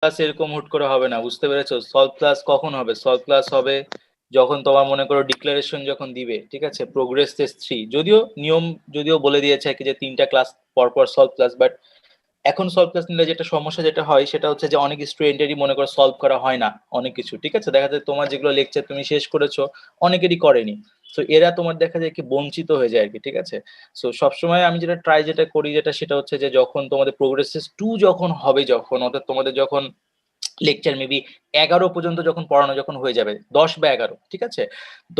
Class এরকম হুট করে হবে না, বুঝতে পেরেছো? সলভ ক্লাস কখন হবে? সলভ ক্লাস হবে যখন তোমার মনে করো ডিক্লারেশন যখন দিবে, ঠিক আছে, প্রোগ্রেস টেস্ট 3, যদিও নিয়ম যদিও বলে দিয়েছে কি যে 3টা ক্লাস পর পর সলভ ক্লাস, বাট এখন সলভ ক্লাস নিলে যেটা সমস্যা যেটা হয় সেটা হচ্ছে যে অনেক স্টুডেন্টেরই মনে করো সলভ করা হয় না অনেক কিছু, ঠিক আছে, দেখা যায় তোমার যেগুলো লেকচার তুমি শেষ করেছো অনেকেরই করেনি। তো এরা তোমার দেখা যায় কি বঞ্চিত হয়ে যায় আর কি, ঠিক আছে। সো সবসময় আমি যেটা ট্রাই যেটা করি যেটা সেটা হচ্ছে যে যখন তোমাদের প্রোগ্রেসেস 2 যখন হবে, যখন অর্থাৎ তোমাদের যখন লেকচার মেবি 11 পর্যন্ত যখন পড়ানো যখন হয়ে যাবে, 10 বা 11, ঠিক আছে,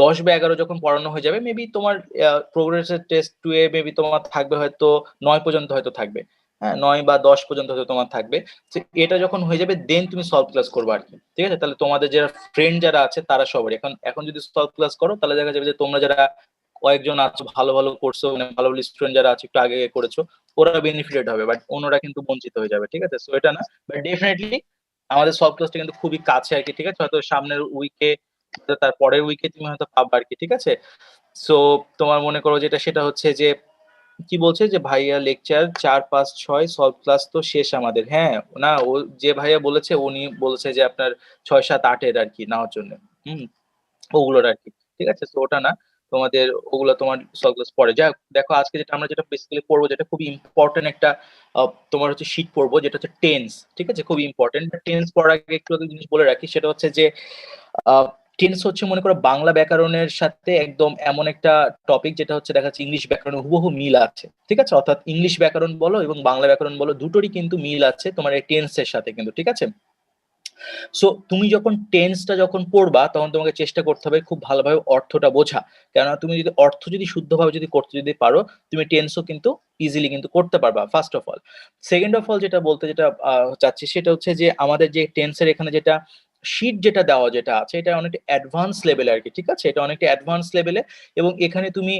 10 বা 11 যখন পড়ানো হয়ে যাবে মেবি তোমার প্রোগ্রেসের টেস্ট 2 এ মেবি তোমার থাকবে হয়তো 9 পর্যন্ত হয়তো থাকবে। হ্যাঁ, 9 বা 10 পর্যন্ত হয়তো তোমার থাকবে। তো এটা যখন হয়ে যাবে দেন তুমি সলভ ক্লাস করবে আর কি, ঠিক আছে। তাহলে তোমাদের যারা ফ্রেন্ড যারা আছে তারা সবারই এখন এখন যদি সলভ ক্লাস করো তাহলে দেখা যাবে যে তোমরা যারা কয়েকজন আছো ভালো ভালো করছো, মানে ভালো ভালো স্টুডেন্ট যারা আছে একটু আগে আগে করেছো, ওরা বেনিফিটেড হবে, বাট অন্যরা কিন্তু বঞ্চিত হয়ে যাবে, ঠিক আছে। সো এটা না, বাট ডেফিনেটলি আমাদের সব ক্লাসটা কিন্তু খুবই কাছে আর কি, ঠিক আছে, হয়তো সামনের উইকে, তার পরের উইকে তুমি হয়তো পাবা আর কি, ঠিক আছে। সো তোমার মনে করো যেটা সেটা হচ্ছে যে কি বলছে যে ভাইয়া লেকচার 4, 5, 6 সলভ ক্লাস তো শেষ আমাদের, হ্যাঁ। না, ও যে ভাইয়া বলেছে উনি বলেছে যে আপনার 6, 7, 8-এর আর কি নেওয়ার জন্য। হুম, ওগুলোর আর কি, ঠিক আছে। তো ওটা না, তোমাদের ওগুলো তোমার সলভ ক্লাস পরে যা দেখো। আজকে যেটা আমরা যেটা বেসিক্যালি পড়বো, যেটা খুবই ইম্পর্টেন্ট একটা তোমার হচ্ছে শীট পড়বো, যেটা হচ্ছে টেন্স, ঠিক আছে, খুবই ইম্পর্টেন্ট। টেন্স পড়ার আগে একটু আগে জিনিস বলে রাখি, সেটা হচ্ছে যে টেন্স হচ্ছে মনে করো বাংলা ব্যাকরণের সাথে একদম এমন একটা টপিক যেটা হচ্ছে দেখা যাচ্ছে ইংলিশ ব্যাকরণে হুবহু মিল আছে, ঠিক আছে। অর্থাৎ ইংলিশ ব্যাকরণ বলো এবং বাংলা ব্যাকরণ বলো দুটোরই কিন্তু মিল আছে তোমার এই টেন্সের সাথে কিন্তু, ঠিক আছে। সো তুমি যখন টেন্সটা যখন পড়বা তখন তোমাকে চেষ্টা করতে হবে খুব ভালোভাবে অর্থটা বোঝা। কেননা তুমি যদি অর্থ যদি শুদ্ধভাবে যদি করতে যদি পারো, তুমি টেন্সও কিন্তু ইজিলি কিন্তু করতে পারবা, first of all. Second of all যেটা বলতে যেটা চাচ্ছি সেটা হচ্ছে যে আমাদের যে টেন্সের এখানে যেটা শীট যেটা দেওয়া যেটা আছে এটা অনেকটা অ্যাডভান্স লেভেলে আর কি, ঠিক আছে, এটা অনেকটা অ্যাডভান্স লেভেলে। এবং এখানে তুমি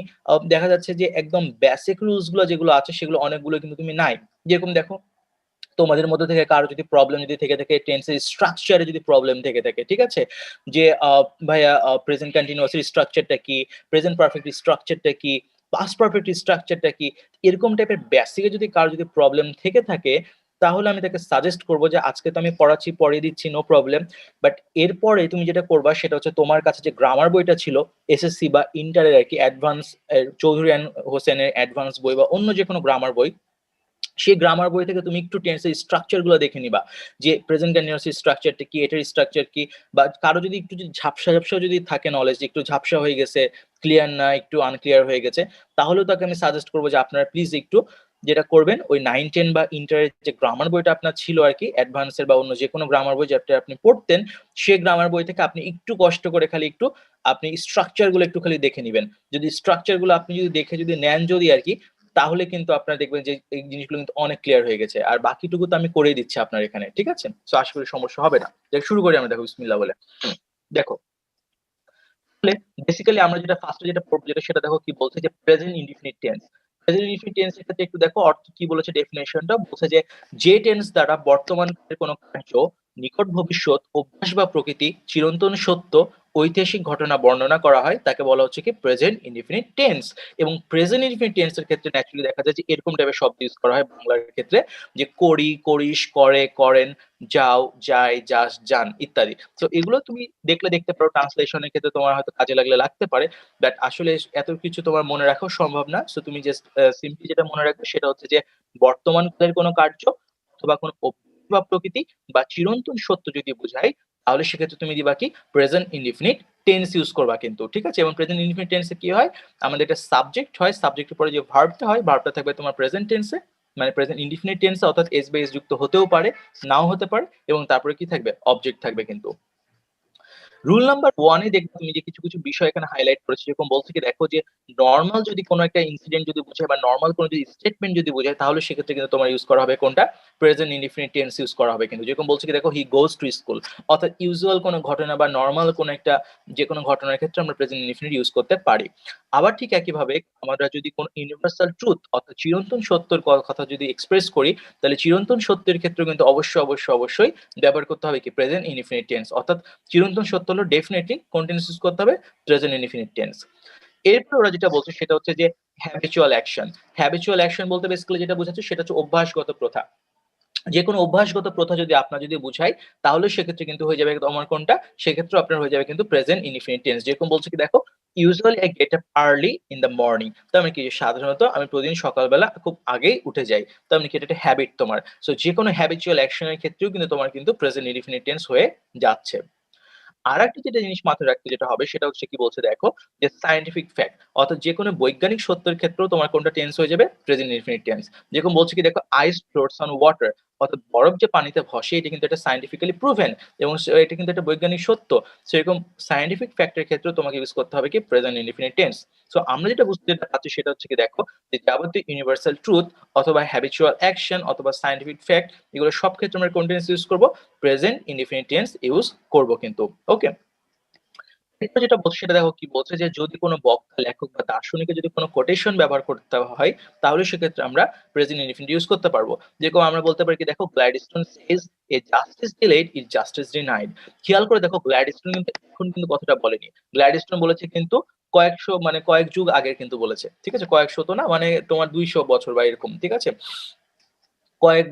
দেখা যাচ্ছে যে একদম বেসিক রুলস গুলো যেগুলো আছে সেগুলো অনেকগুলো কিন্তু তুমি নাই। যেরকম দেখো, তোমাদের মধ্যে থেকে কারো যদি প্রবলেম যদি থেকে থাকে টেন্সের স্ট্রাকচারে যদি প্রবলেম থেকে থাকে, ঠিক আছে, যে ভাইয়া প্রেজেন্ট কন্টিনিউয়াস স্ট্রাকচারটা কি, প্রেজেন্ট পারফেক্ট স্ট্রাকচারটা কি, পাস্ট পারফেক্ট স্ট্রাকচারটা কি, এরকম টাইপের বেসিকে যদি কারো যদি প্রবলেম থেকে থাকে, তাহলে আমি তাকে সাজেস্ট করবো যে আজকে তো আমি পড়াচ্ছি পড়িয়ে দিচ্ছি, নো প্রবলেম, বাট এরপরে তুমি যেটা করবা সেটা হচ্ছে তোমার কাছে যে গ্রামার বইটা ছিল এসএসসি বা ইন্টারের আর কি, অ্যাডভান্স চৌধুরী হোসেনের অ্যাডভান্স বই বা অন্য যে কোনো গ্রামার বই, সেই গ্রামার বই থেকে তুমি একটু টেন্সের স্ট্রাকচার গুলো দেখে নিবা, যে প্রেজেন্ট কন্টিনিউয়াস স্ট্রাকচারটা কি, এটার স্ট্রাকচার কি। বা কারো যদি একটু যদি ঝাপসা ঝাপসা যদি থাকে নলেজ, একটু ঝাপসা হয়ে গেছে, ক্লিয়ার না, একটু আনক্লিয়ার হয়ে গেছে, তাহলেও তাকে আমি সাজেস্ট করবো যে আপনারা প্লিজ একটু যেটা করবেন ওই 9, 10 বা ইন্টারের যে গ্রামার বইটা আপনার ছিল আর কি, অ্যাডভান্সের বা অন্য যে কোনো গ্রামার বই যেটা আপনি পড়তেন, সেই গ্রামার বই থেকে আপনি একটু কষ্ট করে খালি একটু আপনি স্ট্রাকচার গুলো একটু খালি দেখে নিবেন। যদি স্ট্রাকচার গুলো আপনি যদি দেখে যদি নেন যদি আর কি, তাহলে কিন্তু আপনারা দেখবেন যে এই জিনিসগুলো কিন্তু অনেক ক্লিয়ার হয়ে গেছে। আর বাকিটুকু তো আমি করেই দিচ্ছি আপনার এখানে, ঠিক আছে। তো আশা করি সমস্যা হবে না। শুরু করি আমরা, দেখো বিসমিল্লাহ বলে। দেখো, বেসিক্যালি আমরা যেটা ফার্স্টে যেটা পড়বো যেটা সেটা দেখো কি বলছে যে present indefinite tense. Present indefinite tense এর ক্ষেত্রে একটু দেখো অর্থ কি বলেছে, ডেফিনেশনটা বলছে যে যে টেন্স দ্বারা বর্তমান কালের কোনো কার্য, নিকট ভবিষ্যৎ, অভ্যাস বা প্রকৃতি, চিরন্তন সত্য, ঐতিহাসিক ঘটনা বর্ণনা করা হয় তাকে বলা হচ্ছে কি প্রেজেন্ট ইনডিফিনিট টেন্স। এবং প্রেজেন্ট ইনডিফিনিট টেন্স এর ক্ষেত্রে ন্যাচুরালি দেখা যায় যে এরকম টাইপের শব্দ ইউজ করা হয় বাংলার ক্ষেত্রে, যে করি, করিস, করে, করেন, যাও, যায়, যাস, যান ইত্যাদি। তো এগুলো তুমি দেখলে দেখতে পারো, ট্রান্সলেশনের ক্ষেত্রে তোমার হয়তো কাজে লাগলে লাগতে পারে, বাট আসলে এত কিছু তোমার মনে রাখাও সম্ভব না। সো তুমি জাস্ট সিম্পলি যেটা মনে রাখবে সেটা হচ্ছে যে বর্তমান কালের কোনো কার্য অথবা কোনো অভ্যাস বা প্রকৃতি বা চিরন্তন সত্য যদি বোঝায়, তাহলে সেক্ষেত্রে তুমি দিবা কি প্রেজেন্ট ইনডিফিনিট টেন্স ইউজ করবা কিন্তু, ঠিক আছে। এবং প্রেজেন্ট ইনডিফিনিট টেন্সে কি হয়, আমাদের একটা সাবজেক্ট হয়, সাবজেক্টের পরে যে ভার্বটা হয়, ভার্বটা থাকবে তোমার প্রেজেন্ট টেন্সে, মানে প্রেজেন্ট ইনডিফিনিট টেন্সে, অর্থাৎ এস বা এস যুক্ত হতেও পারে, নাও হতে পারে, এবং তারপরে কি থাকবে, অবজেক্ট থাকবে কিন্তু। রুল নাম্বার ওয়ানে দেখবে তুমি যে কিছু কিছু বিষয় এখানে হাইলাইট করেছে, যেরকম বলছে কি দেখো যে নর্মাল যদি কোনো একটা ইনসিডেন্ট যদি বোঝায় বা নর্মাল কোনো যদি স্টেটমেন্ট যদি বোঝায়, তাহলে সেক্ষেত্রে কিন্তু তোমার ইউজ করা হবে কোনটা, প্রেজেন্ট ইনডিফিনিট টেন্স ইউজ করা হবে কিন্তু। যেরকম বলছে কি দেখো হি গোজ টু স্কুল, অর্থাৎ ইউজুয়াল কোনো ঘটনা বা নর্মাল কোনো একটা যে কোনো ঘটনার ক্ষেত্রে আমরা প্রেজেন্ট ইনডিফিনিট ইউজ করতে পারি। আবার ঠিক একইভাবে আমরা যদি কোনো ইউনিভার্সাল ট্রুথ অর্থাৎ চিরন্তন সত্যের কথা যদি এক্সপ্রেস করি, তাহলে চিরন্তন সত্যের ক্ষেত্রে কিন্তু অবশ্যই অবশ্যই অবশ্যই ব্যবহার করতে হবে কি প্রেজেন্ট ইনডিফিনিট টেন্স। অর্থাৎ চিরন্তন সত্য হলো ডেফিনেটলি কন্টিনিউয়াস ইউজ করতে হবে প্রেজেন্ট ইনডিফিনিট টেন্স। এরপর ওরা যেটা বলছে সেটা হচ্ছে যে হ্যাবিচুয়াল অ্যাকশন। হ্যাবিচুয়াল অ্যাকশন বলতে বেসিক্যালি যেটা বোঝাচ্ছে সেটা হচ্ছে অভ্যাসগত প্রথা। যে কোনো অভ্যাসগত প্রথা যদি আপনার যদি বুঝাই, তাহলে সেক্ষেত্রে কিন্তু হয়ে যাবে তোমার কোনটা? সেক্ষেত্রে আপনার হয়ে যাবে কিন্তু প্রেজেন্ট ইনডিফিনিট টেন্স। যেরকম বলছে কি দেখো, "Usually I get up early in the morning" তার মানে কি? সাধারণত আমি প্রতিদিন সকালবেলা খুব আগেই উঠে যাই। তার মানে কি? এটা একটা হ্যাবিট তোমার। সো যেকোনো হ্যাবিচুয়াল অ্যাকশন এর ক্ষেত্রেও কিন্তু তোমার কিন্তু প্রেজেন্ট ইনডিফিনিট টেন্স হয়ে যাচ্ছে। আরেকটা যেটা জিনিস মাথায় রাখতে যেটা হবে সেটা হচ্ছে কি বলছে দেখো, যে সায়েন্টিফিক ফ্যাক্ট অর্থাৎ যেকোনো বৈজ্ঞানিক সত্যের ক্ষেত্রেও তোমার কোনটা টেন্স হয়ে যাবে? Present indefinite tense. যেরকম বলছে কি দেখো, আইস ফ্লোটস অন ওয়াটার অর্থাৎ বরফ যে পানিতে ভাসে এটা কিন্তু একটা সায়েন্টিফিক্যালি প্রুভেন এবং এটা কিন্তু একটা বৈজ্ঞানিক সত্য। সেরকম সায়েন্টিফিক ফ্যাক্ট এর ক্ষেত্রেও তোমাকে ইউজ করতে হবে কি? Present indefinite tense. সো আমরা যেটা বুঝতে যেটা পারছি সেটা হচ্ছে কি দেখো, যে যাবতীয় ইউনিভার্সাল ট্রুথ অথবা হ্যাবিচুয়াল অ্যাকশন অথবা সায়েন্টিফিক ফ্যাক্ট এগুলো সব ক্ষেত্রে আমরা কোন টেন্স ইউজ করব? প্রেজেন্ট ইনডিফিনিট টেন্স ইউজ করব কিন্তু। ওকে? এরপর যেটা বলছে সেটা দেখো কি বলছে, যে যদি কোনো বক্তা, লেখক বা দার্শনিকের যদি কোনো কোটেশন ব্যবহার করতে হয়, তাহলে সেক্ষেত্রে আমরা প্রেজেন্ট ইনডিফিনিট ইউজ করতে পারবো। যেরকম আমরা বলতে পারি কি দেখো, Gladstone Sage A justice delayed is justice denied. খেয়াল করে দেখো, গ্ল্যাডস্টোন কিন্তু এখন কিন্তু কথাটা বলেনি। গ্ল্যাডস্টোন বলেছে কিন্তু কয়েকশো মানে কয়েক যুগ আগের কিন্তু বলেছে। ঠিক আছে? কয়েকশো তো না, মানে তোমার ২০০ বছর বা এরকম। ঠিক আছে? কয়েক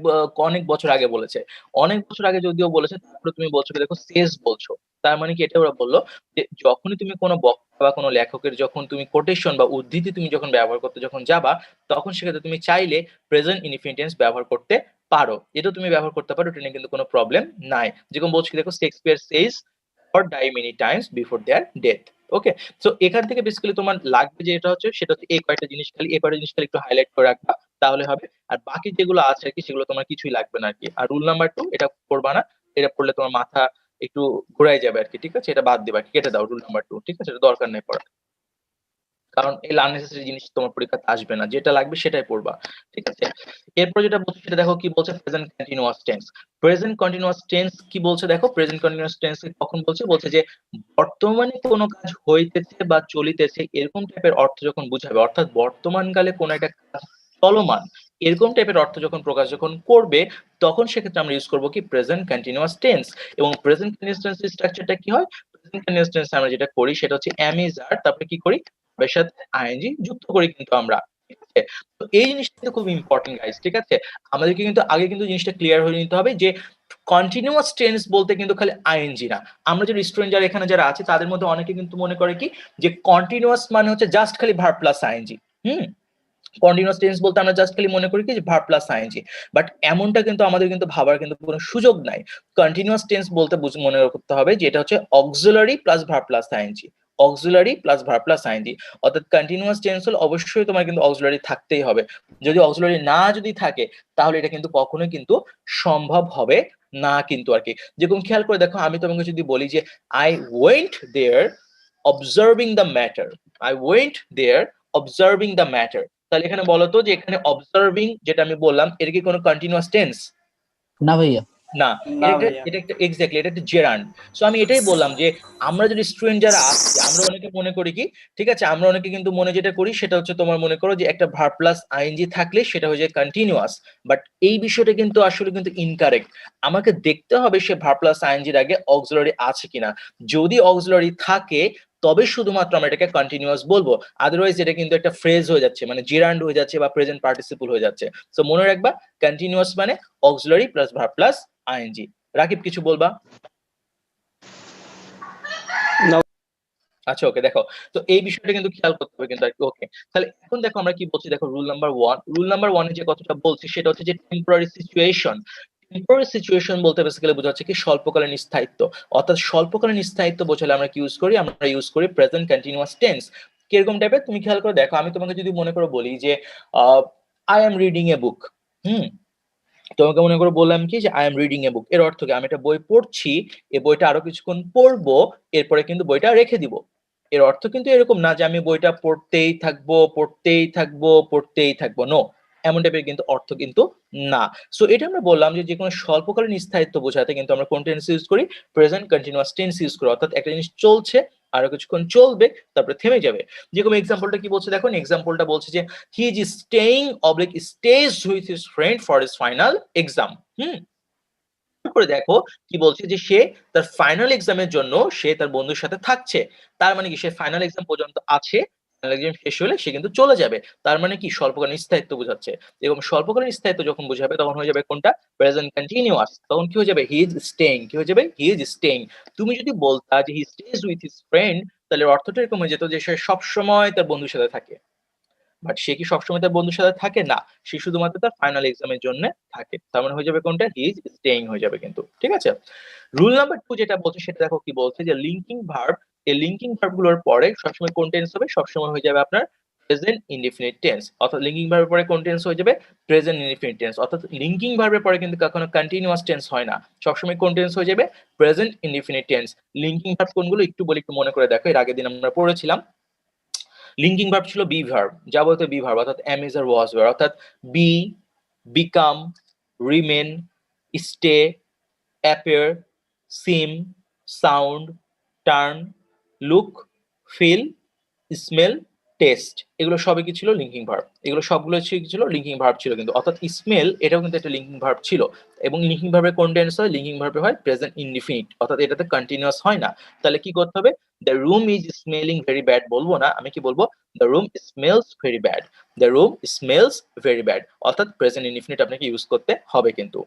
অনেক বছর আগে বলেছে। অনেক বছর আগে যদিও বলেছে, তারপরে তুমি বলছো কি দেখো সেজ বলছো। তার মানে কি? এটা ওরা বলল যে যখনই তুমি কোনো বক্তা বা কোনো লেখকের যখন তুমি কোটেশন বা উদ্ধৃতি তুমি যখন ব্যবহার করতে যখন যাবা, তখন সেক্ষেত্রে তুমি চাইলে প্রেজেন্ট ইনডিফিনিট টেন্স ব্যবহার করতে পারো। এটাও তুমি ব্যবহার করতে পারো। এটা নিয়ে কিন্তু কোনো প্রবলেম নাই। যেরকম বলছি কি দেখো, Shakespeare says or die many times before their death. Okay? So এখান থেকে বেসিক্যালি তোমার লাগবে যে এটা হচ্ছে সেটা হচ্ছে এই কয়েকটা জিনিস খালি একটু হাইলাইট করে রাখবা। তাহলে হবে। আর বাকি যেগুলো আছে আরকি সেগুলো তোমার কিছুই লাগবে না আরকি। আর রুল নাম্বার 2 এটা পড়বা না। এটা পড়লে তোমার মাথা একটু ঘুরায় যাবে আরকি। ঠিক আছে? এটা বাদ দিবা। কেটে দাও রুল নাম্বার 2 ঠিক আছে? এটা দরকার নেই পড়ার। কারণ এই আননেসেসারি জিনিস তোমার পরীক্ষাতে আসবে না। যেটা লাগবে সেটাই পড়বা। ঠিক আছে? এরপর যেটা বলছে সেটা দেখো কি বলছে, present continuous tense. Present continuous tense কি বলছে দেখো, প্রেজেন্ট কন্টিনিউয়াস টেন্স কখন বলছে? বলছে যে বর্তমানে কোন কাজ হইতেছে বা চলিতেছে এরকম টাইপের অর্থ যখন বুঝাবে, অর্থাৎ বর্তমানকালে কোন একটা কাজ চলমান এরকম টাইপের অর্থ যখন প্রকাশ যখন করবে, তখন সেক্ষেত্রে আমরা ইউজ করব কি? Present continuous tense. এবং প্রেজেন্ট কন্টিনিউয়াস টেন্স এর স্ট্রাকচারটা কি হয়? প্রেজেন্ট কন্টিনিউয়াস টেন্স আমরা যেটা করি সেটা হচ্ছে am is are, তারপরে কি করি? এর সাথে আইএনজি যুক্ত করি কিন্তু আমরা। ঠিক আছে? তো এই জিনিসটা কিন্তু খুব ইম্পোর্টেন্ট গাইস। ঠিক আছে? আমাদেরকে কিন্তু আগে কিন্তু জিনিসটা ক্লিয়ার হয়ে নিতে হবে যে কন্টিনিউয়াস টেন্স বলতে কিন্তু খালি আইএনজি না। আমরা যে স্টুডেন্ট যারা এখানে যারা আছে তাদের মধ্যে অনেকে কিন্তু মনে করে কি, যে কন্টিনিউয়াস মানে হচ্ছে জাস্ট খালি ভার্ব প্লাস আইএনজি। হুম? কন্টিনিউয়াস টেন্স বলতে আমরা জাস্ট খালি মনে করি কি যে ভার্ব প্লাস আইএনজি। বাট এমনটা কিন্তু আমাদের কিন্তু ভাবার কিন্তু কোনো সুযোগ নাই। কন্টিনিউয়াস টেন্স বলতে মনে করতে হবে যে এটা হচ্ছে auxiliary plus verb plus ING. Auxiliary plus verb plus ING. অর্থাৎ কন্টিনিউয়াস টেন্স হলে অবশ্যই তোমার কিন্তু অক্সিলারি থাকতেই হবে। যদি অক্সিলারি না যদি থাকে, তাহলে এটা কিন্তু কখনোই কিন্তু সম্ভব হবে না কিন্তু আরকি। যেরকম খেয়াল করে দেখো, আমি তোমাকে যদি বলি যে I went there observing the matter. I went there observing the matter. তাহলে এখানে বলো তো যে এখানে অবজার্ভিং যেটা আমি বললাম, এটা কি কোনো কন্টিনিউয়াস টেন্স? না ভাইয়া। না। না ভাইয়া। এটা একটা এক্সাক্টলি এটা একটা জেরান্ড। সো আমি এটাই বললাম যে আমরা যদি স্টুডেন্ট যারা আছি, আমরা অনেকে মনে করি কি, ঠিক আছে? আমরা অনেকে কিন্তু মনে যেটা করি সেটা হচ্ছে তোমার মনে করো যে একটা ভার্ব প্লাস আইএনজি থাকলে সেটা হয়ে যায় কন্টিনিউয়াস। বাট এই বিষয়টা কিন্তু আসলে কিন্তু ইনকারেক্ট। আমাকে দেখতে হবে সে ভার্ব প্লাস আইএনজির আগে অক্সিলারি আছে কিনা। যদি অক্সিলারি থাকে, তবে শুধুমাত্র আমরা এটাকে কন্টিনিউয়াস বলবো। আদারওয়াইজ এটা কিন্তু একটা ফ্রেজ হয়ে যাচ্ছে, মানে জেরান্ড হয়ে যাচ্ছে বা প্রেজেন্ট পার্টিসিপল হয়ে যাচ্ছে। সো মনে রাখবা, কন্টিনিউয়াস মানে auxiliary plus verb plus ING. Rakib কিছু বলবা? না। আচ্ছা ওকে, দেখো তো এই বিষয়টা কিন্তু খেয়াল করতে হবে কিন্তু আরকি। ওকে, তাহলে এখন দেখো আমরা কি বলছি দেখো, রুল নাম্বার 1, রুল নাম্বার 1 এ যে কথাটা বলছি সেটা হচ্ছে যে টেম্পোরারি সিচুয়েশন। টেম্পোরারি সিচুয়েশন বলতে বেসিক্যালি বোঝাচ্ছে কি স্বল্পকালীন স্থায়িত্ব। অর্থাৎ স্বল্পকালীন স্থায়িত্ব বোঝালে আমরা কি ইউজ করি? আমরা ইউজ করি প্রেজেন্ট কন্টিনিউয়াস টেন্স। কিরকম টাইপের তুমি খেয়াল করে দেখো, আমি তোমাকে যদি মনে করে বলি যে আই এম রিডিং এ বুক। হুম? তোমাকে মনে করে বললাম কি যে আই এম রিডিং এ বুক, এর অর্থ কি? আমি একটা বই পড়ছি, এই বইটা আরো কিছুক্ষণ পড়বো, এরপরে কিন্তু বইটা রেখে দিব। এর অর্থ কিন্তু এরকম না যে আমি বইটা পড়তেই থাকবো, পড়তেই থাকবো, পড়তেই থাকবো। নো, এমন টাইপের কিন্তু অর্থ কিন্তু না। সো এটা আমরা বললাম যে যেকোনো স্বল্পকালীন স্থায়িত্ব বোঝাতে কিন্তু আমরা কোন টেন্স ইউজ করি? প্রেজেন্ট কন্টিনিউয়াস টেন্স ইউজ করি। অর্থাৎ একটা জিনিস চলছে, আরো কিছুক্ষণ চলবে, তারপরে থেমে যাবে। যেরকম এক্সাম্পলটা কি বলছে দেখুন, এক্সাম্পলটা বলছে যে he is staying oblique stage with his friend for his final exam. হুম? করে দেখো কি বলছে যে সে তার ফাইনাল এক্সামের জন্য সে তার বন্ধুর সাথে থাকছে। তার মানে কি সে ফাইনাল এক্সাম পর্যন্ত আছে, ফাইনাল এক্সাম শেষ হলে সে কিন্তু চলে যাবে। তার মানে কি স্বল্পকালীন স্থায়িত্ব বোঝাচ্ছে। এবং স্বল্পকালীন স্থায়িত্ব যখন বোঝাবে তখন হয়ে যাবে কোনটা? Present continuous. তখন কি হয়ে যাবে? হি ইজ স্টেইং। কি হয়ে যাবে? হি ইজ স্টেইং। তুমি যদি বলতা যে he stays with his friend, তাহলে অর্থটা এরকম হয়ে যেত যে সে সবসময় তার বন্ধুর সাথে থাকে। বাট সে কি সবসময় তার বন্ধুর সাথে থাকে? না। সে শুধুমাত্র তার ফাইনাল এক্সাম এর জন্যে থাকে। তার মানে হয়ে যাবে কোনটা? হি ইজ স্টেইং হয়ে যাবে কিন্তু। ঠিক আছে? রুল নাম্বার 2 যেটা বলছে সেটা দেখো কি বলছে যে লিঙ্কিং ভার্ব, এই লিঙ্কিং ভার্ব গুলোর পরে সবসময় কোন টেন্স হবে? সবসময় হয়ে যাবে আপনার প্রেজেন্ট ইনডিফিনিট টেন্স। অর্থাৎ লিঙ্কিং ভার্বের পরে কোন টেন্স হয়ে যাবে? Present indefinite tense. অর্থাৎ লিঙ্কিং ভার্বের পরে কিন্তু কখনো কন্টিনিউয়াস টেন্স হয় না। সবসময় কোন টেন্স হয়ে যাবে? Present indefinite tense. Linking verb কোনগুলো একটু বলি, একটু মনে করে দেখো। এর আগের দিন আমরা পড়েছিলাম। লিঙ্কিং ভার্ব ছিল বি ভার্ব, যাবতীয় বি ভার্ব, অর্থাৎ এম ইজ আর ওয়াজ ভার্ব, অর্থাৎ be, become, remain, stay, appear, seem, sound, turn, look, feel, smell, taste, এগুলো সবই কি ছিল? Linking verb. এগুলো সবগুলো ছিল লিঙ্কিং ভার্ব ছিল কিন্তু। অর্থাৎ স্মেল এটাও কিন্তু একটা লিঙ্কিং ভার্ব ছিল। এবং লিঙ্কিং ভার্বের কোন টেন্স হয়? লিঙ্কিং ভার্বে হয় প্রেজেন্ট ইনডিফিনিট, অর্থাৎ এটাতে কন্টিনিউয়াস হয় না। তাহলে কি করতে হবে? The room is smelling very bad বলবো না, আমি কি বলবো? The room smells very bad. The room smells very bad, অর্থাৎ প্রেজেন্ট ইনডিফিনিট আপনাকে ইউজ করতে হবে কিন্তু।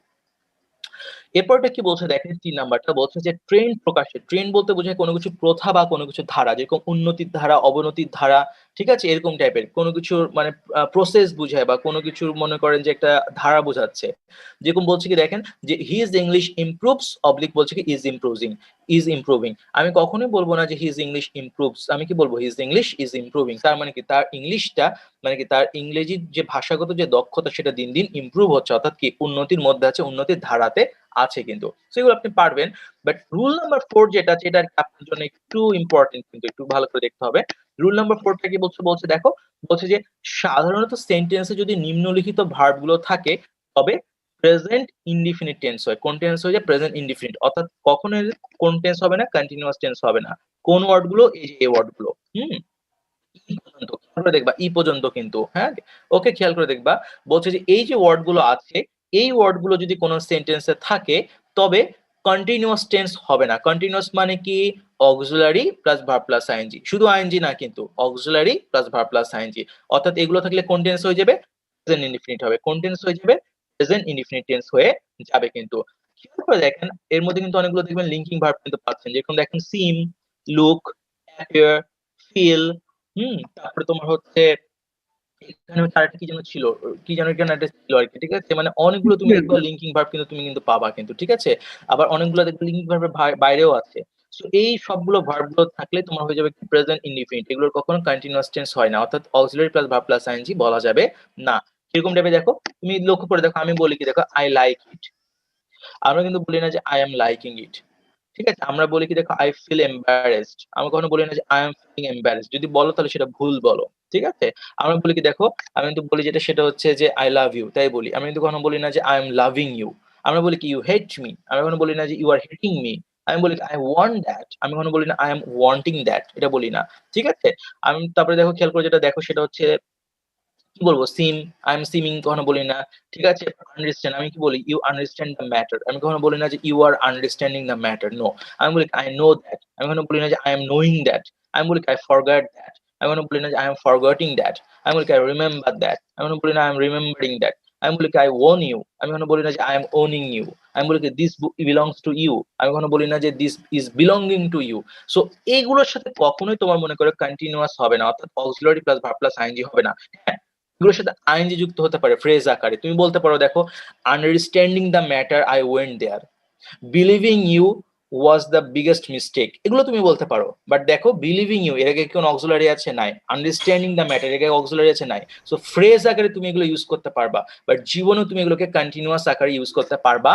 এরপরটা কি বলছে দেখেন, ৩ নাম্বারটা বলছে যে ট্রেন্ড প্রকাশে। ট্রেন্ড বলতে বোঝায় কোনো কিছু প্রথা বা কোনো কিছু ধারা, যেরকম উন্নতির ধারা, অবনতির ধারা, ঠিক আছে? এরকম টাইপের কোনো কিছুর মানে প্রসেস বুঝায় বা কোনো কিছুর মনে করেন যে একটা ধারা বোঝাচ্ছে। যেরকম বলছে কি দেখেন যে হিজ ইংলিশ ইমপ্রুভস অবলিক বলছে কি ইজ ইমপ্রুভিং। আমি কখনোই বলবো না যে হিজ ইংলিশ ইমপ্রুভস, আমি কি বলবো? His English is improving. তার মানে কি তার ইংলিশটা মানে কি তার ইংরেজির যে ভাষাগত যে দক্ষতা সেটা দিন দিন ইমপ্রুভ হচ্ছে, অর্থাৎ কি উন্নতির মধ্যে আছে, উন্নতির ধারাতে আছে কিন্তু। সেগুলো আপনি পারবেন। বাট রুল নাম্বার 4 যেটা আছে এটা আপনার জন্য একটু ইম্পর্টেন্ট কিন্তু, একটু ভালো করে দেখতে হবে। রুল নাম্বার 4 টা কি বলছে? বলছে দেখো, বলছে যে সাধারণত সেন্টেন্সে যদি নিম্নলিখিত ভার্ব গুলো থাকে তবে প্রেজেন্ট ইনডিফিনিট টেন্স হয়। কোন টেন্স হয়ে যায়? Present indefinite. অর্থাৎ কখনোই কোন টেন্স হবে না? কন্টিনিউয়াস টেন্স হবে না। কোন ওয়ার্ড গুলো? এই যে এই ওয়ার্ড গুলো। হুম? ই পর্যন্ত খেয়াল করে দেখবা, ই পর্যন্ত কিন্তু, হ্যাঁ? ওকে, খেয়াল করে দেখবা। বলছে যে এই যে ওয়ার্ড গুলো আছে, এই ওয়ার্ড গুলো যদি কোন সেন্টেন্সে থাকে তবে কন্টিনিউয়াস টেন্স হবে না। কন্টিনিউয়াস মানে কি? Auxiliary plus verb plus ING. শুধু আইএনজি না কিন্তু, auxiliary plus verb plus ING. অর্থাৎ এগুলো থাকলে কোন টেন্স হয়ে যাবে? প্রেজেন্ট ইনডিফিনিট হবে। কোন টেন্স হয়ে যাবে? প্রেজেন্ট ইনডিফিনিট টেন্স হয়ে যাবে কিন্তু। খেয়াল করে দেখেন, এর মধ্যে কিন্তু অনেকগুলো দেখবেন লিঙ্কিং ভার্ব কিন্তু পাচ্ছেন। যেরকম দেখেন সিম, লুক, অ্যাপিয়ার, ফিল, তারপরে তোমার হচ্ছে এখানে হচ্ছে আরেকটা কি যেন ছিল, কি যেন এখানে একটা ছিল আরকি, ঠিক আছে? মানে অনেকগুলো তুমি দেখবা লিঙ্কিং ভার্ব কিন্তু তুমি কিন্তু পাবা কিন্তু, ঠিক আছে? আবার অনেকগুলো দেখবে লিঙ্কিং ভার্বের বাইরেও আছে। সো এই সবগুলো ভার্ব গুলো থাকলে তোমার হয়ে যাবে কি প্রেজেন্ট ইনডিফিনিট। এগুলোর কখনো কন্টিনিউয়াস টেন্স হয় না। অর্থাৎ auxiliary plus verb plus ING বলা যাবে না। কিরকম টাইপের দেখো, তুমি লক্ষ্য করে দেখো, আমি বলি কি দেখো, আই লাইক ইট। আমরা কিন্তু বলি না যে আই এম লাইকিং ইট। ঠিক আছে? আমরা বলি কি দেখো, আই ফিল এম্বারেসড। আমরা কখনো বলি না যে আই এম ফিলিং এম্বারেসড। যদি বলো তাহলে সেটা ভুল বলো। ঠিক আছে? আমরা বলি কি দেখো, আমি কিন্তু বলি যেটা সেটা হচ্ছে যে আই লাভ ইউ, তাই বলি। আমি কিন্তু কখনো বলি না যে আই এম লাভিং ইউ। আমরা বলি কি ইউ হেট মি। আমি কখনো বলি না যে ইউ আর হেটিং মি। আমি বলি আই ওয়ান্ট দ্যাট। আমি কখনো বলি না আই এম ওয়ান্টিং দ্যাট। এটা বলি না। ঠিক আছে? আমি তারপরে দেখো, খেয়াল করে যেটা দেখো সেটা হচ্ছে কি বলবো? সিম, আই এম সিমিং কখনো বলি না। ঠিক আছে? আন্ডারস্ট্যান্ড, আমি কি বলি? You understand the matter. আমি কখনো বলি না যে you are understanding the matter. No. আমি বলি আই নো দ্যাট। আমি কখনো বলি না যে আই এম নোইং দ্যাট। আমি বলি আই ফরগট দ্যাট। আমি কখনো বলি না যে আই এম ফরগটিং দ্যাট। আমি বলি আই রিমেম্বার দ্যাট। আমি কখনো বলি না আই এম রিমেম্বারিং দ্যাট। আমি বলি আই ওন ইউ। আমি কখনো বলি না যে আই এম ওনিং ইউ। আমি বলি this book belongs to you. আমি কখনো বলি না যে this is belonging to you. So এইগুলোর সাথে কখনোই তোমার মনে করো কন্টিনিউয়াস হবে না। অর্থাৎ auxiliary plus verb plus ING হবে না। হ্যাঁ? এগুলোর সাথে আইএনজি যুক্ত হতে পারে ফ্রেজ আকারে। তুমি বলতে পারো দেখো, understanding the matter I went there. Believing you was the biggest mistake. এগুলো তুমি বলতে পারো। বাট দেখো, বিলিভিং ইউ এর আগে কোন অক্সিলারি আছে? নাই। আন্ডারস্ট্যান্ডিং দ্য ম্যাটার এর আগে অক্সিলারি আছে? নাই। সো ফ্রেজ আকারে তুমি এগুলো ইউজ করতে পারবা। বাট জীবনেও তুমি এগুলোকে কন্টিনিউয়াস আকারে ইউজ করতে পারবা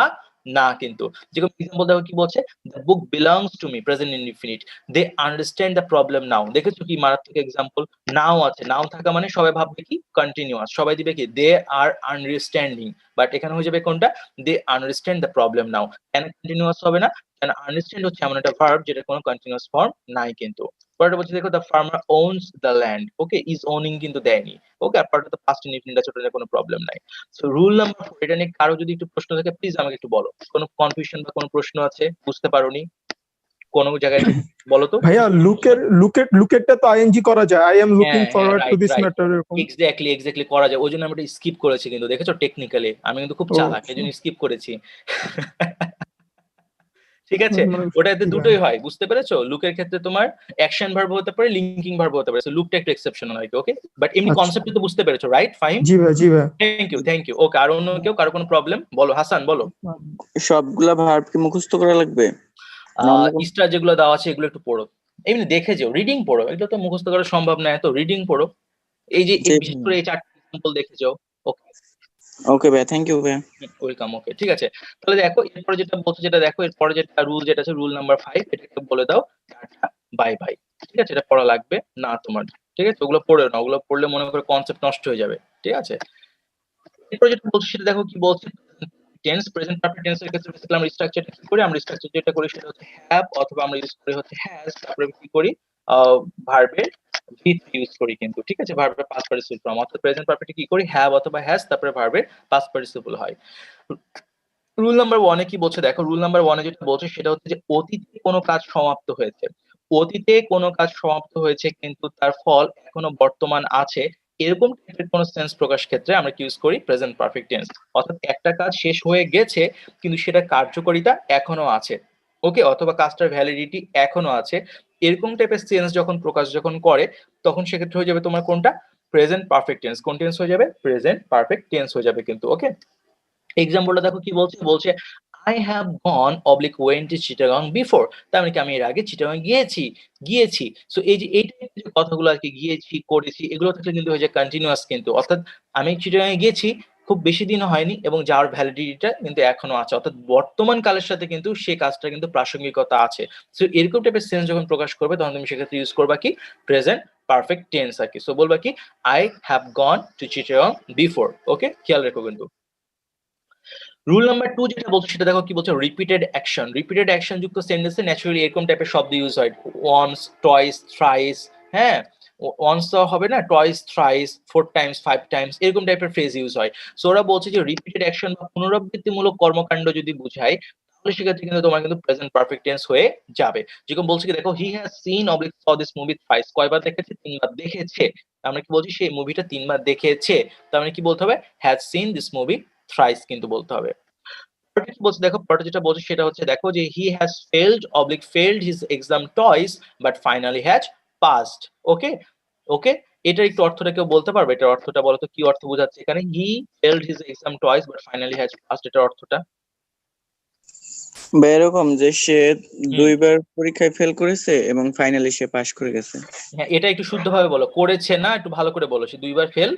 না কিন্তু। যেরকম এক্সাম্পল দেখো কি বলছে, the book belongs to me, present indefinite. They understand the problem now. দেখেছো কি মারাত্মক এক্সাম্পল? নাও আছে, নাও থাকা মানে সবাই ভাববে কি কন্টিনিউয়াস, সবাই দিবে কি দে আর আন্ডারস্ট্যান্ডিং। বাট এখানে হয়ে যাবে কোনটা? They understand the problem now. কেন কন্টিনিউয়াস হবে না? কারণ আন্ডারস্ট্যান্ড হচ্ছে এমন একটা ভার্ব যেটা কোনো কন্টিনিউয়াস ফর্ম নাই কিন্তু। পরেরটা বলছে দেখো, the farmer ওনস the land. Okay, is owning কিন্তু দেয়নি। ওকে, আর পরেরটা তো পাস্ট ইনডিফিনিট আছে, ওটা কোনো প্রবলেম নাই। সো রুল নাম্বার 4, এটা নিয়ে কারো যদি একটু প্রশ্ন থাকে প্লিজ আমাকে একটু বলো। কোনো কনফিউশন বা কোনো প্রশ্ন আছে? বুঝতে পারোনি? কোনো জায়গায় বলো তো। ভাইয়া লুকেরটা তো আইএনজি করা যায়, I am looking forward to right this right matter এরকম। এক্স্যাক্টলি করা যায়, ওই জন্য আমি এটা স্কিপ করেছি কিন্তু, দেখেছো টেকনিক্যালি আমি কিন্তু খুব ও চালাক, এই জন্য স্কিপ করেছি। ঠিক আছে, ওটাতে দুটোই হয়, বুঝতে পেরেছো? লুকের ক্ষেত্রে তোমার অ্যাকশন ভার্ব হতে পারে, লিঙ্কিং ভার্ব হতে পারে, লুকটা একটু এক্সেপশনাল হয়, ওকে? বাট এমনি আচ্ছা, কনসেপ্ট তো বুঝতে পেরেছো, রাইট? ফাইন, জি ভাই, জি ভাই। থ্যাংক ইউ ওকে। আর অন্য কেউ, কারো কোনো প্রবলেম? বলো হাসান, বলো। সবগুলা ভার্ব কি মুখস্থ করা লাগবে? না অন্য কোনো? স্টার যেগুলো দেওয়া আছে এগুলো একটু পড়ো, এমনি দেখে যাও, রিডিং পড়ো, এগুলো তো মুখস্থ করা সম্ভব না, তো রিডিং পড়ো, এই যে বিশেষ করে এই 4টি এক্সাম্পল দেখে যাও, ওকে? ওকে ভাই, থ্যাংক ইউ ভাই। ওয়েলকাম, ওকে, ঠিক আছে। তাহলে দেখো এরপরে যেটা বলছে, যেটা দেখো এরপরে যেটা রুল, যেটা আছে রুল নাম্বার 5, এটাকে বলে দাও টাটা বাই বাই। ঠিক আছে, এটা পড়া লাগবে না তোমার, ঠিক আছে? ওগুলো পড়ে না, ওগুলো পড়লে মনে করে কনসেপ্ট নষ্ট হয়ে যাবে, ঠিক আছে? এরপরে যেটা বলছে সেটা দেখো কি বলছে, টেন্স, প্রেজেন্ট পারফেক্ট টেন্সের ক্ষেত্রে বেসিক্যালি আমরা স্ট্রাকচারটা কি করি, আমরা স্ট্রাকচার যেটা করি সেটা হচ্ছে হ্যাভ, অথবা আমরা ইউজ করি হচ্ছে হ্যাজ, তারপরে কি করি ভার্বের ভিথ ইউজ করি কিন্তু, ঠিক আছে? ভার্বের পাস্ট পার্টিসিপল ফর্ম, অর্থাৎ প্রেজেন্ট পারফেক্টে কি করি, হ্যাভ অথবা হ্যাজ, তারপরে ভার্বের পাস্ট পার্টিসিপল হয়। রুল নাম্বার 1 এ কি বলছে দেখো, রুল নাম্বার 1 এ যেটা বলছে সেটা হচ্ছে যে অতীতে কোনো কাজ সমাপ্ত হয়েছে, অতীতে কোনো কাজ সমাপ্ত হয়েছে কিন্তু তার ফল এখনো বর্তমান আছে, এরকম টাইপের কোনো সেন্স প্রকাশ ক্ষেত্রে আমরা কি ইউজ করি, প্রেজেন্ট পারফেক্ট টেন্স। অর্থাৎ একটা কাজ শেষ হয়ে গেছে কিন্তু সেটা কার্যকারিতা এখনো আছে, ওকে? অথবা কাজটার ভ্যালিডিটি এখনো আছে, এরকম টাইপের সেন্স যখন প্রকাশ যখন করে তখন সেক্ষেত্রে হয়ে যাবে তোমার কোনটা, প্রেজেন্ট পারফেক্ট টেন্স। কোন টেন্স হয়ে যাবে, প্রেজেন্ট পারফেক্ট টেন্স হয়ে যাবে কিন্তু, ওকে? এক্সাম্পলটা দেখো কি বলছে, বলছে I have gone oblique went to Chittagong before, তার মানে কি আমি এর আগে চিটাগং গিয়েছি। সো এই যে এই টাইপের যে কথাগুলো আর কি, গিয়েছি, করেছি, এগুলো থাকলে কিন্তু হয়ে যায় কন্টিনিউয়াস কিন্তু, অর্থাৎ আমি চিটাগং গিয়েছি খুব বেশি দিন হয়নি এবং যাওয়ার ভ্যালিডিটিটা কিন্তু এখনো আছে, অর্থাৎ বর্তমান কালের সাথে কিন্তু সেই কাজটা কিন্তু প্রাসঙ্গিকতা আছে। সো এরকম টাইপের সেন্স যখন প্রকাশ করবে তখন তুমি সেক্ষেত্রে ইউজ করবা কি, প্রেজেন্ট পারফেক্ট টেন্স আর কি। সো বলবা কি, I have gone to Chittagong before, okay? খেয়াল রেখো কিন্তু। রুল নাম্বার 2 যেটা বলছে সেটা দেখো কি বলছে, রিপিটেড অ্যাকশন যুক্ত সেন্টেন্সে ন্যাচারালি এরকম টাইপের শব্দ ইউজ হয়, ওয়ান্স, টয়েস, থ্রাইস, হ্যাঁ? ওয়ান্স তো হবে না, টয়েস, থ্রাইস, 4 টাইমস, 5 টাইমস, এরকম টাইপের ফ্রেজ ইউজ হয়। সো ওরা বলছে যে রিপিটেড অ্যাকশন বা পুনরাবৃত্তিমূলক কর্মকাণ্ড যদি বুঝায় তাহলে সেক্ষেত্রে কিন্তু তোমার কিন্তু প্রেজেন্ট পারফেক্ট টেন্স হয়ে যাবে। যেরকম বলছে কি দেখো, he has seen oblique saw this movie thrice, কয়বার দেখেছে, 3বার দেখেছে। আমরা কি বলছি, সেই মুভিটা 3বার দেখেছে, তার মানে কি বলতে হবে, has seen this movie thrice কিন্তু বলতে হবে। বলছে দেখো, পরে যেটা বলছে সেটা হচ্ছে দেখো যে he has failed his exam twice but finally has passed, okay? Okay, এটার একটু অর্থটা কেউ বলতে পারবে? এটার অর্থটা বলো তো, কি অর্থ বোঝাচ্ছে এখানে, he failed his exam twice but finally has passed, এটার অর্থটা? বা এরকম যে সে 2বার পরীক্ষায় ফেল করেছে এবং ফাইনালি সে পাশ করে গেছে। হ্যাঁ, এটা একটু শুদ্ধভাবে বলো, করেছে না, একটু ভালো করে বলো, সে 2বার ফেল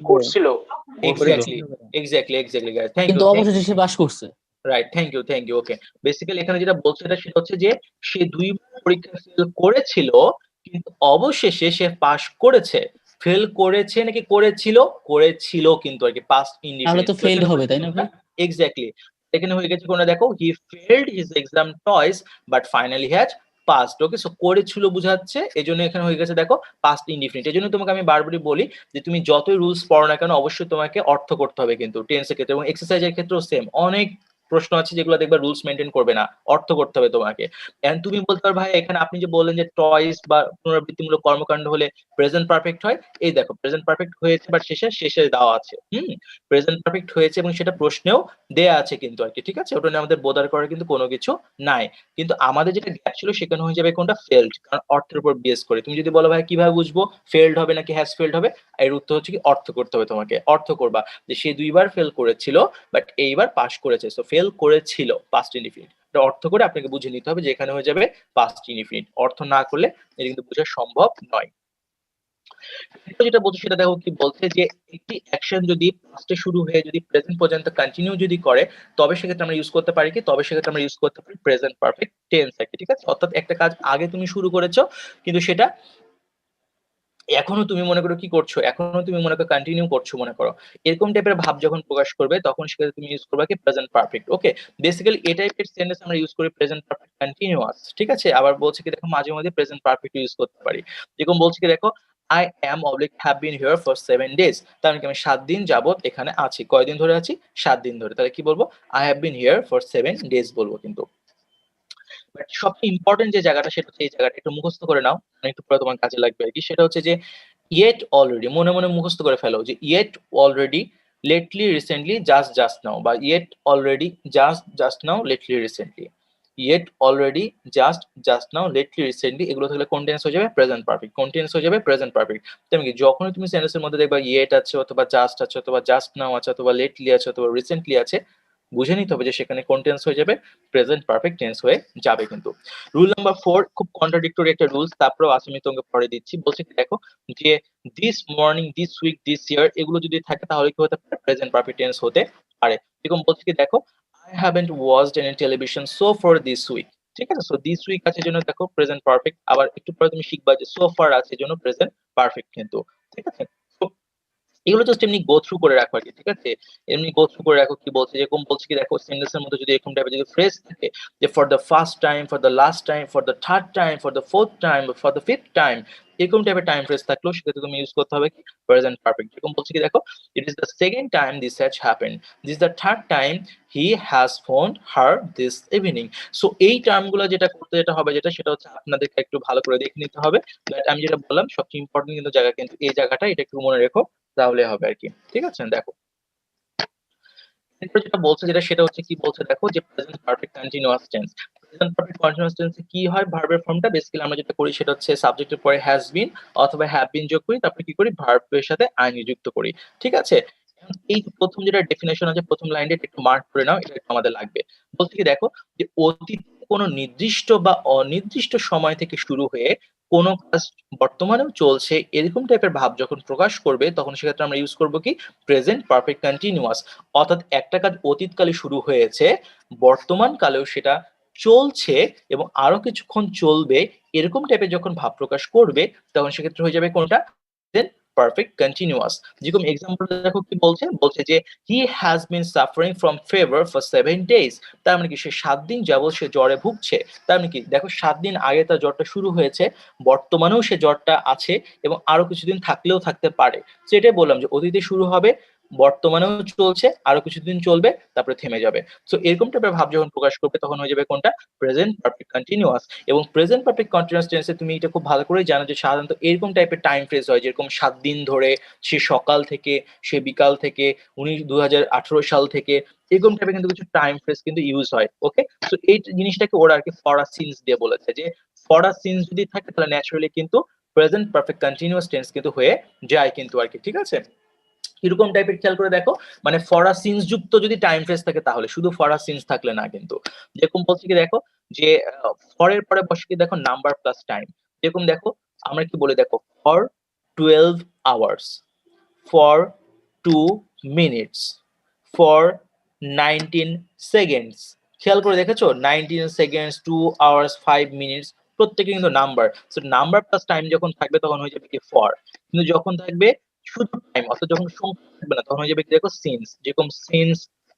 করছিল। এক্স্যাক্টলি গাইস, থ্যাংক ইউ, কিন্তু অবশেষে সে পাস করছে। Right, thank you okay. Basically এখানে যেটা বলছে সেটা হচ্ছে যে সে 2বার পরীক্ষা ফেল করেছিল কিন্তু অবশেষে সে পাস করেছে। ফেল করেছে নাকি করেছিল কিন্তু আর কি, পাস্ট তাহলে ইনডিফিনিট, তো ফেইলড হবে, তাই না ভাই? এক্স্যাক্টলি। এখানে হয়ে গেছে কোনটা দেখো, he failed his exam twice but finally has passed, okay? So করেছিল বুঝাচ্ছে, এজন্য এখানে হয়ে গেছে দেখো পাস্ট ইনডিফিনিট। এজন্য তোমাকে আমি বারবারই বলি যে তুমি যতই রুলস পড়ো না কেন অবশ্যই তোমাকে অর্থ করতে হবে কিন্তু টেন্সের ক্ষেত্রে, এবং এক্সারসাইজের ক্ষেত্রেও সেম। অনেক প্রশ্ন আছে যেগুলো দেখবে রুলস মেনটেন করবে না, অর্থ করতে হবে তোমাকে। এন্ড তুমি বলতে পারো ভাই এখানে আপনি যে বললেন যে টয়েস বা পুনরাবৃত্তিমূলক কর্মকাণ্ড হলে প্রেজেন্ট পারফেক্ট হয়, এই দেখো প্রেজেন্ট পারফেক্ট হয়েছে বাট শেষে দেওয়া আছে, প্রেজেন্ট পারফেক্ট হয়েছে এবং সেটা প্রশ্নেও দেয়া আছে কিন্তু আর কি, ঠিক আছে? ওটা নিয়ে আমাদের বোদার করার কিন্তু কোনো কিছু নাই। কিন্তু আমাদের যেটা গ্যাপ ছিল সেখানে হয়ে যাবে কোনটা, ফেলড, কারণ অর্থের উপর বেস করে। তুমি যদি বলো ভাই কিভাবে বুঝবো ফেলড হবে নাকি হ্যাজ ফেলড হবে, এর উত্তর হচ্ছে কি, অর্থ করতে হবে তোমাকে। অর্থ করবা যে সে 2বার ফেল করেছিল বাট এইবার পাস করেছে, সো ফেল করেছিল পাস্ট ইনডিফিনিট, এটা অর্থ করে আপনাকে বুঝে নিতে হবে যে এখানে হয়ে যাবে পাস্ট ইনডিফিনিট। অর্থ না করলে এটা কিন্তু বোঝা সম্ভব নয়। যেটা বলছে সেটা দেখো কি বলছে, যে একটি অ্যাকশন যদি পাস্টে শুরু হয়ে যদি প্রেজেন্ট পর্যন্ত কন্টিনিউ যদি করে তবে সেক্ষেত্রে আমরা ইউজ করতে পারি কি, তবে সেক্ষেত্রে আমরা ইউজ করতে পারি প্রেজেন্ট পারফেক্ট টেন্স আর কি, ঠিক আছে? অর্থাৎ একটা কাজ আগে তুমি শুরু করেছো কিন্তু সেটা এখনো তুমি মনে করো কি করছো, এখনো তুমি মনে করো কন্টিনিউ করছো মনে করো, এরকম টাইপের ভাব যখন প্রকাশ করবে তখন সেক্ষেত্রে তুমি ইউজ করবে কি, প্রেজেন্ট পারফেক্ট, ওকে? বেসিক্যালি এই টাইপের সেন্টেন্স আমরা ইউজ করি প্রেজেন্ট পারফেক্ট কন্টিনিউয়াস, ঠিক আছে? আবার বলছে কি দেখো মাঝে মাঝে প্রেজেন্ট পারফেক্ট ইউজ করতে পারি, যেরকম বলছে কি দেখো, I am oblique have been here for 7 days, তার মানে কি আমি 7 দিন যাবত এখানে আছি। কয়দিন ধরে আছি? 7 দিন ধরে। তাহলে কি বলবো, I have been here for 7 days বলবো কিন্তু, বাট সবচেয়ে ইম্পর্টেন্ট যে জায়গাটা সেটা হচ্ছে এই জায়গাটা একটু মুখস্থ করে নাও, একটু পরে তোমার কাজে লাগবে আর কি। সেটা হচ্ছে যে ইয়েট অলরেডি, মনে মনে মুখস্থ করে ফেলো যে yet already, lately, recently, just now, বা yet already, just now, lately, recently, yet already, just now, lately, recently, এগুলো থাকলে কন্টিনিউয়াস হয়ে যাবে প্রেজেন্ট পারফেক্ট, কন্টিনিউয়াস হয়ে যাবে প্রেজেন্ট পারফেক্ট। তেমনি যখনই তুমি সেন্টেন্সের মধ্যে দেখবা ইয়েট আছে অথবা জাস্ট আছে অথবা জাস্ট নাও আছে অথবা লেটলি আছে অথবা রিসেন্টলি আছে, বুঝে নিতে হবে যে সেখানে কন্টিনিউয়াস হয়ে যাবে প্রেজেন্ট পারফেক্ট টেন্স হয়ে যাবে কিন্তু। রুল নাম্বার 4 খুব কন্ট্রাডিক্টরি একটা রুলস, তারপরেও আমি তোমাকে পড়ে দিচ্ছি। বলছে কি দেখো যে this morning, this week, this year, এগুলো যদি থাকে তাহলে কি হতে পারে, প্রেজেন্ট পারফেক্ট টেন্স হতে পারে। এরকম বলছে কি দেখো, I haven't watched any television so for this week, ঠিক আছে। সো দিস উইক আছে জন্য দেখো প্রেজেন্ট পারফেক্ট, আবার একটু পরে তুমি শিখবা যে সো ফার আছে জন্য প্রেজেন্ট পারফেক্ট কিন্তু, ঠিক আছে। So, এগুলো জাস্ট এমনি গো থ্রু করে রাখো আর কি, ঠিক আছে। এমনি গো থ্রু করে রাখো। কি বলছে, যেরকম বলছে কি দেখো সেন্টেন্সের মধ্যে যদি এরকম টাইপের যদি ফ্রেজ থাকে যে for the first time, for the last time, for the third time, for the fourth time, for the fifth time, এরকম টাইপের টাইম ফ্রেজ থাকলেও সেক্ষেত্রে তুমি ইউজ করতে হবে কি প্রেজেন্ট পারফেক্ট। যেরকম বলছে কি দেখো, it is the second time this has happened, this the third time he has phoned her this evening. So এই টার্মগুলো যেটা করতে যেটা হবে যেটা, সেটা হচ্ছে আপনাদেরকে একটু ভালো করে দেখে নিতে হবে। বাট আমি যেটা বললাম সবচেয়ে ইম্পর্টেন্ট কিন্তু জায়গা কিন্তু এই জায়গাটা, এটা একটু মনে রেখো তাহলে হবে আর কি, ঠিক আছে। দেখো এরপর যেটা বলছে যেটা, সেটা হচ্ছে কি বলছে দেখো যে present perfect continuous tense. Present perfect continuous টেন্সে কি হয়, ভার্বের ফর্মটা বেসিক্যালি আমরা যেটা করি সেটা হচ্ছে সাবজেক্টের পরে হ্যাজ বিন অথবা হ্যাভ বিন যোগ করি, তারপরে কি করি ভার্বের সাথে আইনি যুক্ত করি, ঠিক আছে। এই প্রথম যেটা ডেফিনেশন আছে প্রথম লাইনটা একটু মার্ক করে নাও, এটা একটু আমাদের লাগবে। বলতে কি দেখো যে অতীত কোনো নির্দিষ্ট বা অনির্দিষ্ট সময় থেকে শুরু হয়ে কোনো কাজ বর্তমানেও চলছে এরকম টাইপের ভাব যখন প্রকাশ করবে তখন সেক্ষেত্রে আমরা ইউজ করবো কি প্রেজেন্ট পারফেক্ট কন্টিনিউয়াস। অর্থাৎ একটা কাজ অতীতকালে শুরু হয়েছে, বর্তমান কালেও সেটা চলছে এবং আরো কিছুক্ষণ চলবে, এরকম টাইপের যখন ভাব প্রকাশ করবে তখন সেক্ষেত্রে হয়ে যাবে কোনটা পারফেক্ট কন্টিনিউয়াস। যেরকম এক্সাম্পল দেখো কি বলছে, বলছে যে he has been suffering from fever for 7 days, তার মানে কি সে 7 দিন যাবত সে জ্বরে ভুগছে। তার মানে কি দেখো 7 দিন আগে তার জ্বরটা শুরু হয়েছে, বর্তমানেও সে জ্বরটা আছে এবং আরো কিছুদিন থাকলেও থাকতে পারে। সেটাই বললাম যে অতীতে শুরু হবে, বর্তমানেও চলছে, আরো কিছুদিন চলবে, তারপরে থেমে যাবে। সো এরকম টাইপের ভাব যখন প্রকাশ করবে তখন হয়ে যাবে কোনটা প্রেজেন্ট পারফেক্ট কন্টিনিউয়াস। এবং প্রেজেন্ট পারফেক্ট কন্টিনিউয়াস টেন্সে তুমি এটা খুব ভালো করে জানো যে সাধারণত এরকম টাইপের টাইম ফ্রেজ হয়, যেরকম 7 দিন ধরে, সে সকাল থেকে, সে বিকাল থেকে, 2018 সাল থেকে, এরকম টাইপের কিন্তু কিছু টাইম ফ্রেজ কিন্তু ইউজ হয়। ওকে, সো এই জিনিসটাকে ওরা আর কি ফর আ সিন্স দিয়ে বলেছে যে ফর আ সিন্স যদি থাকে তাহলে ন্যাচারালি কিন্তু প্রেজেন্ট পারফেক্ট কন্টিনিউয়াস টেন্স কিন্তু হয়ে যায় কিন্তু আর কি, ঠিক আছে। এরকম টাইপের খেয়াল করে দেখো, মানে ফর আ সিন্স যুক্ত যদি টাইম ফ্রেজ থাকে তাহলে, শুধু ফর আ সিন্স থাকলে না কিন্তু। যেরকম বলছি কি দেখো যে ফরের পরে বসে কি দেখো নাম্বার প্লাস টাইম। যেরকম দেখো আমরা কি বলে দেখো for 12 hours, for 2 minutes, for 19 seconds. খেয়াল করে দেখেছো 19 সেকেন্ডস, 2 আওয়ার্স, 5 মিনিটস, প্রত্যেকে কিন্তু number. So number plus time যখন থাকবে তখন হয়ে যাবে কি ফর। কিন্তু যখন থাকবে শুধু টাইম অর্থাৎ যখন সংখ্যা থাকবে না তখন হয়ে যাবে কি দেখো সিন্স। যেরকম সিন্স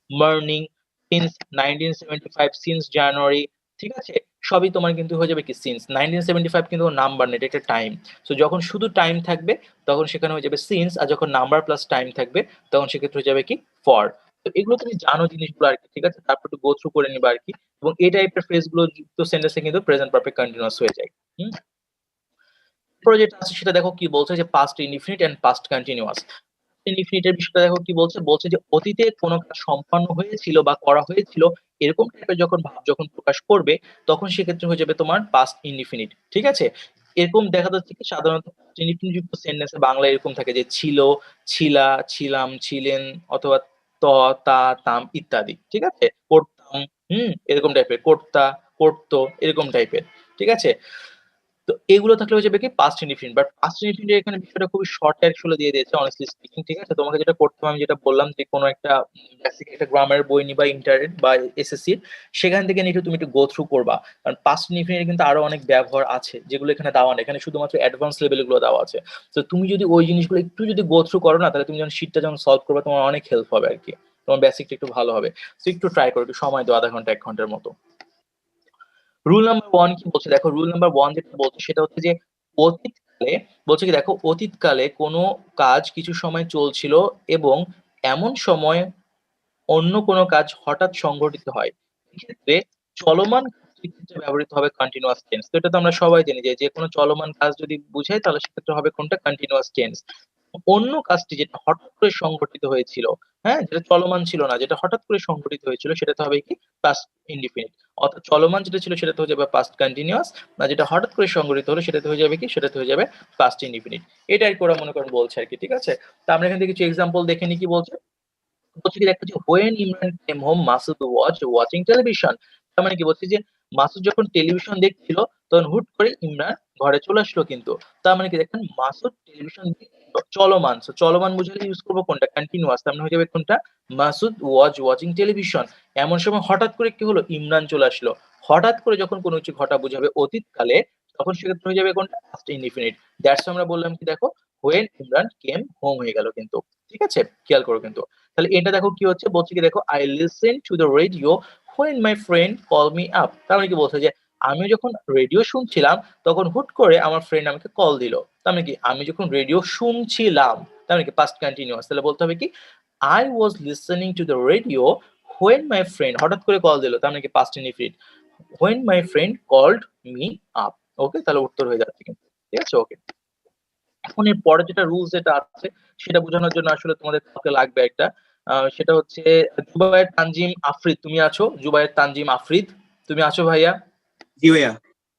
মর্নিং, সিন্স 1975, সিন্স জানুয়ারি, ঠিক আছে। সবই তোমার কিন্তু হয়ে যাবে কি সিন্স। 1975 কিন্তু নাম্বার নেই, এটা একটা টাইম। সো যখন শুধু টাইম থাকবে তখন সেখানে হয়ে যাবে সিন্স, আর যখন নাম্বার প্লাস টাইম থাকবে তখন সেক্ষেত্রে হয়ে যাবে কি ফর। তো এগুলো তুমি জানো জিনিসগুলো আর কি, ঠিক আছে। তারপর একটু গো থ্রু করে নিবা আর কি। এবং এই টাইপের ফ্রেজ গুলো যুক্ত সেন্টেন্সে কিন্তু প্রেজেন্ট পারফেক্ট কন্টিনিউয়াস হয়ে যায়। এরপরে যেটা আছে সেটা দেখো কি বলছে যে past indefinite and past continuous. ইনডিফিনিটের বিষয়টা দেখো কি বলছে, বলছে যে অতীতে কোনো কাজ সম্পন্ন হয়েছিল বা করা হয়েছিল এরকম টাইপের যখন ভাব যখন প্রকাশ করবে তখন সেক্ষেত্রে হয়ে যাবে তোমার পাস্ট ইনডিফিনিট, ঠিক আছে। এরকম দেখা যাচ্ছে কি সাধারণত ইনডিফিনিট যুক্ত সেন্টেন্সে বাংলা এরকম থাকে যে ছিল, ছিলা, ছিলাম, ছিলেন, অথবা ত, তা, তাম ইত্যাদি, ঠিক আছে। করতাম, এরকম টাইপের, করতা, করতো, এরকম টাইপের, ঠিক আছে। তো এগুলো থাকলে হয়ে যাবে কি past indefinite. But past indefinite এখানে বিষয়টা খুবই শর্ট অ্যাকচুয়ালি দিয়ে দিয়েছে অনেস্টলি স্পিকিং, ঠিক আছে। তোমাকে যেটা করতে হবে আমি যেটা বললাম যে কোনো একটা বেসিক একটা গ্রামার বই নিবা ইন্টারনেট বা এসএসসি, সেখান থেকে নিয়ে তুমি একটু গো থ্রু করবা। কারণ পাস্ট ইনডিফিনিট কিন্তু আরো অনেক ব্যবহার আছে যেগুলো এখানে দেওয়া নেই, এখানে শুধুমাত্র অ্যাডভান্স লেভেল গুলো দেওয়া আছে। তো তুমি যদি ওই জিনিসগুলো একটু যদি গো থ্রু করো না তাহলে তুমি যখন শীটটা যখন সলভ করবে তোমার অনেক হেল্প হবে আর কি, তোমার বেসিকটা একটু ভালো হবে। তো একটু ট্রাই করো, একটু সময় দাও, আধা ঘন্টা 1 ঘন্টার মতো। রুল নাম্বার 1 কি বলছে দেখো, রুল নাম্বার 1 যেটা বলছে সেটা হচ্ছে যে অতীতকালে, বলছে কি দেখো অতীতকালে কোনো কাজ কিছু সময় চলছিল এবং এমন সময় অন্য কোনো কাজ হঠাৎ সংঘটিত হয়, এক্ষেত্রে চলমান কাজটি ক্ষেত্রে ব্যবহৃত হবে কন্টিনিউয়াস টেন্স। তো এটা তো আমরা সবাই জানি যে যে কোনো চলমান কাজ যদি বুঝাই তাহলে সেক্ষেত্রে হবে কোনটা কন্টিনিউয়াস টেন্স। অন্য কাজটি যেটা হঠাৎ করে সংঘটিত হয়েছিল, হ্যাঁ, যেটা চলমান ছিল না, যেটা হঠাৎ করে সংঘটিত হয়েছিল সেটাতে হবে কি পাস্ট ইনডিফিনিট। অর্থাৎ চলমান যেটা ছিল সেটাতে হয়ে যাবে পাস্ট কন্টিনিউয়াস, না যেটা হঠাৎ করে সংঘটিত হলো সেটাতে হয়ে যাবে কি, সেটাতে হয়ে যাবে পাস্ট ইনডিফিনিট। এটাই করে মনে করেন বলছে আর কি, ঠিক আছে। তো আমরা এখান থেকে কিছু এক্সাম্পল দেখে নিই কি বলছে। বলছে কি, একটা যে when Imran came home Masud watching television. তার মানে কি বলছে যে মাসুদ যখন টেলিভিশন দেখছিল তখন হুট করে ইমরান ঘরে চলে আসলো কিন্তু। তার মানে কি দেখেন মাসুদ টেলিভিশন চলমান, so চলমান বুঝালে ইউজ করবো কোনটা কন্টিনিউয়াস, তার মানে হয়ে যাবে কোনটা মাসুদ ওয়াচিং টেলিভিশন। এমন সময় হঠাৎ করে কি হলো, ইমরান চলে আসলো। হঠাৎ করে যখন কোনো কিছু ঘটা বুঝাবে অতীতকালে তখন সেক্ষেত্রে হয়ে যাবে কোনটা পাস্ট ইনডিফিনিট। দ্যাটস আমরা বললাম কি দেখো হোয়েন ইমরান কেম হোম হয়ে গেল কিন্তু, ঠিক আছে, খেয়াল করো কিন্তু। তাহলে এটা দেখো কি হচ্ছে, বলছে কি দেখো I listen to the radio when my friend call me up. তার মানে কি বলছে যে আমি যখন রেডিও শুনছিলাম তখন হুট করে আমার ফ্রেন্ড আমাকে কল দিল। তার মানে কি আমি যখন রেডিও শুনছিলাম, তার মানে কি পাস্ট কন্টিনিউয়াস। তাহলে বলতে হবে কি I was listening to the radio when my friend, হঠাৎ করে কল দিল, তার মানে কি past indefinite, when my friend called me up. Okay, তাহলে উত্তর হয়ে যাচ্ছে কিন্তু, ঠিক আছে। ওকে, এখন এর পরে যেটা রুলস যেটা আছে সেটা বোঝানোর জন্য আসলে তোমাদের কাউকে লাগবে একটা, সেটা হচ্ছে জুবায়ের তানজিম আফরিদ। তুমি আছো? জুবায়ের তানজিম আফরিদ, তুমি আছো ভাইয়া? জি ভাইয়া।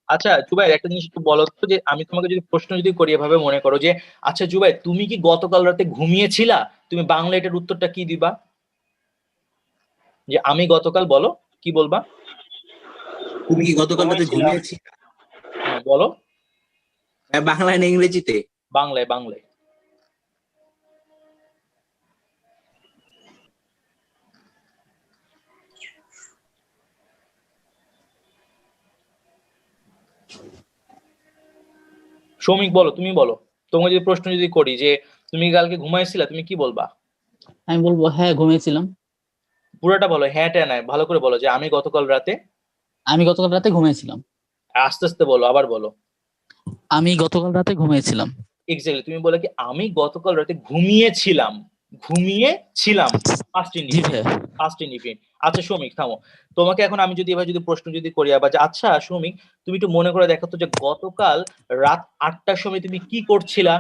আচ্ছা জুবায়ের, একটা জিনিস একটু বলো তো, যে আমি তোমাকে যদি প্রশ্ন যদি করি এভাবে মনে করো যে আচ্ছা জুবায়ের তুমি কি গতকাল রাতে ঘুমিয়েছিলা, তুমি বাংলা এটার উত্তরটা কি দিবা? যে আমি গতকাল, বলো কি বলবা? তুমি কি গতকাল রাতে ঘুমিয়েছি? হ্যাঁ বলো। বাংলায় না ইংরেজিতে? বাংলায়, বাংলায়। সৌমিক বলো, তুমি বলো। তোমাকে যদি প্রশ্ন যদি করি যে তুমি কালকে ঘুমাইছিলা, তুমি কি বলবা? আমি বলবো হ্যাঁ ঘুমিয়েছিলাম। পুরোটা বলো, হ্যাঁটা নাই, ভালো করে বলো যে আমি গতকাল রাতে। আমি গতকাল রাতে ঘুমিয়েছিলাম। আস্তে আস্তে বলো, আবার বলো। আমি গতকাল রাতে ঘুমিয়েছিলাম। এক্স্যাক্টলি, তুমি বলে কি আমি গতকাল রাতে ঘুমিয়েছিলাম, ঘুমিয়েছিলাম, পাস্ট জি ইনডিফিনিট, ভাইয়া। Past indefinite. আচ্ছা সৌমিক থামো, তোমাকে এখন আমি যদি এবার যদি প্রশ্ন যদি করি আবার যে আচ্ছা সৌমিক তুমি একটু মনে করে দেখো তো যে গতকাল রাত 8টার সময় তুমি কি করছিলা?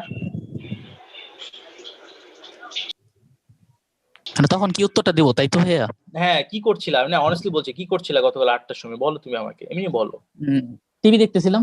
মানে তখন কি উত্তরটা দিব তাই তো ভাইয়া? হ্যাঁ কি করছিলা, না অনেস্টলি বলছি কি করছিলা গতকাল 8টার সময়, বলো তুমি আমাকে, এমনি বলো। টিভি দেখতেছিলাম।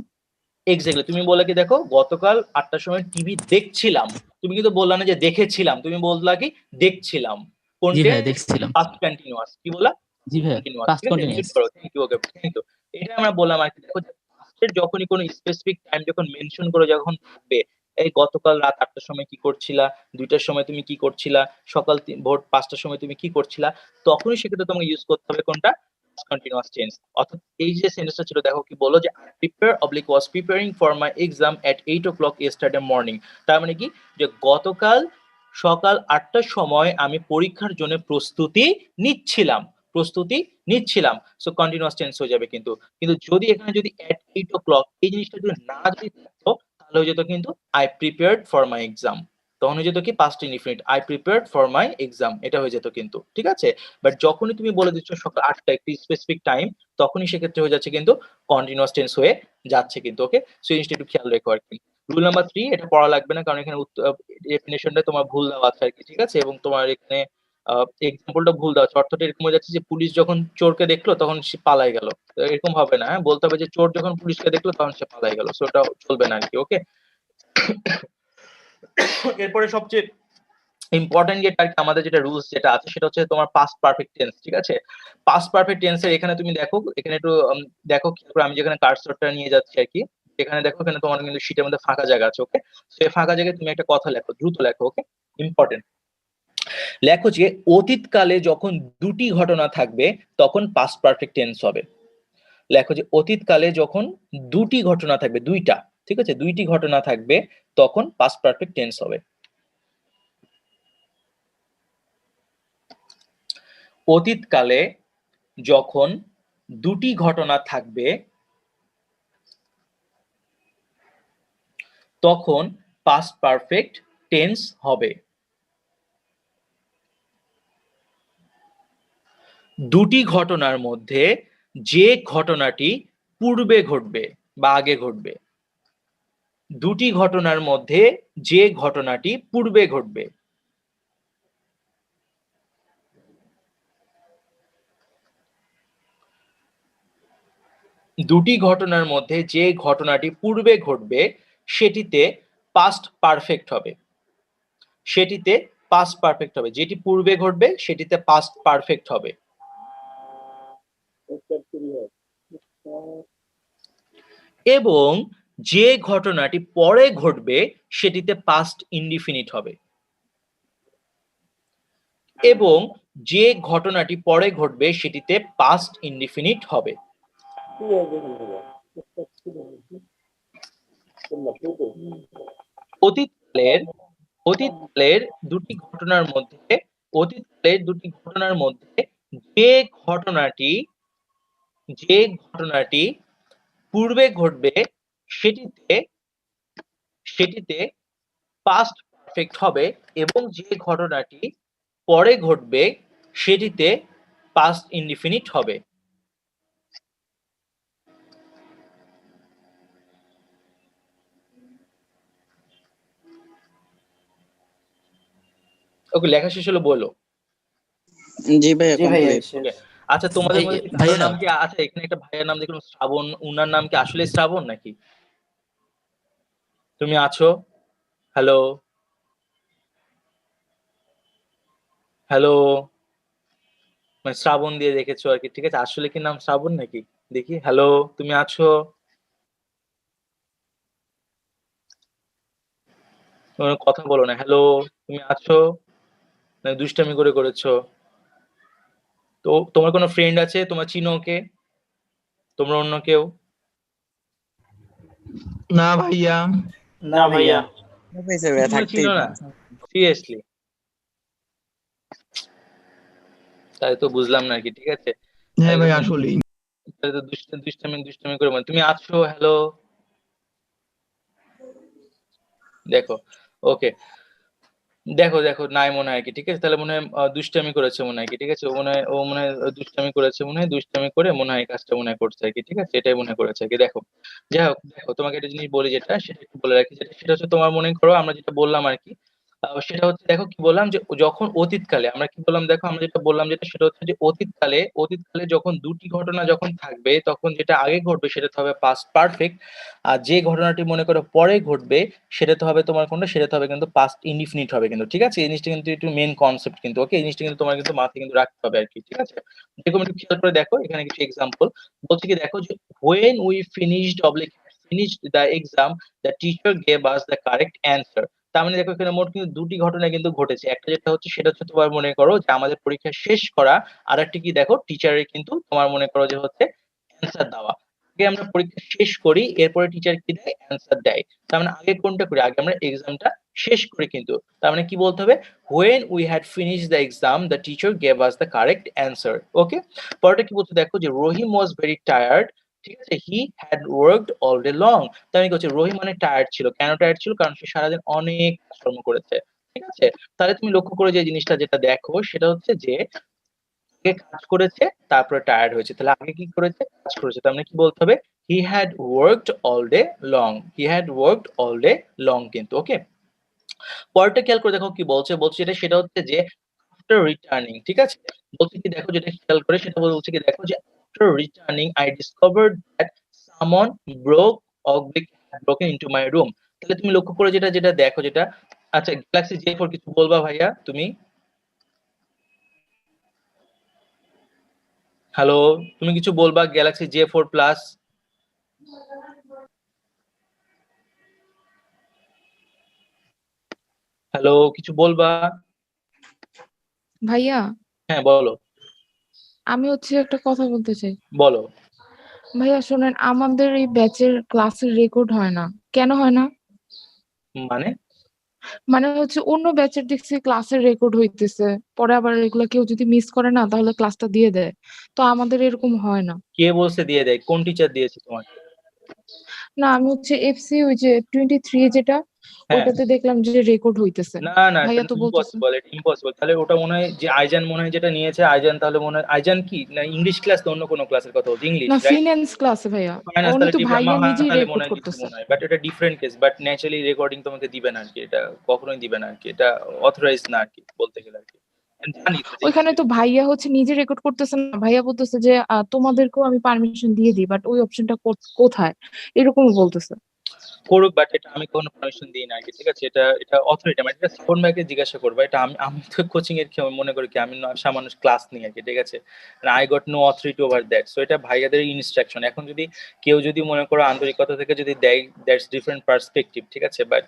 এক্স্যাক্টলি, তুমি বলে কি দেখো গতকাল 8টার সময় টিভি দেখছিলাম, তুমি কিন্তু বললা না যে দেখেছিলাম, তুমি বললা কি দেখছিলাম। জি কোনটে? ভাইয়া দেখছিলাম। Past continuous. কি বলা? জি ভাইয়া কন্টিনিউয়াস, পাস্ট ঠিক আছে, কন্টিনিউয়াস। রিপিট করো। Thank you. Okay, thank you. এটা আমরা বললাম আর কি, দেখো পাস্টের যখনই কোনো স্পেসিফিক টাইম যখন মেনশন করে যখন থাকবে, এই গতকাল রাত 8টার সময় কি করছিলা, 2টার সময় তুমি কি করছিলা, সকাল ভোর 5টার সময় তুমি কি করছিলা, তখনই সেক্ষেত্রে তোমাকে ইউজ করতে হবে কোনটা কন্টিনিউয়াস টেন্স। অর্থাৎ এই যে সেন্টেন্সটা ছিল দেখো কি বলো যে prepare oblique was preparing for my exam at 8 o'clock yesterday morning। তার মানে কি যে গতকাল সকাল 8টার সময় আমি পরীক্ষার জন্য প্রস্তুতি নিচ্ছিলাম, প্রস্তুতি নিচ্ছিলাম। সো কন্টিনিউয়াস টেন্স হয়ে যাবে কিন্তু। কিন্তু যদি এখানে যদি এট 8 o'clock এই জিনিসটা যদি না যদি থাকতো তাহলে হয়ে যেত কিন্তু I prepared for my exam, তখন হয়ে যেত কি past indefinite, I prepared for my exam, এটা হয়ে যেত কিন্তু, ঠিক আছে। বাট যখনই তুমি বলে দিচ্ছ সকাল 8টা একটি স্পেসিফিক টাইম, তখনই সেক্ষেত্রে হয়ে যাচ্ছে কিন্তু কন্টিনিউয়াস টেন্স হয়ে যাচ্ছে কিন্তু। ওকে, সো এই জিনিসটা একটু খেয়াল রেখো আর কি। রুল নাম্বার 3 এটা পড়া লাগবে না কারণ এখানে ডেফিনেশনটা তোমার ভুল দেওয়া আছে আর কি, ঠিক আছে, এবং তোমার এখানে এক্সাম্পলটা ভুল দেওয়া আছে। অর্থটা এরকম হয়ে যাচ্ছে যে পুলিশ যখন চোরকে দেখলো তখন সে পালাই গেল, এরকম হবে না। হ্যাঁ, বলতে হবে যে চোর যখন পুলিশকে দেখলো তখন সে পালাই গেল, সো ওটা চলবে না আর কি। ওকে, এরপরে সবচেয়ে ইম্পর্টেন্ট যেটা আর কি আমাদের যেটা রুলস যেটা আছে সেটা হচ্ছে তোমার পাস্ট পারফেক্ট টেন্স, ঠিক আছে। পাস্ট পারফেক্ট টেন্সের এখানে তুমি দেখো, এখানে একটু দেখো কি করে, আমি যেখানে কার্সরটা নিয়ে যাচ্ছি আর কি, এখানে দেখো এখানে তোমার কিন্তু শীটের মধ্যে ফাঁকা জায়গা আছে। ওকে, সেই ফাঁকা জায়গায় তুমি একটা কথা লেখো, দ্রুত লেখো। ওকে, ইম্পর্টেন্ট। লেখো যে অতীতকালে যখন দুটি ঘটনা থাকবে তখন পাস্ট পারফেক্ট টেন্স হবে। লেখো যে অতীতকালে যখন দুটি ঘটনা থাকবে, দুইটা, ঠিক আছে, দুইটি ঘটনা থাকবে তখন পাস্ট পারফেক্ট টেন্স হবে। অতীতকালে যখন দুটি ঘটনা থাকবে তখন পাস্ট পারফেক্ট টেন্স হবে। দুটি ঘটনার মধ্যে যে ঘটনাটি পূর্বে ঘটবে বা আগে ঘটবে, দুটি ঘটনার মধ্যে যে ঘটনাটি পূর্বে ঘটবে। দুটি ঘটনার মধ্যে যে ঘটনাটি পূর্বে ঘটবে সেটিতে পাস্ট পারফেক্ট হবে। সেটিতে পাস্ট পারফেক্ট হবে, যেটি পূর্বে ঘটবে সেটিতে পাস্ট পারফেক্ট হবে। এবং যে ঘটনাটি পরে ঘটবে সেটিতে পাস্ট ইনডিফিনিট হবে। এবং যে ঘটনাটি পরে ঘটবে সেটিতে পাস্ট ইনডিফিনিট হবে। অতীতকালের দুটি ঘটনার মধ্যে যে ঘটনাটি পূর্বে ঘটবে সেটিতে পাস্ট পারফেক্ট হবে, এবং যে ঘটনাটি পরে ঘটবে সেটিতে পাস্ট ইনডিফিনিট হবে। ওকে, লেখা শেষ হলো বলো। জি ভাইয়া কমপ্লিট। আচ্ছা, তোমাদের ভাই- মধ্যে কি ভাইয়া। কারোর নাম কি, আচ্ছা এখানে একটা ভাইয়ের নাম দেখলাম শ্রাবণ, উনার নাম কি আসলে শ্রাবণ নাকি? তুমি আছো? হ্যালো হ্যালো, মানে শ্রাবণ দিয়ে রেখেছো আর কি, ঠিক আছে, আসলে কি নাম শ্রাবণ নাকি? দেখি, হ্যালো, তুমি আছো? তোমরা কথা বলো না। হ্যালো, তুমি আছো? না দুষ্টামি করে করেছো? তো তোমার কোনো ফ্রেন্ড আছে, তোমার চিনো ওকে? তোমরা অন্য কেউ? না ভাইয়া। না ভাইয়া। হয়েছে ভাইয়া, তোমরা থাকতেই চিনো না সিরিয়াসলি? তাই তো বুঝলাম না আর কি, ঠিক আছে। হ্যাঁ ভাই একদম- আসলেই। তাহলে তো দুষ্টামি করে তুমি আছো? হ্যালো, দেখো, ওকে, দেখো নাই মনে হয় কি, ঠিক আছে, তাহলে মনে হয় দুষ্টামি করেছে মনে হয় কি, ঠিক আছে, ও মনে হয় দুষ্টামি করেছে, মনে হয় দুষ্টামি করে মনে হয় এই কাজটা মনে হয় করছে আর কি, ঠিক আছে, এটাই মনে হয় করেছে আর কি। দেখো, যাই হোক, দেখো তোমাকে একটা জিনিস বলি, যেটা সেটা একটু বলে রাখি, সেটা হচ্ছে তোমার মনে করো আমরা যেটা বললাম আর কি, সেটা হচ্ছে দেখো কি বললাম যে যখন অতীতকালে আমরা কি বললাম, দেখো আমরা যেটা বললাম যেটা সেটা হচ্ছে যে অতীতকালে যখন দুটি ঘটনা যখন থাকবে তখন যেটা আগে ঘটবে সেটা তো হবে পাস্ট পারফেক্ট, আর যে ঘটনাটি মনে করো পরে ঘটবে সেটা তো হবে তোমার কোনটা, সেটা তো হবে কিন্তু পাস্ট ইনডিফিনিট হবে কিন্তু, ঠিক আছে, এই জিনিসটা কিন্তু একটু মেন কনসেপ্ট কিন্তু, ওকে, এই জিনিসটা কিন্তু তোমার কিন্তু মাথায় কিন্তু রাখতে হবে আর কি, ঠিক আছে। যেরকম একটু খেয়াল করে দেখো, এখানে কিছু এক্সাম্পল বলছে কি, দেখো যে when we finished the exam the teacher gave us the correct answer। তার মানে দেখো এখানে মোট কিন্তু দুটি ঘটনা কিন্তু ঘটেছে, একটা যেটা হচ্ছে সেটা হচ্ছে তোমার মনে করো যে আমাদের পরীক্ষা শেষ করা, আর একটা কি দেখো টিচারের কিন্তু তোমার মনে করো যে হচ্ছে অ্যান্সার দেওয়া। আগে আমরা পরীক্ষা শেষ করি, এরপরে টিচার কি দেয়, অ্যান্সার দেয়। তার মানে আগে কোনটা করি, আগে আমরা এক্সামটা শেষ করি কিন্তু, তার মানে কি বলতে হবে, when we had finished the exam the teacher gave us the correct answer। ওকে, পরেরটা কি বলছে দেখো যে রহিম was very tired, ঠিক আছে, he had worked all day long। তার মানে কি হচ্ছে, রহিম মানে টায়ার্ড ছিল, কেন টায়ার্ড ছিল, কারণ সে সারাদিন অনেক কাজকর্ম করেছে, ঠিক আছে। তাহলে তুমি লক্ষ্য করে যে জিনিসটা যেটা দেখো সেটা হচ্ছে যে আগে কাজ করেছে তারপরে টায়ার্ড হয়েছে, তাহলে আগে কি করেছে, কাজ করেছে, তার মানে কি বলতে হবে, he had worked all day long, he had worked all day long কিন্তু, ওকে। পরেরটা খেয়াল করে দেখো কি বলছে, যেটা সেটা হচ্ছে যে after returning, ঠিক আছে, বলছে কি দেখো যেটা খেয়াল করে সেটা বলছে কি দেখো যে after returning I discovered that someone had broken into my room। তাহলে তুমি লক্ষ্য করে যেটা দেখো যেটা, আচ্ছা গ্যালাক্সি J4 কিছু বলবা ভাইয়া তুমি? হ্যালো, তুমি কিছু বলবা গ্যালাক্সি J4 প্লাস? হ্যালো, কিছু বলবা? ভাইয়া, হ্যাঁ বলো আমি হচ্ছে একটা কথা বলতে চাই। বলো। ভাইয়া শোনেন, আমাদের এই ব্যাচের ক্লাসের রেকর্ড হয় না। কেন হয় না? মানে মানে হচ্ছে অন্য ব্যাচের দেখছি ক্লাসের রেকর্ড হইতেছে, পরে আবার এগুলো কেউ যদি মিস করে না তাহলে ক্লাসটা দিয়ে দেয়, তো আমাদের এরকম হয় না। কে বলছে দিয়ে দেয়, কোন টিচার দিয়েছে তোমাকে? না, আমি হচ্ছে এফসি ওই যে 23 যেটা হ্যাঁ ওইটাতে দেখলাম যে রেকর্ড হইতেছে। না না ভাইয়া তো বলতেছে ইম্পসিবল, এটা ইম্পসিবল। তাহলে ওটা মনে হয় যে আইজান মনে হয় যেটা নিয়েছে আইজান, তাহলে মনে হয় আইজান কি না ইংলিশ ক্লাস তো অন্য কোনো ক্লাসের কথা বলছি, ইংলিশ না, রাইট? ফিন্যান্স ক্লাসে ভাইয়া। ফাইনান্স উনি তাহলে তো ডিপ্লোমা ভাইয়া নিজেই তাহলে মনে রেকর্ড হয় দিচ্ছে করতেছে। মনে হয়, বাট এটা different case. But naturally recording তোমাকে দিবে না আর কি, এটা কখনোই দিবে না আর কি, এটা অথরাইজ না আর কি বলতে গেলে আর কি। And জানি তো যে ওইখানে তো ভাইয়া হচ্ছে নিজে রেকর্ড করতেছে না, ভাইয়া বলতেছে যে তোমাদেরকেও আমি পারমিশন দিয়ে দিই, বাট ওই অপশনটা কোথায় এরকম বলতেছে। করুক, বাট এটা আমি কোনো পারমিশন দিই না আর কি, ঠিক আছে? এটা এটা অথরিটি, মানে এটা শ্রাবণ ভাইকে জিজ্ঞাসা করবো। এটা আমি আমি তো কোচিং এর কি আমি মনে করি কি আমি সামান্য ক্লাস নিই আর কি, ঠিক আছে? I got no authority over that. So এটা ভাইয়াদের ইনস্ট্রাকশন। এখন যদি কেউ যদি মনে করো আন্তরিকতা থেকে যদি দেয়, দ্যাটস ডিফারেন্ট পার্সপেক্টিভ, ঠিক আছে? বাট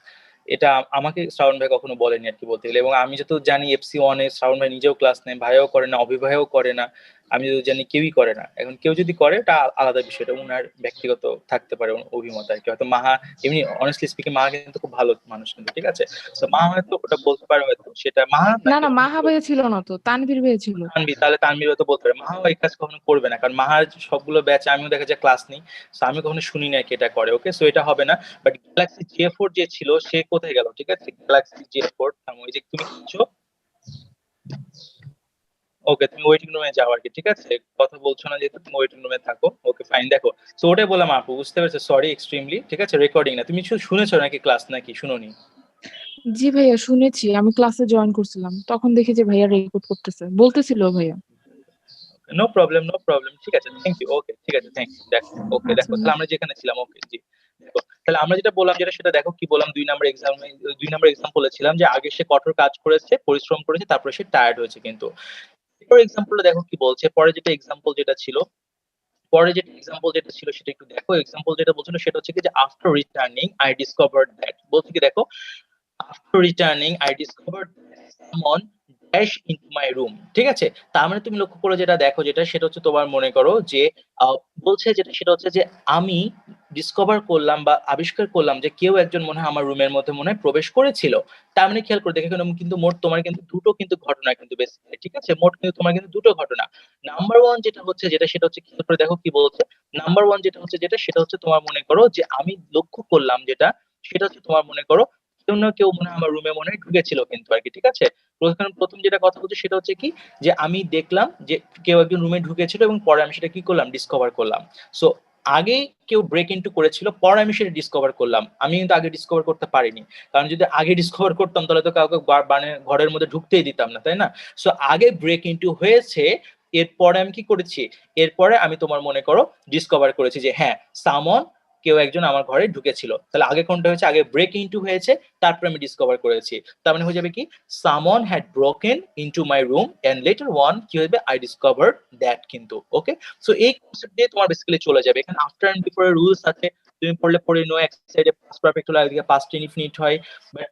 এটা আমাকে শ্রাবণ ভাই কখনো বলেনি আর কি বলতে গেলে। এবং আমি যত জানি FC1 এ শ্রাবণ ভাই নিজেও ক্লাস নেয়, ভাইও করে না, অভিভাবকও করে না, আমি যত জানি কেউই করে না। এখন কেউ যদি করে এটা আলাদা বিষয়, এটা উনার ব্যক্তিগত থাকতে পারে অভিমত আর কি। হয়তো মাহা এমনি অনেস্টলি স্পিকিং মাহা কিন্তু খুব ভালো মানুষ কিন্তু, ঠিক আছে? তো মাহা হয়তো ওটা বলতে পারে, হয়তো সেটা মাহা না না, মাহা ভাইয়া ছিল না তো, তানভীর ভাইয়া ছিল। তানভীর, তাহলে তানভীর হয়তো বলতে পারে। মাহাও এই কাজ কখনো করবে না, কারণ মাহার সবগুলো ব্যাচে আমিও দেখা যায় ক্লাস নিই, সো আমি কখনো শুনি না কি এটা করে। ওকে, সো এটা হবে না। বাট গ্যালাক্সি J4 যে ছিল সে কোথায় গেল, ঠিক আছে? গ্যালাক্সি J4 ওই যে তুমি কিনছো, ওকে তুমি ওয়েটিং রুমে যাও আর কি, ঠিক আছে? কথা বলছো না যেহেতু, তুমি ওয়েটিং রুমে থাকো। ওকে ফাইন, দেখো। সো ওটাই বললাম আপু, বুঝতে পেরেছো? সরি এক্সট্রিমলি, ঠিক আছে? রেকর্ডিং না, তুমি শুনেছো নাকি ক্লাস, নাকি শুনোনি? জি ভাইয়া শুনেছি, আমি ক্লাসে জয়েন করছিলাম, তখন দেখি যে ভাইয়া রেকর্ড করতেছে, বলতেছিল ভাইয়া। নো প্রবলেম, নো প্রবলেম, ঠিক আছে, থ্যাংক ইউ। ওকে ঠিক আছে, থ্যাংক ইউ। দেখো, ওকে আচ্ছা দেখো, তাহলে আমরা যেখানে ছিলাম, ওকে জি। দেখো তাহলে আমরা যেটা বললাম, যেটা সেটা দেখো কি বললাম, 2 নাম্বার এক্সাম্পল ছিলাম যে আগে সে কঠোর কাজ করেছে, পরিশ্রম করেছে, তারপরে সে টায়ার্ড হয়েছে। কিন্তু এরপর এক্সাম্পলটা দেখো কি বলছে, পরে যেটা এক্সাম্পল যেটা ছিল, সেটা একটু দেখো। এক্সাম্পল যেটা বলছিল সেটা হচ্ছে কি যে after returning I discovered that, বলছে কি দেখো, after returning I discovered someone dash into my room, ঠিক আছে? তার মানে তুমি লক্ষ্য করে যেটা দেখো, যেটা সেটা হচ্ছে তোমার মনে করো যে বলছে যেটা সেটা হচ্ছে যে আমি ডিসকভার করলাম বা আবিষ্কার করলাম যে কেউ একজন মনে হয় আমার রুমের মধ্যে মনে হয় প্রবেশ করেছিল। তার মানে খেয়াল করে দেখে কিন্তু মোট তোমার কিন্তু দুটো কিন্তু ঘটনা কিন্তু বেসিক্যালি, ঠিক আছে? মোট কিন্তু তোমার কিন্তু দুটো ঘটনা। নাম্বার ওয়ান যেটা হচ্ছে যেটা সেটা হচ্ছে খেয়াল করে দেখো কি বলছে। নাম্বার ওয়ান যেটা হচ্ছে যেটা সেটা হচ্ছে তোমার মনে করো যে আমি লক্ষ্য করলাম যেটা সেটা হচ্ছে তোমার মনে করো কেউ না কেউ মনে হয় আমার রুমে মনে হয় ঢুকেছিল কিন্তু আর কি, ঠিক আছে? প্রথম যেটা কথা বলছি সেটা হচ্ছে কি যে আমি দেখলাম যে কেউ একজন রুমে ঢুকেছিল এবং পরে আমি সেটা কি করলাম, ডিসকভার করলাম। সো আগে কেউ ব্রেক ইনটু করেছিল, পরে আমি সেটা ডিসকভার করলাম। আমি কিন্তু আগে ডিসকভার করতে পারিনি, কারণ যদি আগে ডিসকভার করতাম তাহলে তো কাউকে মানে ঘরের মধ্যে ঢুকতেই দিতাম না, তাই না? সো আগে ব্রেক ইনটু হয়েছে, এরপরে আমি কি করেছি, এরপরে আমি তোমার মনে করো ডিসকভার করেছি যে হ্যাঁ সামন কেউ একজন আমার ঘরে ঢুকেছিল। তাহলে আগে কোনটা হয়েছে, আগে ব্রেক ইনটু হয়েছে, তারপরে আমি ডিসকভার করেছি। তার মানে হয়ে যাবে কি someone had broken into my room and later one কি হবে, আই ডিসকভার্ড দ্যাট কিন্তু। ওকে, সো এই কনসেপ্ট দিয়ে তোমার বেসিক্যালি চলে যাবে। এখানে আফটার এন্ড বিফোর এর রুলস আছে, তুমি পড়লে পড়ে নো, এক সাইডে পাস্ট পারফেক্ট হলো, একদিকে পাস্ট ইনফিনিট হয়। বাট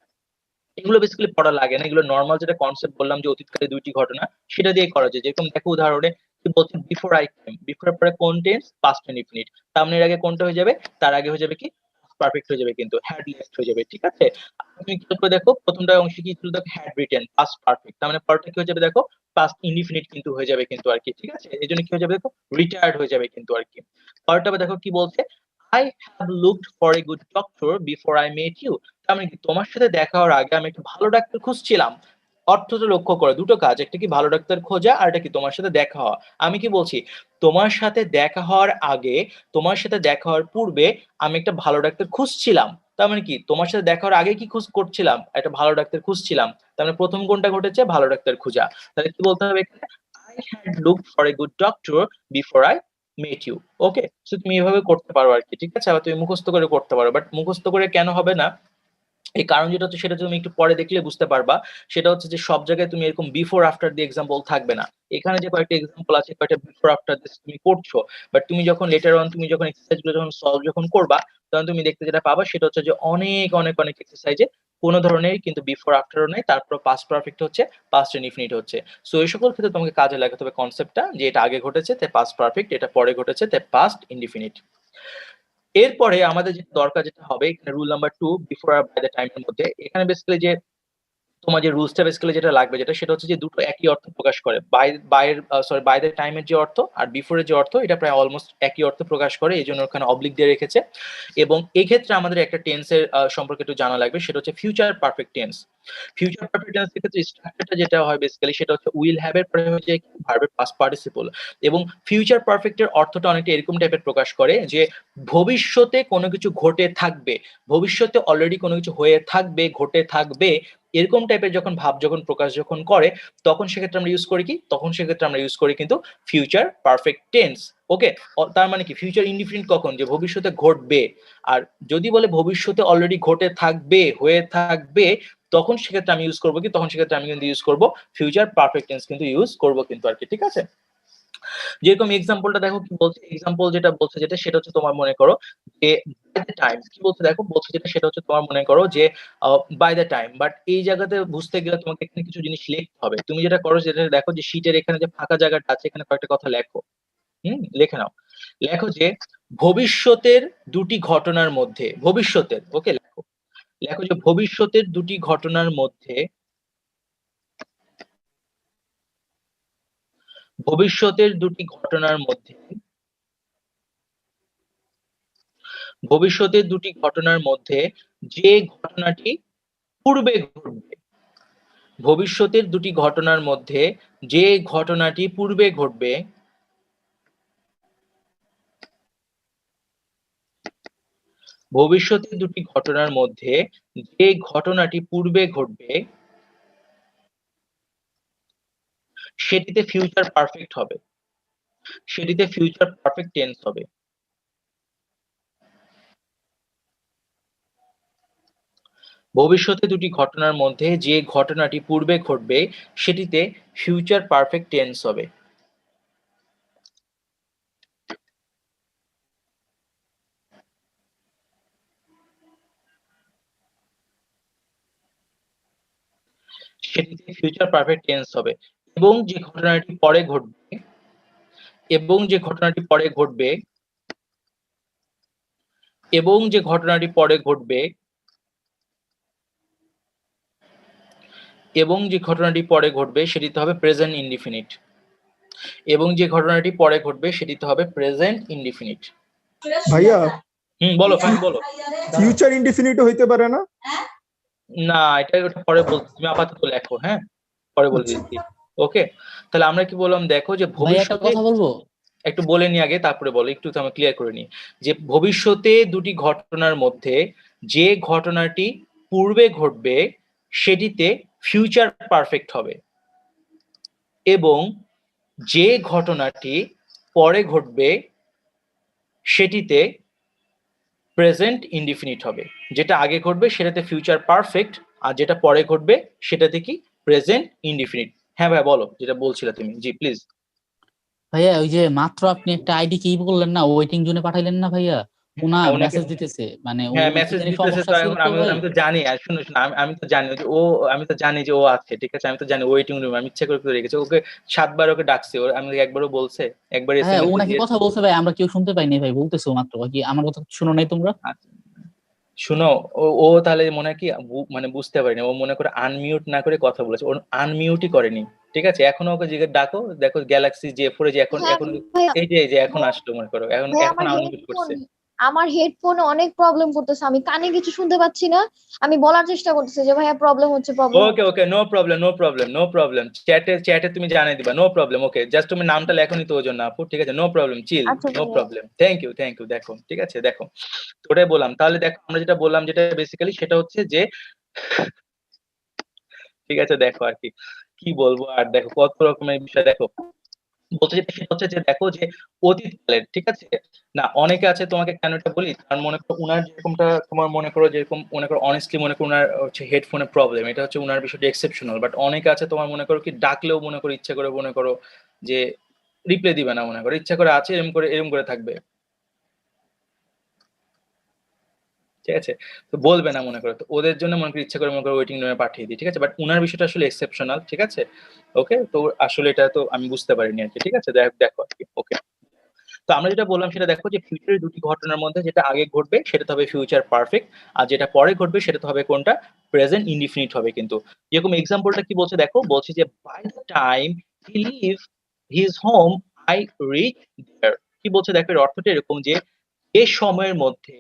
এগুলো বেসিক্যালি পড়া লাগে না, এগুলো নর্মাল যেটা কনসেপ্ট বললাম যে অতীতকালে দুইটি ঘটনা, সেটা দিয়ে করা যায়। যেরকম দেখো উদাহরণে কি বলছে, বিফোর আই কেম, বিফোর পরে কোন টেন্স, পাস্ট ইনফিনিট। তার মানে এর আগে কোনটা হয়ে যাবে, তার আগে হয়ে যাবে কি পারফেক্ট হয়ে যাবে কিন্তু, হ্যাড লেফট হয়ে যাবে, ঠিক আছে? তুমি কি করে দেখো, প্রথমটা অংশে কি ছিল, দেখো হ্যাড রিটেন পাস্ট পারফেক্ট, তার মানে পরটা কি হয়ে যাবে দেখো পাস্ট ইনডিফিনিট কিন্তু হয়ে যাবে কিন্তু আর কি, ঠিক আছে? এই জন্য কি হয়ে যাবে দেখো রিটায়ার্ড হয়ে যাবে কিন্তু আর কি। পরটা দেখো কি বলছে, I have looked for a good doctor before I met you. তার মানে কি তোমার সাথে দেখা হওয়ার আগে আমি একটা ভালো ডাক্তার খুঁজছিলাম। অর্থটা লক্ষ্য করো, দুটো কাজ, একটা কি ভালো ডাক্তার খোঁজা, আর একটা কি তোমার সাথে দেখা হওয়া। আমি কি বলছি, তোমার সাথে দেখা হওয়ার আগে, তোমার সাথে দেখা হওয়ার পূর্বে আমি একটা ভালো ডাক্তার খুঁজছিলাম। তার মানে কি তোমার সাথে দেখা হওয়ার আগে কি খোঁজ করছিলাম, একটা ভালো ডাক্তার খুঁজছিলাম। তার মানে প্রথম কোনটা ঘটেছে, ভালো ডাক্তার খোঁজা। তাহলে কি বলতে হবে এখানে, I had looked for a good doctor before I met you. Okay, so তুমি এভাবে করতে পারো আর কি, ঠিক আছে? আবার তুমি মুখস্থ করে করতে পারো, বাট মুখস্থ করে কেন হবে না, এই কারণ যেটা হচ্ছে সেটা তুমি একটু পরে দেখলে বুঝতে পারবা। সেটা হচ্ছে যে সব জায়গায় তুমি এরকম বিফোর আফটার দিয়ে এক্সাম্পল থাকবে না। এখানে যে কয়েকটা এক্সাম্পল আছে, কয়েকটা বিফোর আফটার তুমি করছো, বাট তুমি যখন লেটার অন তুমি যখন এক্সারসাইজ গুলো যখন সলভ যখন করবা, তখন তুমি দেখতে যেটা পাবা সেটা হচ্ছে যে অনেক অনেক অনেক এক্সারসাইজে কোনো ধরনের কিন্তু বিফোর আফটারও নেই, তারপর পাস্ট পারফেক্ট হচ্ছে, পাস্ট ইনডিফিনিট হচ্ছে। সো এই সকল ক্ষেত্রে তোমাকে কাজে লাগাতে হবে কনসেপ্টটা, যে এটা আগে ঘটেছে তাই পাস্ট পারফেক্ট, এটা পরে ঘটেছে তাই পাস্ট ইনডিফিনিট। এরপরে আমাদের যেটা দরকার যেটা হবে এখানে রুল নাম্বার 2, বিফোর আর বাই দ্য টাইম এর মধ্যে, এখানে বেসিক্যালি যে তোমার যে রুলসটা বেসিক্যালি যেটা লাগবে যেটা সেটা হচ্ছে যে দুটো একই অর্থ প্রকাশ করে, বাই দ্য টাইমের যে অর্থ আর বিফোরের যে অর্থ এটা প্রায় অলমোস্ট একই অর্থ প্রকাশ করে, এই জন্য ওখানে অবলিক দিয়ে রেখেছে। এবং এই ক্ষেত্রে আমাদের একটা টেন্সের সম্পর্কে একটু জানা লাগবে, সেটা হচ্ছে future perfect tense. Future perfect টেন্সের ক্ষেত্রে স্ট্রাকচারটা যেটা হয় বেসিক্যালি সেটা হচ্ছে উইল হ্যাভ এর পরে হচ্ছে ভার্বের পাস্ট পার্টিসিপল। এবং ফিউচার পারফেক্টের অর্থটা অনেকটা এরকম টাইপের প্রকাশ করে যে ভবিষ্যতে কোনো কিছু ঘটে থাকবে, ভবিষ্যতে অলরেডি কোনো কিছু হয়ে থাকবে, ঘটে থাকবে, এরকম টাইপের যখন ভাব যখন প্রকাশ যখন করে তখন সেক্ষেত্রে আমরা ইউজ করি কি, তখন সেক্ষেত্রে আমরা ইউজ করি কিন্তু ফিউচার পারফেক্ট টেন্স। ওকে, তার মানে কি ফিউচার ইনডিফিনিট কখন, যে ভবিষ্যতে ঘটবে। আর যদি বলে ভবিষ্যতে অলরেডি ঘটে থাকবে, হয়ে থাকবে, তখন সেক্ষেত্রে আমি ইউজ করবো কি, তখন সেক্ষেত্রে আমি কিন্তু ইউজ করবো ফিউচার পারফেক্ট টেন্স কিন্তু ইউজ করবো কিন্তু আর কি, ঠিক আছে। যেরকম এক্সাম্পলটা দেখো কি বলছে, এক্সাম্পল যেটা বলছে যেটা সেটা হচ্ছে তোমার মনে করো যে বাই দ্য টাইম, কি বলছে দেখো, বলছে যেটা সেটা হচ্ছে তোমার মনে করো যে বাই দ্য টাইম, বাট এই জায়গাতে বুঝতে গেলে তোমাকে এখানে কিছু জিনিস লিখতে হবে। তুমি যেটা করো যেটা দেখো যে শীটের এখানে যে ফাঁকা জায়গাটা আছে এখানে কয়েকটা কথা লেখো, লিখে নাও। লেখো যে ভবিষ্যতের দুটি ঘটনার মধ্যে, ভবিষ্যতের, ওকে, লেখো লেখো যে ভবিষ্যতের দুটি ঘটনার মধ্যে, ভবিষ্যতের দুটি ঘটনার মধ্যে, ভবিষ্যতের দুটি ঘটনার মধ্যে যে ঘটনাটি পূর্বে ঘটবে, ভবিষ্যতের দুটি ঘটনার মধ্যে যে ঘটনাটি পূর্বে ঘটবে, ভবিষ্যতের দুটি ঘটনার মধ্যে যে ঘটনাটি পূর্বে ঘটবে সেটিতে ফিউচার পারফেক্ট হবে, সেটিতে ফিউচার পারফেক্ট টেন্স হবে। ভবিষ্যতে দুটি ঘটনার মধ্যে যে ঘটনাটি পূর্বে ঘটবে সেটিতে ফিউচার পারফেক্ট টেন্স হবে। সেটিতে ফিউচার পারফেক্ট টেন্স হবে। এবং যে ঘটনাটি পরে ঘটবে, এবং যে ঘটনাটি পরে ঘটবে, এবং যে ঘটনাটি পরে ঘটবে, এবং যে ঘটনাটি পরে ঘটবে সেটিতে হবে প্রেজেন্ট ইনডিফিনিট, এবং যে ঘটনাটি পরে ঘটবে সেটিতে হবে প্রেজেন্ট ইনডিফিনিট। ভাইয়া বলো ফাইন, বলো। ফিউচার ইনডিফিনিট হইতে পারে না? না, এটা ওটা পরে বলছি, তুমি আপাতত লেখো, হ্যাঁ পরে বলে আচ্ছা। দিচ্ছি। ওকে, তাহলে আমরা কি বললাম দেখো যে ভাই একটা ভবিষ্যতে, কথা বলবো, একটু বলে নি আগে তারপরে বলো, একটু তো আমি ক্লিয়ার করে নিই যে ভবিষ্যতে দুটি ঘটনার মধ্যে যে ঘটনাটি পূর্বে ঘটবে সেটিতে ফিউচার পারফেক্ট হবে, এবং যে ঘটনাটি পরে ঘটবে সেটিতে প্রেজেন্ট ইনডিফিনিট হবে। যেটা আগে ঘটবে সেটাতে ফিউচার পারফেক্ট, আর যেটা পরে ঘটবে সেটাতে কি প্রেজেন্ট ইনডিফিনিট। হ্যাঁ ভাই বলো, যেটা বলছিলে তুমি, জি প্লিজ। ভাইয়া ওই যে মাত্র আপনি একটা আইডি কি বললেন না, ওয়েটিং জোনে পাঠাইলেন না ভাইয়া, ওনা হ্যাঁ, ওনাকে মেসেজ দিতেছে, মানে হ্যাঁ ওর কি মেসেজ জানি দিতেছে, সমস্যা তো ছিল এখন তো আমি ভাই। আমি তো জানি, আর শুনো শুনো, আমি তো জানি যে ও, আমি তো জানি যে ও আছে, ঠিক আছে, আমি তো জানি ওয়েটিং রুম, আমি ইচ্ছা করে করে রেখেছি ওকে, 7 বার ওকে ডাকছি, ওর আমি একবারও বলছে, একবার হ্যাঁ ও এসএমএস নাকি দিয়েছে। কথা বলছে ভাই, আমরা কেউ শুনতে পাইনি ভাই, বলতেছে ও মাত্র, কি আমার কথা শুনো নাই তোমরা? আচ্ছা, শুনো, ও তাহলে মনে হয় কি মানে বুঝতে পারিনি, ও মনে করে আনমিউট না করে কথা বলেছে, ও আনমিউটই করেনি, ঠিক আছে। এখনো ওকে জিজ্ঞেস ডাকো, দেখো গ্যালাক্সি J4 যে এখন হ্যাঁ এখন ভাইয়া, এই যে এখন আসলো মনে করো, এখন ভাইয়া এখন আনমিউট করছে। আমার হেডফোনে অনেক প্রবলেম করতেছে, আমি কানে কিছু শুনতে পাচ্ছি না। আমি বলার চেষ্টা করতেছি যে ভাইয়া প্রবলেম হচ্ছে, okay okay, no problem no problem no problem, চ্যাটে তুমি জানিয়ে দিবা, নো প্রবলেম। ওকে, জাস্ট তুমি নামটা লেখোনি তো ওর জন্য আপু, ঠিক আছে, নো প্রবলেম, চিল, আচ্ছা নো ভাইয়া। Problem, thank you thank you. দেখো ঠিক আছে, দেখো তো ওটাই বললাম, তাহলে দেখো আমরা যেটা বললাম যেটা বেসিক্যালি সেটা হচ্ছে যে ঠিক আছে, দেখো আর কি কি বলবো, আর দেখো কত রকমের বিষয়, দেখো বলতে যেটা সেটা হচ্ছে যে দেখো যে অতীতকালের, ঠিক আছে না, অনেকে আছে, তোমাকে কেন এটা বলি, কারণ মনে করো উনার যেরকমটা তোমার মনে করো যেরকম মনে করো অনেস্টলি মনে করো উনার হচ্ছে হেডফোনের প্রবলেম, এটা হচ্ছে উনার বিষয়টা এক্সেপশনাল, বাট অনেকে আছে তোমার মনে করো কি ডাকলেও মনে করো ইচ্ছা করে মনে করো যে রিপ্লাই দিবে না, মনে করো ইচ্ছা করে আছে এরকম করে থাকবে, ঠিক আছে, তো বলবে না মনে করো, তো ওদের জন্য মনে করো ইচ্ছা করে মনে করো ওয়েটিং রুমে পাঠিয়ে দিই, ঠিক আছে, বাট উনার বিষয়টা আসলে এক্সেপশনাল, ঠিক আছে। ওকে, তো আসলে এটা তো আমি বুঝতে পারিনি আর কি, ঠিক আছে, দেখো আর কি। ওকে, তো আমরা যেটা বললাম সেটা দেখো যে ফিউচারের দুটি ঘটনার মধ্যে যেটা আগে ঘটবে সেটা তো হবে ফিউচার পারফেক্ট, আর যেটা পরে ঘটবে সেটা তো হবে কোনটা, প্রেজেন্ট ইনডিফিনিট হবে। কিন্তু যেরকম এক্সাম্পলটা কি বলছে দেখো, বলছে যে by the time he live his home I reach there. কি বলছে দেখো, এর অর্থটা এরকম যে যে সময়ের মধ্যে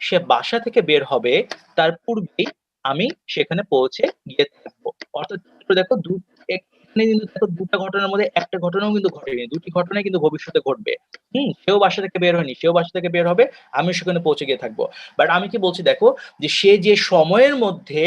সে বাসা থেকে বের হবে তার পূর্বেই আমি সেখানে পৌঁছে গিয়ে থাকবো। অর্থাৎ দেখো এখানে কিন্তু দেখো দুটা ঘটনার মধ্যে একটা ঘটনাও কিন্তু ঘটেনি, দুটি ঘটনাই কিন্তু ভবিষ্যতে ঘটবে। সেও বাসা থেকে বের হয়নি, সেও বাসা থেকে বের হবে, আমি সেখানে পৌঁছে গিয়ে থাকবো। বাট আমি কি বলছি দেখো, যে সে যে সময়ের মধ্যে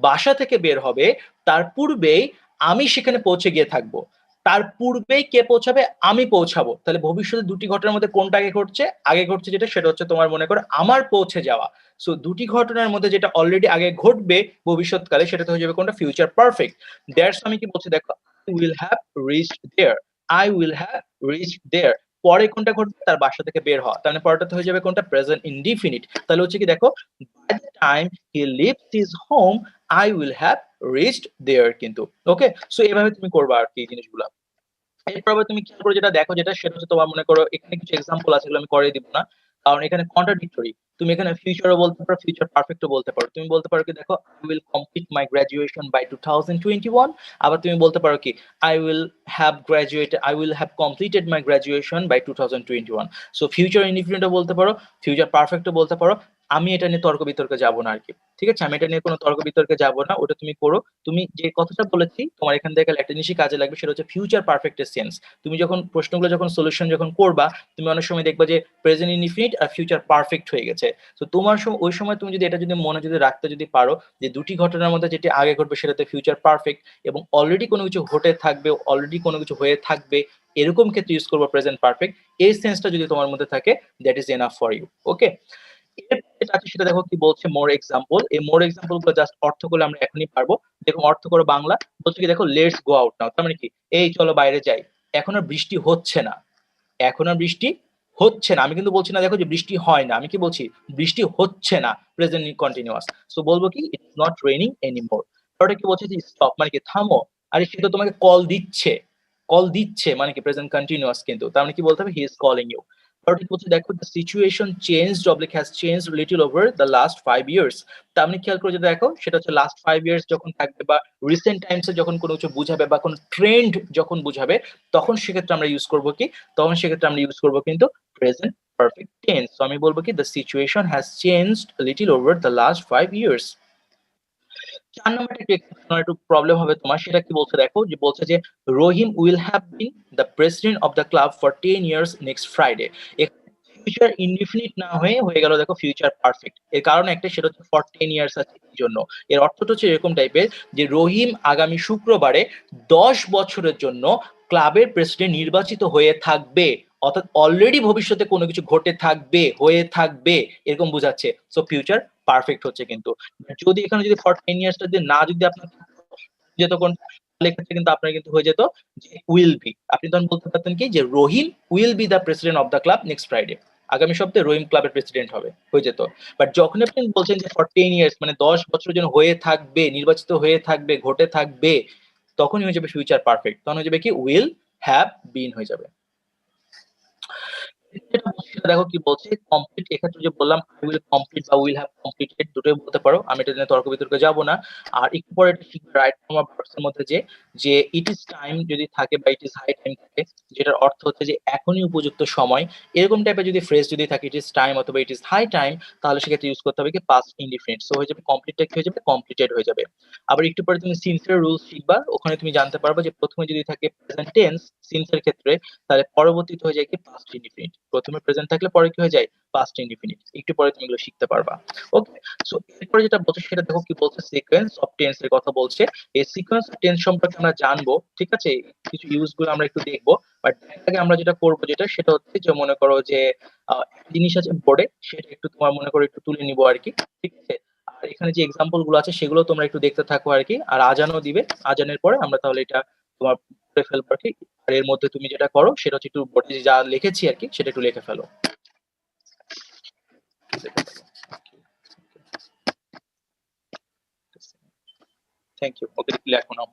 বাসা থেকে বের হবে তার পূর্বেই আমি সেখানে পৌঁছে গিয়ে থাকবো। তার পূর্বেই কে পৌঁছাবে, আমি পৌঁছাবো। তাহলে ভবিষ্যতে দুটি ঘটনার মধ্যে কোনটা আগে ঘটছে, আগে ঘটছে যেটা সেটা হচ্ছে তোমার মনে করো আমার পৌঁছে যাওয়া। সো দুটি ঘটনার মধ্যে যেটা অলরেডি আগে ঘটবে ভবিষ্যৎকালে সেটা হয়ে যাবে কোনটা, ফিউচার পারফেক্ট। দ্যাটস আমি কি বলছি দেখো, I will have reached there, I will have reached there. পরে কোনটা ঘটবে, তার বাসা থেকে বের হওয়া, তাহলে পরেরটা হয়ে যাবে কোনটা, প্রেজেন্ট ইনডিফিনিট। তাহলে হচ্ছে কি দেখো, by the time he leaves his home I will have reached there. কিন্তু ওকে, সো এভাবে তুমি করবা আর কি জিনিসগুলো। এরপর আবার তুমি খেয়াল করে যেটা দেখো, যেটা সেটা হচ্ছে তোমার মনে করো এখানে কিছু এক্সাম্পল আছে, এগুলো আমি করে দিব না কারণ এখানে কন্ট্রাডিক্টরি। তুমি এখানে ফিউচারও বলতে পারো, ফিউচার পারফেক্টও বলতে পারো। তুমি বলতে পারো কি দেখো, I will complete my graduation by 2021। আবার তুমি বলতে পারো কি, I will have completed my graduation by 2021। So future ইনডিফিনিটও বলতে পারো, ফিউচার পারফেক্টও বলতে পারো। আমি এটা নিয়ে তর্ক বিতর্কে যাবো না আর কি, ঠিক আছে? আমি এটা নিয়ে কোনো তর্ক বিতর্কে যাবো না, ওটা তুমি করো। তুমি যে কথাটা বলেছি তোমার এখান থেকে একটা জিনিসই কাজে লাগবে, সেটা হচ্ছে ফিউচার পারফেক্টের সেন্স। তুমি যখন প্রশ্নগুলো যখন সলিউশন যখন করবা, তুমি অনেক সময় দেখবা যে প্রেজেন্ট ইনডিফিনিট আর ফিউচার পারফেক্ট হয়ে গেছে। তো তোমার ওই সময় তুমি যদি এটা যদি মনে যদি রাখতে যদি পারো যে দুটি ঘটনার মধ্যে যেটি আগে ঘটবে সেটাতে ফিউচার পারফেক্ট, এবং অলরেডি কোনো কিছু ঘটে থাকবে, অলরেডি কোনো কিছু হয়ে থাকবে, এরকম ক্ষেত্রে ইউজ করবো প্রেজেন্ট পারফেক্ট। এই সেন্সটা যদি তোমার মধ্যে থাকে, that is enough for you. Okay, যেটা আছে সেটা দেখো কি বলছে, মোর এক্সাম্পল। এই মোর এক্সাম্পল গুলো জাস্ট অর্থ করলে আমরা এখনই পারবো। দেখো অর্থ করো বাংলা, বলছে কি দেখো, লেটস গো আউট নাও। তার মানে কি, এই চলো বাইরে যাই। এখন আর বৃষ্টি হচ্ছে না, এখন আর বৃষ্টি হচ্ছে না। আমি কিন্তু বলছি না দেখো যে বৃষ্টি হয় না, আমি কি বলছি, বৃষ্টি হচ্ছে না, প্রেজেন্ট কন্টিনিউয়াস। সো বলবো কি, ইটস নট রেইনিং এনিমোর। ওটা কি বলছে যে স্টপ, মানে কি থামো। আরে সে তো তোমাকে কল দিচ্ছে, কল দিচ্ছে মানে কি প্রেজেন্ট কন্টিনিউয়াস। কিন্তু তার মানে কি বলতে হবে, হি ইজ কলিং ইউ। আর ঠিক বলছে দেখো, the situation changed oblique has changed little over the last 5 years. তার মানে খেয়াল করে যদি দেখো, সেটা হচ্ছে লাস্ট 5 ইয়ার্স যখন থাকবে বা রিসেন্ট টাইমসে যখন কোনো কিছু বুঝাবে বা কোনো ট্রেন্ড যখন বুঝাবে, তখন সেক্ষেত্রে আমরা ইউজ করবো কি, তখন সেক্ষেত্রে আমরা ইউজ করবো কিন্তু প্রেজেন্ট পারফেক্ট টেন্স। তো আমি বলবো কি, the situation has changed little over the last 5 years. 4 নম্বরটা একটু প্রবলেম হবে তোমার, সেটা কি বলছে দেখো, যে বলছে যে Rahim will have been the president of the club for 10 years next Friday. Future indefinite না হয়ে গেল দেখো ফিউচার পারফেক্ট। এর কারণ একটা, সেটা হচ্ছে ফর 10 ইয়ার্স আছে এই জন্য। এর অর্থটা হচ্ছে এরকম টাইপের যে রহিম আগামী শুক্রবারে 10 বছরের জন্য ক্লাবের প্রেসিডেন্ট নির্বাচিত হয়ে থাকবে। অর্থাৎ অলরেডি ভবিষ্যতে কোনো কিছু ঘটে থাকবে, হয়ে থাকবে, এরকম বোঝাচ্ছে। সো ফিউচার পারফেক্ট হচ্ছে। কিন্তু যদি এখানে যদি ফর 10 ইয়ার্স যদি না যদি আপনার যেত কোন লেখাতে, কিন্তু আপনার কিন্তু হয়ে যেত যে উইল বি। আপনি তখন বলতে পারতেন কি, যে Rahim will be the president of the club next Friday. আগামী সপ্তাহে রহিম ক্লাবের প্রেসিডেন্ট হবে, হয়ে যেত। বাট যখন আপনি বলছেন যে ফর 10 ইয়ার্স মানে 10 বছরের জন্য হয়ে থাকবে, নির্বাচিত হয়ে থাকবে, ঘটে থাকবে, তখনই হয়ে যাবে ফিউচার পারফেক্ট। তখন হয়ে যাবে কি, উইল হ্যাভ বিন হয়ে যাবে। দেখো কি বলছে, কমপ্লিট। এক্ষেত্রে যে বললাম আই উইল কমপ্লিট বা উইল হ্যাভ কমপ্লিটেড, দুটোই বলতে পারো। আমি এটা নিয়ে তর্ক বিতর্কে যাব না। আর একটু পরে এটা শিখবে রাইট ফর্ম অফ ভার্বস এর মধ্যে যে ইট ইজ টাইম যদি থাকে বা ইট ইজ হাই টাইম থাকে, যেটার অর্থ হচ্ছে যে এখনই উপযুক্ত সময়। এরকম টাইপের যদি ফ্রেজ যদি থাকে, ইট ইজ টাইম অথবা ইট ইজ হাই টাইম, তাহলে সেক্ষেত্রে ইউজ করতে হবে কি, পাস্ট ইনডিফিনিট। সো হয়ে যাবে কমপ্লিটটা কি হয়ে যাবে, কমপ্লিটেড হয়ে যাবে। আবার একটু পরে তুমি সিন্সের রুলস শিখবা, ওখানে তুমি জানতে পারবে যে প্রথমে যদি থাকে প্রেজেন্ট টেন্স সিন্সের ক্ষেত্রে, তাহলে পরবর্তীতে হয়ে যায় কি, পাস্ট ইনডিফিনিট। প্রথমে প্রেজেন্ট থাকলে পরে কি হয়ে যায়, পাস্ট ইনডিফিনিট। একটু পরে তুমি এগুলো শিখতে পারবা। ওকে, সো এরপরে যেটা বলছে সেটা দেখো কি বলছে, সিকোয়েন্স অফ টেন্স এর কথা বলছে। এই সিকোয়েন্স অফ টেন্স সম্পর্কে আমরা জানবো, ঠিক আছে? কিছু ইউজ গুলো আমরা একটু দেখবো। বাট আগে আমরা যেটা করবো সেটা হচ্ছে যে মনে করো যে জিনিস আছে বোর্ডে, সেটা একটু তোমার মনে করো একটু তুলে নিবো আর কি, ঠিক আছে? আর এখানে যে এক্সাম্পল গুলো আছে সেগুলো তোমরা একটু দেখতে থাকো আর কি। আর আজানও দিবে, আজানের পরে আমরা তাহলে এটা তোমার করে ফেলবো আর কি। আর এর মধ্যে তুমি যেটা করো সেটা হচ্ছে একটু বোর্ডে যা লিখেছি আর কি, সেটা একটু লিখে ফেলো। Thank you. ওকে, লেখো নাও।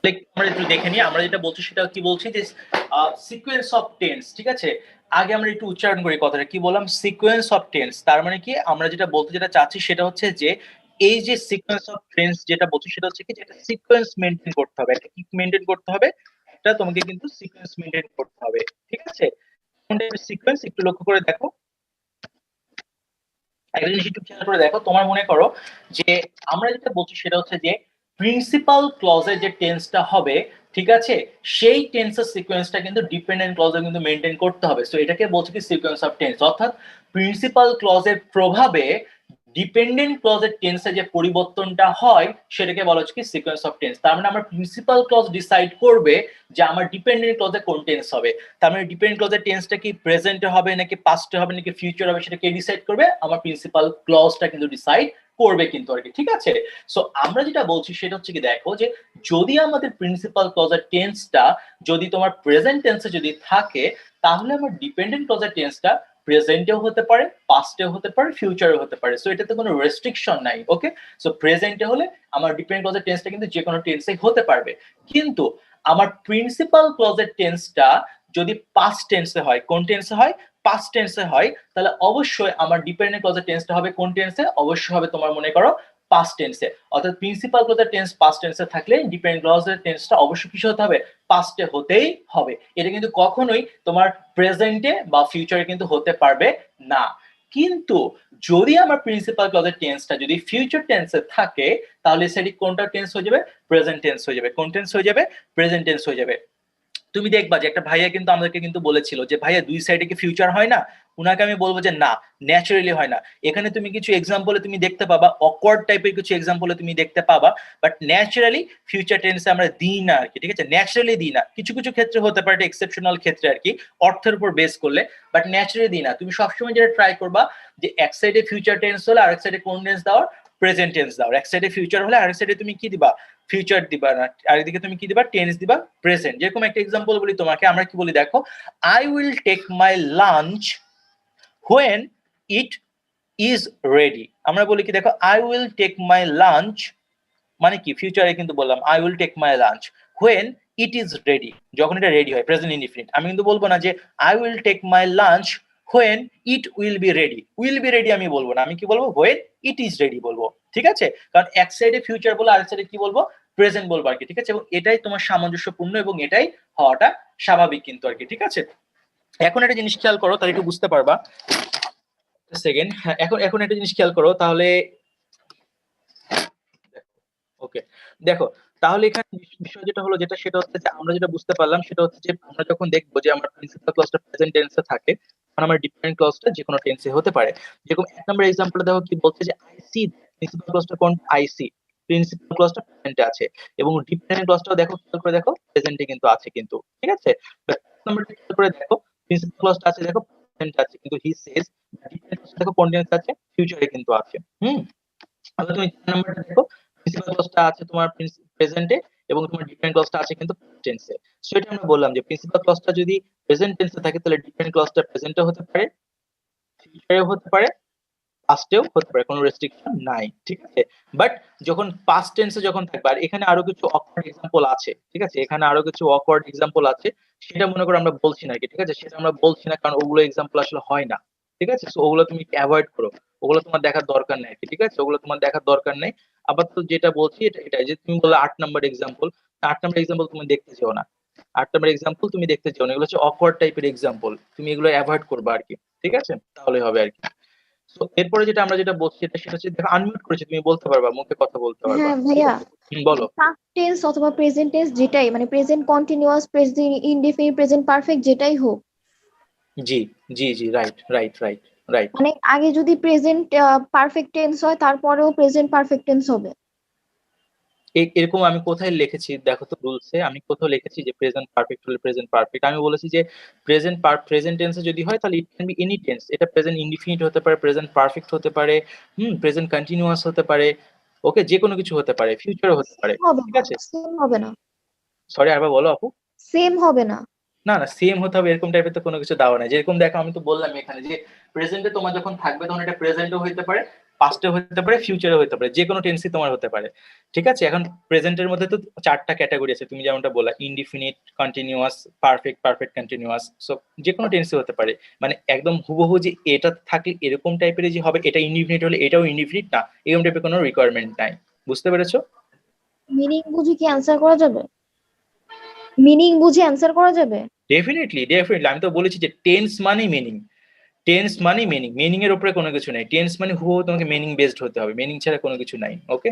আমরা একটু দেখে নিই, আমরা যেটা বলছি সেটা কি বলছি যে সিকোয়েন্স অফ টেন্স, ঠিক আছে। আগে আমরা একটু উচ্চারণ করি কথাটা, কি বললাম, সিকোয়েন্স অফ টেন্স। তার মানে কি আমরা যেটা বলতে যেটা চাচ্ছি সেটা হচ্ছে যে এই যে সিকোয়েন্স অফ টেন্স যেটা বলছি সেটা হচ্ছে কি, যেটা সিকোয়েন্স মেইনটেইন করতে হবে, একটা কি মেইনটেইন করতে হবে, এটা তোমাকে কিন্তু সিকোয়েন্স মেইনটেইন করতে হবে, ঠিক আছে। কোন টাইপের সিকোয়েন্স একটু লক্ষ্য করে দেখো, একটা জিনিস একটু খেয়াল করে দেখো। তোমার মনে করো যে আমরা যেটা বলছি সেটা হচ্ছে যে প্রিন্সিপাল ক্লজের যে টেন্সটা হবে, ঠিক আছে, সেই টেন্সের সিকোয়েন্সটা কিন্তু ডিপেন্ডেন্ট ক্লজে কিন্তু মেইনটেইন করতে হবে। সো এটাকে বলছে কি সিকোয়েন্স অফ টেন্স, অর্থাৎ প্রিন্সিপাল ক্লজের প্রভাবে ডিপেন্ডেন্ট ক্লজের টেন্সে যে পরিবর্তনটা হয় সেটাকে বলা হচ্ছে কি সিকোয়েন্স অফ টেন্স। তার মানে আমার প্রিন্সিপাল ক্লজ ডিসাইড করবে যে আমার ডিপেন্ডেন্ট ক্লজে কোন টেন্স হবে। তার মানে ডিপেন্ডেন্ট ক্লজের টেন্সটা কি প্রেজেন্টে হবে নাকি পাস্টে হবে নাকি ফিউচার হবে, সেটা কে ডিসাইড করবে, আমার প্রিন্সিপাল ক্লজটা কিন্তু ডিসাইড করবে কিন্তু আর কি, ঠিক আছে। সো আমরা যেটা বলছি সেটা হচ্ছে কি, দেখো যে যদি আমাদের প্রিন্সিপাল ক্লজের টেন্সটা যদি তোমার প্রেজেন্ট টেন্সে যদি থাকে, তাহলে আমার ডিপেন্ডেন্ট ক্লজের টেন্সটা প্রেজেন্টেও হতে পারে, পাস্টেও হতে পারে, ফিউচারেও হতে পারে। সো এটাতে কোনো রেস্ট্রিকশন নাই, ওকে। সো প্রেজেন্টে হলে আমার ডিপেন্ডেন্ট ক্লজের টেন্সটা কিন্তু যে কোনো টেন্সেই হতে পারবে, কিন্তু আমার প্রিন্সিপাল ক্লজের টেন্সটা যদি পাস্ট টেন্সে হয়, কোন টেন্সে হয়, পাস্ট টেন্সে হয়, তাহলে অবশ্যই আমার ডিপেন্ডেন্ট ক্লজের টেন্সটা হবে কোন টেন্সে, অবশ্যই হবে তোমার মনে করো পাস্ট টেন্সে। অর্থাৎ প্রিন্সিপাল ক্লজের টেন্স পাস্ট টেন্সে থাকলে ডিপেন্ডেন্ট ক্লজের টেন্সটা অবশ্যই কিসে হতে হবে, পাস্টে হতেই হবে। এটা কিন্তু কখনোই তোমার প্রেজেন্টে বা ফিউচারে কিন্তু হতে পারবে না। কিন্তু যদি আমার প্রিন্সিপাল ক্লজের টেন্সটা যদি ফিউচার টেন্সে থাকে, তাহলে সেটি কোনটা টেন্স হয়ে যাবে, প্রেজেন্ট টেন্স হয়ে যাবে। কোন টেন্স হয়ে যাবে, প্রেজেন্ট টেন্স হয়ে যাবে। তুমি দেখবা যে একটা ভাইয়া কিন্তু আমাদেরকে কিন্তু বলেছিল যে ভাইয়া দুই সাইডে কি ফিউচার হয় না, উনাকে আমি বলবো যে না, ন্যাচারালি হয় না। এখানে তুমি কিছু এক্সাম্পলে তুমি দেখতে পাবা, অকওয়ার্ড টাইপের কিছু এক্সাম্পলে তুমি দেখতে পাবা, বাট ন্যাচারালি ফিউচার টেন্সে আমরা দিই না আর কি, ঠিক আছে, ন্যাচারালি দিই না। কিছু কিছু ক্ষেত্রে হতে পারে, এক্সেপশনাল ক্ষেত্রে আর কি, অর্থের উপর বেস করলে, বাট ন্যাচারালি দিই না। তুমি সবসময় যেটা ট্রাই করবা যে এক সাইডে ফিউচার টেন্স হলে আরেক সাইডে কোন টেন্স দাও, প্রেজেন্ট টেন্স দাও। এক সাইডে ফিউচার হলে আরেক সাইডে তুমি কি দিবা, ফিউচার দিবা না, আরেকদিকে তুমি কি দিবা, টেন্স দিবা প্রেজেন্ট। যেরকম একটা এক্সাম্পল বলি তোমাকে, আমরা কি বলি দেখো, I will take my lunch when it is ready. আমরা বলি কি দেখো, I will take my lunch, মানে কি ফিউচারে কিন্তু বললাম I will take my lunch when it is ready, যখন এটা রেডি হয়, প্রেজেন্ট ইনডিফিনিট। আমি কিন্তু বলবো না যে I will take my lunch when it will be ready, will be ready আমি বলবো না, আমি কি বলবো, হোয়েন ইট ইজ রেডি বলবো, ঠিক আছে। কারণ এক সাইডে ফিউচার বলবো, আরেক সাইডে কি বলবো, প্রেজেন্ট বলবো আর কি, ঠিক আছে। এবং এটাই তোমার সামঞ্জস্যপূর্ণ এবং এটাই হওয়াটা স্বাভাবিক কিন্তু আর কি, ঠিক আছে। এখন একটা জিনিস খেয়াল করো, তাহলে একটু বুঝতে পারবা। সেকেন্ড, এখন একটা জিনিস খেয়াল করো তাহলে, ওকে দেখো, তাহলে এখানে বিষয় যেটা হলো, যেটা সেটা হচ্ছে যে আমরা যেটা বুঝতে পারলাম সেটা হচ্ছে যে আমরা যখন দেখবো যে আমার প্রিন্সিপাল ক্লজটা প্রেজেন্ট টেন্সে থাকে, তখন আমার ডিপেন্ডেন্ট ক্লজটা যে কোনো টেন্সে হতে পারে। যেরকম এক নম্বর এক্সাম্পলে দেখো কি বলছে যে আই সি, প্রিন্সিপাল ক্লজটা কোন, আই সি, প্রিন্সিপাল ক্লজটা প্রেজেন্টে আছে, এবং ডিপেন্ডেন্ট ক্লজটাও দেখো, খেয়াল করে দেখো, প্রেজেন্টে কিন্তু আছে কিন্তু, ঠিক আছে। নাম্বারটা খেয়াল করে দেখো, প্রিন্সিপাল ক্লজটা আছে দেখো, প্রেজেন্টে আছে, কিন্তু হি সেজ, ডিপেন্ডেন্ট ক্লজটা দেখো কোন টেন্সে আছে, ফিউচারে কিন্তু আছে। তাহলে তুমি নাম্বারটা দেখো, প্রিন্সিপাল ক্লজটা আছে তোমার প্রেজেন্টে এবং তোমার ডিপেন্ডেন্ট ক্লজটা আছে কিন্তু টেন্সে। সো এটা আমরা বললাম যে প্রিন্সিপাল ক্লজটা যদি প্রেজেন্ট টেন্সে থাকে, তাহলে ডিপেন্ডেন্ট ক্লজটা প্রেজেন্টে হতে পারে, ফিউচারেও হতে পারে, পাস্টেও হতে পারে, কোনো রেস্ট্রিকশন নাই, ঠিক আছে। বাট যখন পাস্ট টেন্সে যখন থাকবে, আর এখানে আরো কিছু অকওয়ার্ড এক্সাম্পল আছে, ঠিক আছে, এখানে আরো কিছু অকওয়ার্ড এক্সাম্পল আছে, সেটা মনে করো আমরা বলছি না কি, ঠিক আছে, সেটা আমরা বলছি না কারণ ওগুলো এক্সাম্পল আসলে হয় না, ঠিক আছে। সো ওগুলো তুমি অ্যাভয়েড করো, ওগুলো তোমার দেখার দরকার নেই, ঠিক আছে, ওগুলো তোমার দেখার দরকার নেই। আবার তো যেটা বলছি এটা যে তুমি বললে 8 নাম্বার এক্সাম্পল, 8 নাম্বার এক্সাম্পল তুমি দেখতে চাও না, 8 নাম্বার এক্সাম্পল তুমি দেখতে চাও না, এগুলো হচ্ছে অকওয়ার্ড টাইপের এক্সাম্পল, তুমি এগুলো অ্যাভয়েড করবে আর কি, ঠিক আছে, তাহলে হবে আর কি। সো এরপরে যেটা আমরা যেটা বলছি সেটা হচ্ছে, দেখো আনমিউট করেছি, তুমি বলতে পারবা, মুখে কথা বলতে পারবা। হ্যাঁ ভাইয়া, বলো। পাস্ট টেন্স অথবা প্রেজেন্ট টেন্স যেটাই, মানে present continuous, present indefinite, present perfect যেটাই হোক, জি জি জি, রাইট রাইট রাইট রাইট। মানে আগে যদি প্রেজেন্ট পারফেক্ট টেন্স হয় তারপরেও প্রেজেন্ট পারফেক্ট টেন্স হবে। এরকম আমি কোথায় লিখেছি দেখো তো রুলসে, আমি কোথাও লিখেছি যে প্রেজেন্ট পারফেক্ট হলে প্রেজেন্ট পারফেক্ট, আমি বলেছি যে প্রেজেন্ট টেন্সে যদি হয় তাহলে it can be any tense, এটা প্রেজেন্ট ইনডিফিনিট হতে পারে, প্রেজেন্ট পারফেক্ট হতে পারে, প্রেজেন্ট কন্টিনিউয়াস হতে পারে, ওকে, যে কোনো কিছু হতে পারে, ফিউচারও হতে পারে, হবে ঠিক না, আছে। সেম হবে না, সরি আরেকবার বলো আপু। সেম হবে না। না না, সেম হতে হবে এরকম টাইপের তো কোনো কিছু দেওয়া নাই। যেরকম দেখো আমি তো বললাম এখানে যে প্রেজেন্টে তোমার যখন থাকবে তখন এটা প্রেজেন্টও হইতে পারে, পাস্টে হতে পারে, ফিউচারে হতে পারে, যে কোনো টেন্সই তোমার হতে পারে। ঠিক আছে, এখন প্রেজেন্টের মধ্যে তো 4টা ক্যাটাগরি আছে, তুমি যেমনটা বললা, indefinite, continuous, perfect, perfect continuous. So যে কোনো টেন্সই হতে পারে, মানে একদম হুবহু যে এটা থাকলে এরকম টাইপের যে হবে, এটা ইনডিফিনিট হলে এটাও ইনডিফিনিট না, এরকম টাইপের কোনো রিকোয়ারমেন্ট নাই। বুঝতে পেরেছো? মিনিং বুঝে কি অ্যান্সার করা যাবে? মিনিং বুঝে অ্যান্সার করা যাবে? Definitely, definitely. আমি তো বলেছি যে টেন্স মানে মিনিং, টেন্স মানে মিনিং, মিনিং এর উপরে কোনো কিছু নাই। টেন্স মানে হুবহু তোমাকে মিনিং বেসড হতে হবে, মিনিং ছাড়া কোনো কিছু নাই। ওকে,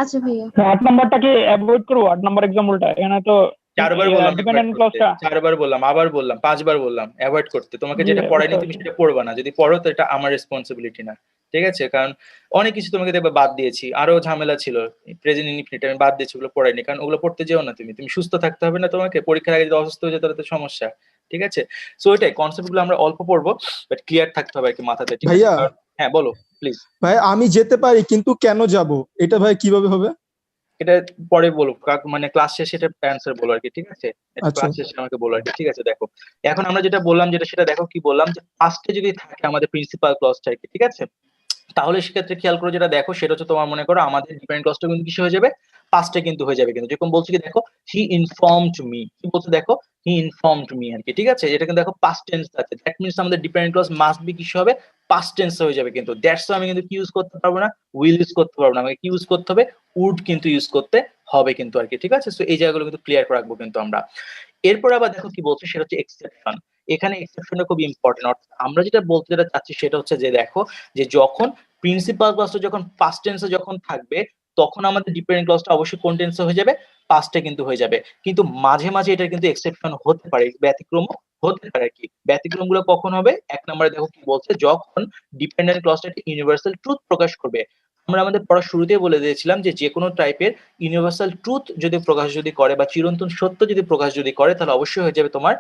আচ্ছা ভাইয়া। 8 নাম্বারটাকে অ্যাভয়েড করব, 8 নাম্বার এক্সাম্পলটা এখানে তো 4বার বললাম ডিপেন্ডেন্ট avoid করতে, ক্লজটা 4বার বললাম, আবার বললাম, 5বার বললাম অ্যাভয়েড করতে। তোমাকে জি যেটা পড়াইনি বুঝতে তুমি পারছি। সেটা পড়বা না, যদি পড়ো তো এটা আমার রেসপন্সিবিলিটি না। ঠিক আছে, কারণ অনেক কিছু তোমাকে দেখবে বাদ দিয়েছি, আরো ঝামেলা ছিল, প্রেজেন্ট ইনডিফিনিট আমি বাদ দিয়েছি, ওগুলো পড়াইনি, কারণ ওগুলো পড়তে যেও না। তুমি তুমি সুস্থ থাকতে হবে না তোমাকে, পরীক্ষার আগে যদি অসুস্থ হয়ে যায় তাহলে তো সমস্যা। ঠিক আছে, সো ওইটাই কনসেপ্ট গুলো আমরা অল্প পড়বো, বাট ক্লিয়ার থাকতে হবে আর কি মাথাতে। ঠিক আছে, ভাইয়া হ্যাঁ বলো প্লিজ। ভাই আমি যেতে পারি কিন্তু কেন যাব, এটা ভাই কিভাবে হবে? এটা পরে বলো, মানে ক্লাস শেষে এটা অ্যান্সার বলো আর কি। ঠিক আছে, এটা আচ্ছা ক্লাস শেষে আমাকে বলো আর কি। ঠিক আছে, দেখো এখন আমরা যেটা বললাম, যেটা সেটা দেখো কি বললাম, যে ফার্স্টে যদি থাকে আমাদের প্রিন্সিপাল ক্লজটা আর কি। ঠিক আছে, তাহলে সেক্ষেত্রে খেয়াল করে যেটা দেখো সেটা হচ্ছে তোমার মনে করো আমাদের ডিপেন্ডেন্ট ক্লজটা কিন্তু কিসে হয়ে যাবে, পাস্টে কিন্তু হয়ে যাবে। কিন্তু যেরকম বলছি কি দেখো, হি ইনফর্মড মি, কি বলছে দেখো, হি ইনফর্মড মি আর কি। ঠিক আছে, এটা কিন্তু দেখো পাস্ট টেন্স আছে, দ্যাট মিন্স আমাদের ডিপেন্ডেন্ট ক্লজ মাস্ট বি কিসে হবে, পাস্ট টেন্স হয়ে যাবে। কিন্তু দ্যাটস আমি কিন্তু কি ইউজ করতে পারবো না, উইল ইউজ করতে পারবো না, আমাকে কি ইউজ করতে হবে, উড কিন্তু ইউজ করতে হবে কিন্তু আর কি। ঠিক আছে, সো এই জায়গাগুলো কিন্তু ক্লিয়ার করে রাখবো কিন্তু আমরা। এরপর আবার দেখো কি বলছে, সেটা হচ্ছে এক্সেপশন। এখানে এক্সেপশনটা খুব ইম্পর্টেন্ট। অর্থাৎ আমরা যেটা বলতে যেটা চাচ্ছি সেটা হচ্ছে যে দেখো, যে যখন প্রিন্সিপাল ক্লজটা যখন পাস্ট টেন্সে যখন থাকবে, তখন আমাদের ডিপেন্ডেন্ট ক্লজটা অবশ্যই কোন টেন্সে হয়ে যাবে, পাস্টে কিন্তু হয়ে যাবে। কিন্তু মাঝে মাঝে এটা কিন্তু এক্সেপশন হতে পারে, ব্যতিক্রম হতে পারে আর কি। ব্যতিক্রম গুলো কখন হবে, 1 নম্বরে দেখো কি বলছে, যখন ডিপেন্ডেন্ট ক্লজটা একটা ইউনিভার্সাল ট্রুথ প্রকাশ করবে। আমরা আমাদের পড়ার শুরুতেই বলে দিয়েছিলাম যে কোনো টাইপের ইউনিভার্সাল ট্রুথ যদি প্রকাশ যদি করে বা চিরন্তন সত্য যদি প্রকাশ যদি করে, তাহলে অবশ্যই হয়ে যাবে তোমার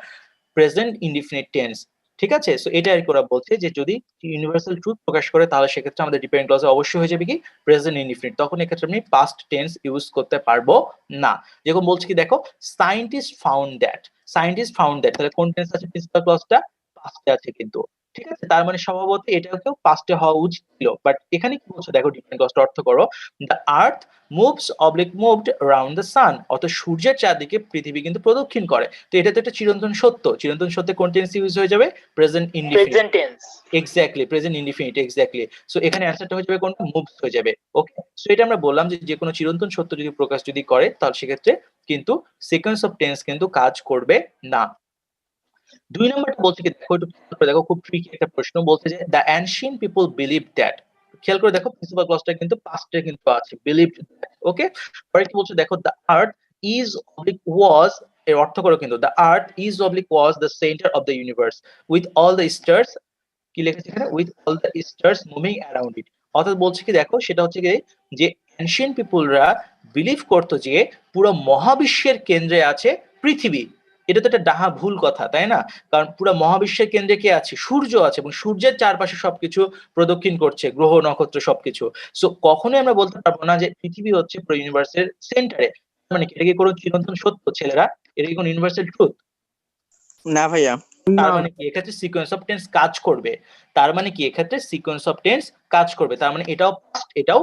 প্রেজেন্ট ইনডিফিনিট টেন্স। ঠিক আছে, সো এটা আর কি ওরা বলছে যে যদি ইউনিভার্সাল ট্রুথ প্রকাশ করে, তাহলে সেক্ষেত্রে আমাদের ডিপেন্ডেন্ট ক্লজে অবশ্যই হয়ে যাবে কি, প্রেজেন্ট ইনডিফিনিট। তখন এক্ষেত্রে আমি পাস্ট টেন্স ইউজ করতে পারবো না। যেরকম বলছি কি দেখো, scientist found that, scientist found that, তাহলে কোন টেন্স আছে, প্রিন্সিপাল ক্লজটা পাস্টে আছে কিন্তু। ঠিক আছে, তার মানে স্বভাবত এটাকেও পাস্টে হওয়া উচিত ছিল, বাট এখানে কি বলছে দেখো, ডিপেন্ডেন্ট ক্লজটা অর্থ করো, the earth moves oblique moved around the sun, অর্থাৎ সূর্যের চারদিকে পৃথিবী কিন্তু প্রদক্ষিণ করে। তো এটা তো একটা চিরন্তন সত্য, চিরন্তন সত্যে কোন টেন্স ইউজ হয়ে যাবে, present indefinite tense. Exactly, present indefinite, exactly. So এখানে অ্যানসারটা হয়ে যাবে কোনটা, মুভস হয়ে যাবে। ওকে, সো এটা আমরা বললাম যে কোনো চিরন্তন সত্য যদি প্রকাশ যদি করে, তাহলে সেক্ষেত্রে কিন্তু সিকোয়েন্স অফ টেন্স কিন্তু কাজ করবে না। 2 নম্বরটা বলছে কি দেখো, একটু খেয়াল করে দেখো, খুব ট্রিকি একটা প্রশ্ন। বলছে যে the ancient people believe that, খেয়াল করে দেখো প্রিন্সিপাল ক্লজটা কিন্তু পাস্টে কিন্তু আছে, বিলিভড দ্যাট। ওকে, পরে কি বলছে দেখো, দ্য আর্থ ইজ অবলিক ওয়াজ, এর অর্থ করো কিন্তু, the earth is oblique was the centre of the universe with all the stars, কি লিখেছে এখানে, with all the stars moving around ইট। অর্থাৎ বলছে কি দেখো, সেটা হচ্ছে কি যে অ্যানশিয়েন্ট পিপলরা বিলিভ করতো যে পুরো মহাবিশ্বের কেন্দ্রে আছে পৃথিবী। এটা তো একটা ডাহা ভুল কথা, তাই না? কারণ পুরো মহাবিশ্বের কেন্দ্রে কে আছে, সূর্য আছে, এবং সূর্যের চারপাশে সবকিছু প্রদক্ষিণ করছে, গ্রহ নক্ষত্র সবকিছু। সো কখনোই আমরা বলতে পারবো না যে পৃথিবী হচ্ছে পুরো ইউনিভার্সের সেন্টারে। মানে কি এটা কি কোনো চিরন্তন সত্য ছেলেরা, এটা কি কোনো ইউনিভার্সাল ট্রুথ? না ভাইয়া। তার না মানে কি এক্ষেত্রে সিকোয়েন্স অফ টেন্স কাজ করবে, তার মানে কি এক্ষেত্রে সিকোয়েন্স অফ টেন্স কাজ করবে, তার মানে এটাও past, এটাও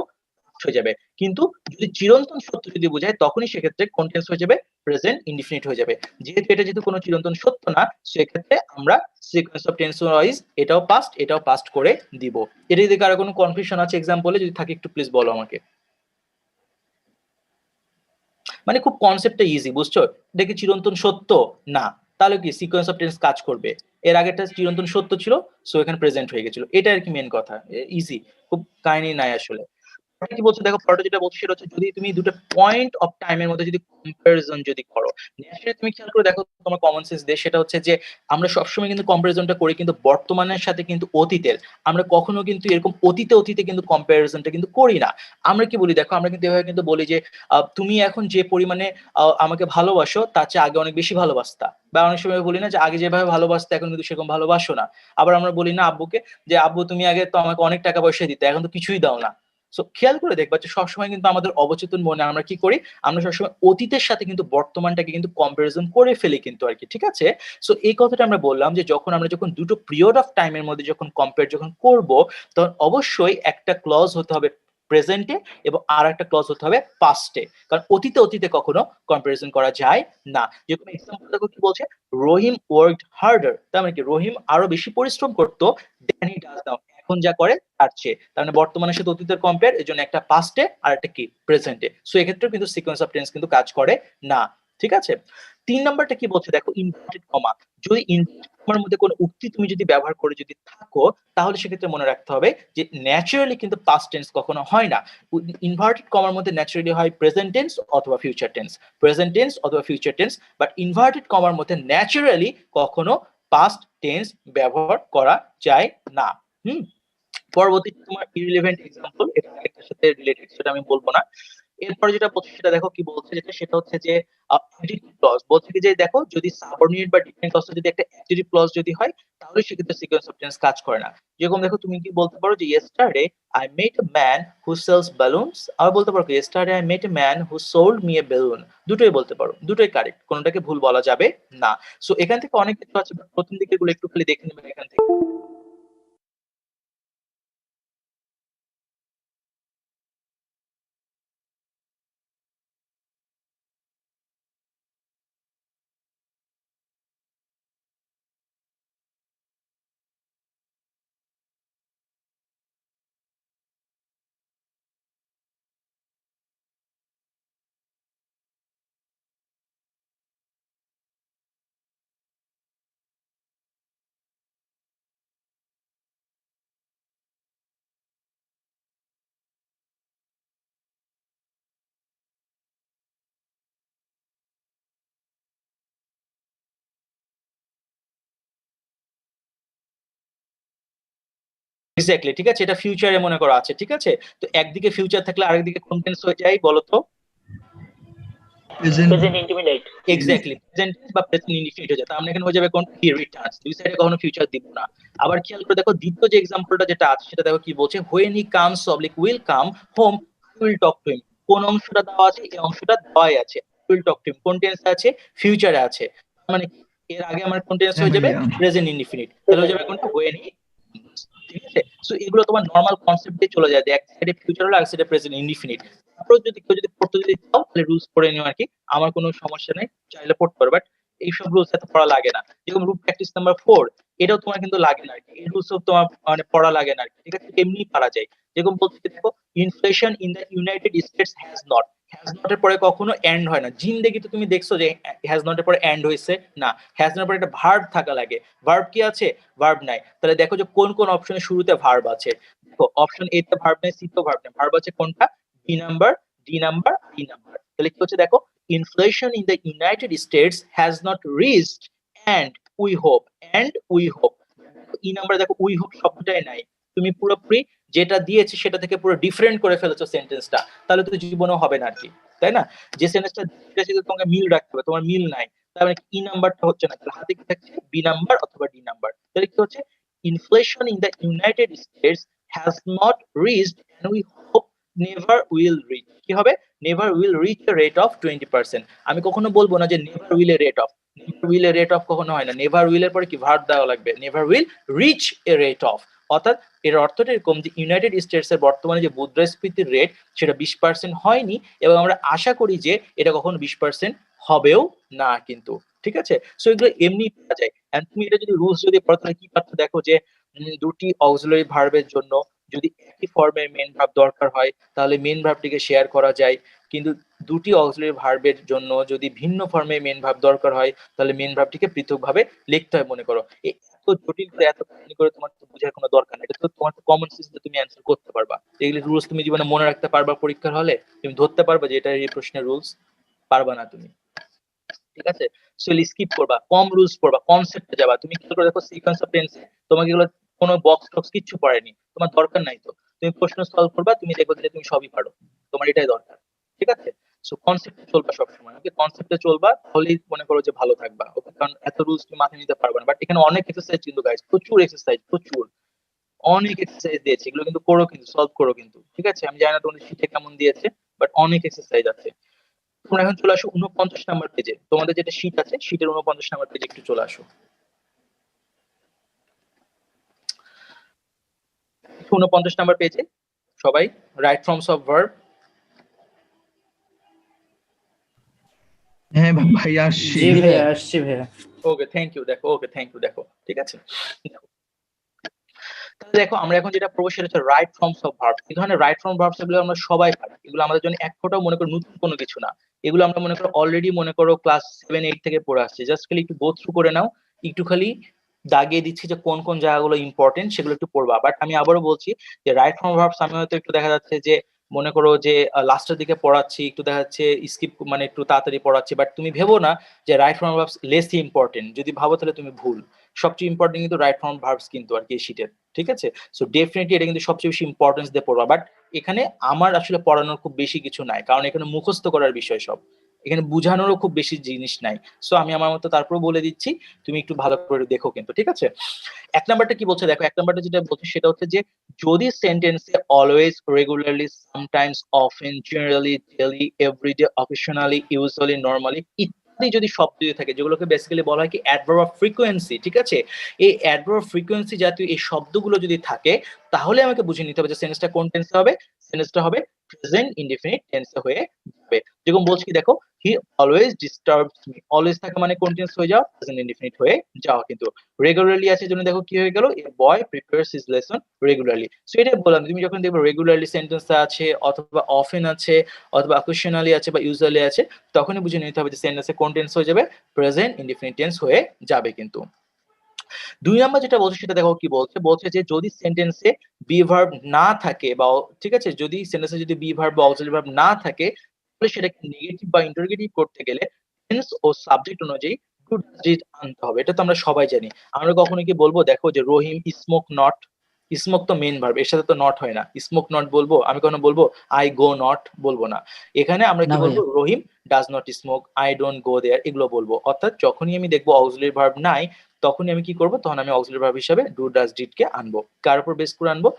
past হয়ে যাবে। কিন্তু যদি চিরন্তন সত্য যদি বোঝায়, তখনই সেক্ষেত্রে কোন টেন্স হয়ে যাবে, প্রেজেন্ট ইনডিফিনিট হয়ে যাবে। যেহেতু কোনো চিরন্তন সত্য না, সেক্ষেত্রে আমরা সিকোয়েন্স অফ টেন্স ওয়াইজ এটাও পাস্ট এটাও পাস্ট করে দিব। এটা যদি কারো কোনো কনফিউশন আছে এক্সাম্পলে যদি থাকে, একটু প্লিজ বলো আমাকে। মানে খুব কনসেপ্টটা ইজি, বুঝছো? এটা কি চিরন্তন সত্য? না, তাহলে কি সিকোয়েন্স অফ টেন্স কাজ করবে। এর আগেরটা চিরন্তন সত্য ছিল, সো এখানে প্রেজেন্ট হয়ে গেছিল। এটা আর কি মেন কথা, ইজি, খুব কাহিনী নাই আসলে। কি বলছে দেখো, পরেরটা যেটা বলছে সেটা হচ্ছে, যদি তুমি দুটো পয়েন্ট অফ টাইমের মধ্যে যদি কম্পারিজন যদি করো, ন্যাচারালি তুমি খেয়াল করে দেখো, তোমার কমন সেন্স দিয়ে, সেটা হচ্ছে যে আমরা সবসময় কিন্তু কম্পারিজনটা করি কিন্তু বর্তমানের সাথে কিন্তু অতীতের। আমরা কখনো কিন্তু এরকম অতীতে কিন্তু কম্পারিজনটা কিন্তু করি না। আমরা কি বলি দেখো, আমরা কিন্তু এভাবে কিন্তু বলি যে তুমি এখন যে পরিমাণে আমাকে ভালোবাসো, তার চেয়ে আগে অনেক বেশি ভালোবাসতা। বা অনেক সময় বলি না যে আগে যেভাবে ভালোবাসতে এখন কিন্তু সেরকম ভালোবাসো না। আবার আমরা বলি না আব্বুকে যে আব্বু তুমি আগে তো আমাকে অনেক টাকা পয়সা দিতে, এখন তো কিছুই দাও না। সো খেয়াল করে দেখবা যে সবসময় কিন্তু আমাদের অবচেতন মনে আমরা কি করি, আমরা সবসময় অতীতের সাথে কিন্তু বর্তমানটাকে কিন্তু কম্পারিজন করে ফেলি কিন্তু আর কি, ঠিক আছে। সো এই কথাটা আমরা বললাম যে আমরা যখন দুটো পিরিয়ড অফ টাইমের মধ্যে যখন কম্পেয়ার যখন করব, তখন অবশ্যই একটা ক্লজ হতে হবে প্রেজেন্টে এবং আর একটা ক্লজ হতে হবে পাস্টে, কারণ অতীতে কখনো কম্পারিজন করা যায় না। যেরকম এক্সাম্পল দেখো কি বলছে, রহিম ওয়ার্কড হার্ডার, তার মানে কি রহিম আরো বেশি পরিশ্রম করতো দেন হি ডাজ নাও, এখন যা করে তার চেয়ে। তার মানে বর্তমানের সাথে অতীতের কম্পেয়ার, এর জন্য একটা পাস্টে আর একটা কি প্রেজেন্টে। সো এক্ষেত্রে কিন্তু সিকোয়েন্স অফ টেন্স কিন্তু কাজ করে না, ঠিক আছে। 3 নাম্বারটা কি বলছে দেখো, ইনভার্টেড কমা। যদি ইনভার্টেড কমার মধ্যে কোনো উক্তি তুমি যদি ব্যবহার করে যদি থাকো, তাহলে সেক্ষেত্রে মনে রাখতে হবে যে ন্যাচারালি কিন্তু পাস্ট টেন্স কখনো হয় না। ইনভার্টেড কমার মধ্যে ন্যাচারালি হয় প্রেজেন্ট টেন্স অথবা ফিউচার টেন্স, প্রেজেন্ট টেন্স অথবা ফিউচার টেন্স, বাট ইনভার্টেড কমার মধ্যে ন্যাচারালি কখনো পাস্ট টেন্স ব্যবহার করা যায় না। পরবর্তী তোমার ইররিলেভেন্ট এক্সাম্পল, এটা আরেকটার সাথে রিলেটেড, সেটা আমি বলবো না। এরপর যেটা বলছে সেটা দেখো কি বলছে, সেটা হচ্ছে যে অ্যাডজেক্টিভ ক্লজ। বলছে কি যে দেখো, যদি সাবঅর্ডিনেট বা ডিপেন্ডেন্ট ক্লজ যদি একটা অ্যাডজেক্টিভ ক্লজ যদি হয়, তাহলে সেক্ষেত্রে সিকোয়েন্স অফ টেন্স কাজ করে না। যেরকম দেখো তুমি কি বলতে পারো যে yesterday I met a man who sells balloons, আর বলতে পারো yesterday I met a man who sold me a balloon. দুটোই বলতে পারো, দুটোই কারেক্ট, কোনোটাকে ভুল বলা যাবে না। সো এখান থেকে অনেক কিছু আছে, প্রথম দিকে গুলো একটু খালি দেখে নেবেন এখান থেকে। এক্স্যাক্টলি, ঠিক আছে, এটা ফিউচারে মনে করো আছে, ঠিক আছে। তো একদিকে ফিউচার থাকলে আরেকদিকে কোন টেন্স হয়ে যায় বলো তো? Present indefinite. এক্স্যাক্টলি, প্রেজেন্ট বা প্রেজেন্ট ইনডিফিনিট হয়ে যায়। তার মানে এখানে হয়ে যাবে কোন, হি রিটার্নস। দুই সাইডে কখনো ফিউচার দিব না। আবার খেয়াল করে দেখো দ্বিতীয় যে এক্সাম্পলটা যেটা আছে সেটা দেখো কি বলছে, when he comes oblique will come home I will talk to him. কোন অংশটা দেওয়া আছে? এই অংশটা দেওয়াই আছে, উইল টক টু হিম। কোন টেন্সে আছে? ফিউচারে আছে। মানে এর আগে আমার কোন টেন্স হয়ে যাবে? Present indefinite. তাহলে হয়ে যাবে কোনটা? হোয়েন হি, ঠিক আছে। সো এগুলো তোমার নরমাল কনসেপ্ট দিয়ে চলে যায়, এক সাইডে ফিউচার হলো, এক সাইডে প্রেজেন্ট ইনডিফিনিট। তারপর যদি কেউ যদি পড়তে যদি চাও তাহলে রুলস পড়ে নিও আর কি, আমার কোনো সমস্যা নেই, চাইলে পড়তে পারো। বাট এইসব রুলস এত পড়া লাগে না। যেরকম রুল প্র্যাকটিস নাম্বার 4, এটাও তোমার কিন্তু লাগে না আর কি, এই রুলস তোমার মানে পড়া লাগে না আর কি, ঠিক আছে, এমনি পারা যায়। যেরকম বলতে দেখো, inflation in the United States has not. Has not এর পরে কখনো এন্ড হয় না। জিন্দেগিতে তুমি দেখছো যে হ্যাজ নট এর পরে এন্ড হয়েছে? না, হ্যাজ নট এর পরে একটা ভার্ব থাকা লাগে। ভার্ব কি আছে? ভার্ব নাই। তাহলে দেখো যে কোন কোন অপশনের শুরুতে ভার্ব আছে। দেখো অপশন এ তে ভার্ব নেই, সি তে ভার্ব নেই, ভার্ব আছে কোনটা? B number, D number, E number. তাহলে কি হচ্ছে দেখো, inflation in the United States has not reached and we hope, and we hope. E number দেখো উই হোপ শব্দটাই নাই, তুমি পুরোপুরি যেটা দিয়েছে সেটা থেকে পুরো ডিফারেন্ট করে ফেলেছো সেন্টেন্সটা, তাহলে তো জীবনেও হবে না আর কি, তাই না? যে সেন্টেন্সটা তোমাকে মিল রাখতে হবে, তোমার মিল নাই, তার মানে ই নাম্বারটা হচ্ছে না, তাহলে হাতে কি থাকছে? বি নাম্বার অথবা ডি নাম্বার। তাহলে কি হচ্ছে, inflation in the United States has not reached and we hope never will reach. কি হবে? Never will reach a rate of 20%। আমি কখনো বলবো না যে never will a rate of, never will a rate of কখনো হয় না। নেভার উইল এর পরে কি ভার্ব দেওয়া লাগবে, never will reach a rate of. অর্থাৎ এর অর্থটা এরকম যে ইউনাইটেড স্টেটস এর বর্তমানে যে মুদ্রাস্ফীতির রেট সেটা 20% হয়নি, এবং আমরা আশা করি যে এটা কখনো 20% হবেও না কিন্তু, ঠিক আছে। সো এগুলো এমনি পাওয়া যায়। এন্ড তুমি এটা যদি রুলস যদি পড়ো তাহলে কি পাচ্ছ দেখো যে দুটি অক্সিলারি ভার্বের জন্য যদি একই ফর্মের মেন ভার্ব দরকার হয় তাহলে মেন ভার্বটিকে শেয়ার করা যায়, কিন্তু দুটি অক্সিলারি ভার্বের জন্য যদি ভিন্ন ফর্মের মেন ভার্ব দরকার হয় তাহলে মেন ভার্বটিকে পৃথকভাবে লিখতে হয়। মনে করো এত জটিল করে এত কাহিনী করে তোমার তো বোঝার কোনো দরকার নেই, এটা তো তোমার কমন সেন্সে তুমি অ্যানসার করতে পারবা। এগুলি রুলস তুমি জীবনে মনে রাখতে পারবা, পরীক্ষার হলে তুমি ধরতে পারবা যে এটা এই প্রশ্নের রুলস? পারবা না তুমি, ঠিক আছে। সো স্কিপ করবা, কম রুলস পড়বা, কনসেপ্টে যাবা। তুমি কি করে দেখো সিকোয়েন্স অফ টেন্স তোমাকে এগুলো কোনো বক্স টক্স কিচ্ছু পড়েনি, তোমার দরকার নাই তো। তুমি প্রশ্ন সলভ করবা, তুমি দেখবে যে তুমি সবই পারো, তোমার এটাই দরকার, ঠিক আছে। সো কনসেপ্টে চলবা সবসময়, ওকে, কনসেপ্টে চলবা, তাহলেই মনে করো যে ভালো থাকবা, ওকে। কারণ এত রুলস তুমি মাথায় নিতে পারবে না। বাট এখানে অনেক এক্সারসাইজ কিন্তু গাইস, প্রচুর এক্সারসাইজ, প্রচুর অনেক এক্সারসাইজ দিয়েছে, এগুলো কিন্তু করো, কিন্তু সলভ করো কিন্তু, ঠিক আছে? আমি জানি না তোমাদের শীটে কেমন দিয়েছে, বাট অনেক এক্সারসাইজ আছে। তোমরা এখন চলে আসো 49 নাম্বার পেজে, তোমাদের যেটা শীট আছে শীটের 49 নাম্বার পেজে একটু চলে আসো। 49 নাম্বার পেজে সবাই রাইট ফর্মস অফ ভার্ব। হ্যাঁ ভাইয়া আসছি। জি ভাইয়া আসছি ভাইয়া। ওকে থ্যাংক ইউ, দেখো ওকে থ্যাংক ইউ, দেখো ঠিক আছে। দেখো, তাহলে দেখো আমরা এখন যেটা পড়বো সেটা হচ্ছে রাইট ফর্মস অফ ভার্ব। এই ধরনের রাইট ফর্ম ভার্বস এগুলো আমরা সবাই পারি, এগুলো আমাদের জন্য এক ফোঁটাও মনে করো নতুন কোনো কিছু না, এগুলো আমরা মনে করো অলরেডি মনে করো ক্লাস 7-8 থেকে পড়ে আসছি। জাস্ট খালি একটু গো থ্রু করে নাও, একটু খালি দাগিয়ে দিচ্ছি যে কোন কোন জায়গাগুলো ইম্পর্টেন্ট সেগুলো একটু পড়বা। বাট আমি আবারও বলছি যে রাইট ফর্ম ভার্বস আমি হয়তো একটু দেখা যাচ্ছে যে মনে করো যে লাস্টের দিকে পড়াচ্ছি, একটু দেখা যাচ্ছে স্কিপ মানে একটু তাড়াতাড়ি পড়াচ্ছি, বাট তুমি ভেবো না যে right form verbs less important. যদি ভাবো তাহলে তুমি ভুল, সবচেয়ে ইম্পর্টেন্ট কিন্তু রাইট ফর্ম ভার্বস কিন্তু আর কি শীটের, ঠিক আছে? সো ডেফিনেটলি এটা কিন্তু সবচেয়ে বেশি ইম্পর্টেন্স দিয়ে পড়বা। বাট এখানে আমার আসলে পড়ানোর খুব বেশি কিছু নাই, কারণ এখানে মুখস্থ করার বিষয় সব, এখানে বুঝানোরও খুব বেশি জিনিস নাই। সো আমি আমার মতো তারপর বলে দিচ্ছি, তুমি একটু ভালো করে দেখো কিন্তু, ঠিক আছে? এক নাম্বারটা কি বলছে দেখো, এক নাম্বারটা যেটা বলছে সেটা হচ্ছে যে যদি সেন্টেন্সে always, regularly, sometimes, often, generally, daily, everyday, occasionally, usually, normally ইত্যাদি যদি শব্দ দিয়ে থাকে, যেগুলোকে বেসিক্যালি বলা হয় কি অ্যাডভার্ব অফ ফ্রিকোয়েন্সি, ঠিক আছে? এই অ্যাডভার্ব অফ ফ্রিকোয়েন্সি জাতীয় এই শব্দগুলো যদি থাকে, তাহলে আমাকে বুঝে নিতে হবে যে সেন্টেন্সটা কোন টেন্সে হবে। সেন্টেন্সটা হবে প্রেজেন্ট ইনডিফিনিট টেন্সে হয়ে যাবে। যেরকম বলছি কি দেখো, he always disturbs me, always থাকা মানে কোন টেন্স হয়ে যাওয়া, প্রেজেন্ট ইনডিফিনিট হয়ে যাওয়া। কিন্তু রেগুলারলি আছে জন্য দেখো কি হয়ে গেল, এ বয় প্রিপেয়ারস হিজ লেসন রেগুলারলি। সো এটাই বললাম, তুমি যখন দেখবে রেগুলারলি সেন্টেন্স আছে অথবা অফেন আছে অথবা অকেশনালি আছে বা ইউজুয়ালি আছে, তখনই বুঝে নিতে হবে যে সেন্টেন্সে কোন টেন্স হয়ে যাবে, প্রেজেন্ট ইনডিফিনিট টেন্স হয়ে যাবে কিন্তু। দুই নাম্বার যেটা বলছে সেটা দেখো কি বলছে, বলছে যে যদি সেন্টেন্সে বি ভার্ব না থাকে বা ঠিক আছে, যদি সেন্টেন্সে যদি বি ভার্ব বা অক্সিলারি ভার্ব না থাকে, তাহলে সেটাকে নেগেটিভ বা ইন্টারোগেটিভ করতে গেলে টেন্স ও সাবজেক্ট অনুযায়ী টু ডিজিট আনতে হবে। এটা তো আমরা সবাই জানি। আমরা কখনো কি বলবো দেখো যে রহিম স্মোক নট, স্মোক তো মেন ভার্ব, এর সাথে তো নট হয় না, স্মোক নট বলবো? আমি কখনো বলবো আই গো নট? বলবো না। এখানে আমরা কি না বলবো, ভাইয়া। Rahim does not smoke, I don't go there, এগুলো বলবো। অর্থাৎ যখনই আমি দেখবো অক্সিলারি ভার্ব নাই, তখনই আমি কি করব, তখন আমি অক্সিলারি ভার্ব হিসেবে ডু ডাজ ডিড কে আনবো। কার উপর বেস করে আনবো?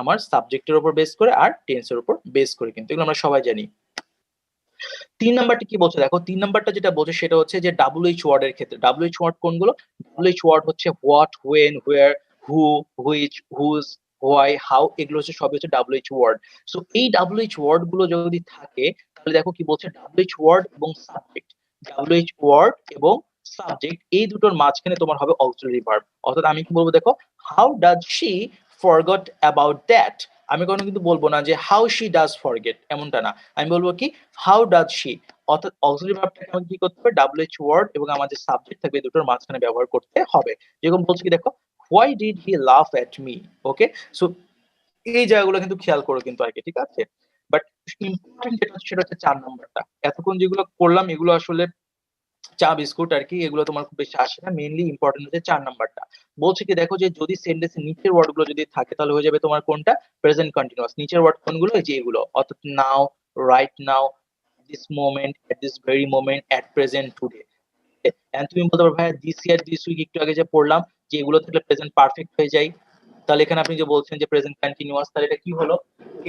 আমার সাবজেক্টের উপর বেস করে আর টেন্সের উপর বেস করে কিন্তু, এগুলো আমরা সবাই জানি। তিন নাম্বারটা কি বলছে দেখো, তিন নাম্বারটা যেটা বলছে সেটা হচ্ছে যে WH ওয়ার্ড এর ক্ষেত্রে। WH ওয়ার্ড কোনগুলো? WH ওয়ার্ড হচ্ছে what, when, where, who, which, whose, why, how, এগুলো হচ্ছে সবই হচ্ছে WH ওয়ার্ড। সো এই WH ওয়ার্ড গুলো যদি থাকে, তাহলে দেখো কি বলছে, WH ওয়ার্ড এবং সাবজেক্ট, WH ওয়ার্ড এবং সাবজেক্ট এই দুটোর মাঝখানে তোমার হবে অক্সিলারি ভার্ব। অর্থাৎ আমি কি বলবো দেখো, how does she forgot about that. আমি কখনো কিন্তু বলবো না যে হাউ শি ডাজ ফরগেট, এমনটা না। আমি বলবো কি হাউ ডাজ শি। অর্থাৎ অক্সিলারি ভার্বটাকে আমাকে কি করতে হবে, WH ওয়ার্ড এবং আমাদের সাবজেক্ট থাকবে, এই দুটোর মাঝখানে ব্যবহার করতে হবে। যেরকম বলছি কি দেখো, হোয়াই ডিড হি লাফ এট মি। ওকে, সো এই জায়গাগুলো কিন্তু খেয়াল করো কিন্তু আর কি, ঠিক আছে? বাট ইম্পর্টেন্ট যেটা হচ্ছে সেটা হচ্ছে 4 নাম্বারটা। এতক্ষণ যেগুলো করলাম এগুলো আসলে চা বিস্কুট আর কি, এগুলো তোমার খুব বেশি আসে না। মেইনলি ইম্পর্টেন্ট হচ্ছে 4 নাম্বারটা। বলছে কি দেখো যে যদি সেন্টেন্সের নিচের ওয়ার্ড গুলো যদি থাকে, তাহলে হয়ে যাবে তোমার কোনটা, প্রেজেন্ট কন্টিনিউয়াস। নিচের ওয়ার্ড কোনগুলো? এই যে এগুলো, অর্থাৎ now, right now, this moment, at this very moment, at present, today. And তুমি বলতে পারো ভাইয়া দিস ইয়ার, দিস উইক, একটু আগে যে পড়লাম যে এগুলো থাকলে প্রেজেন্ট পারফেক্ট হয়ে যায়। তাহলে এখানে আপনি যে বলছেন যে প্রেজেন্ট কন্টিনিউয়াস, তাহলে এটা কি হলো?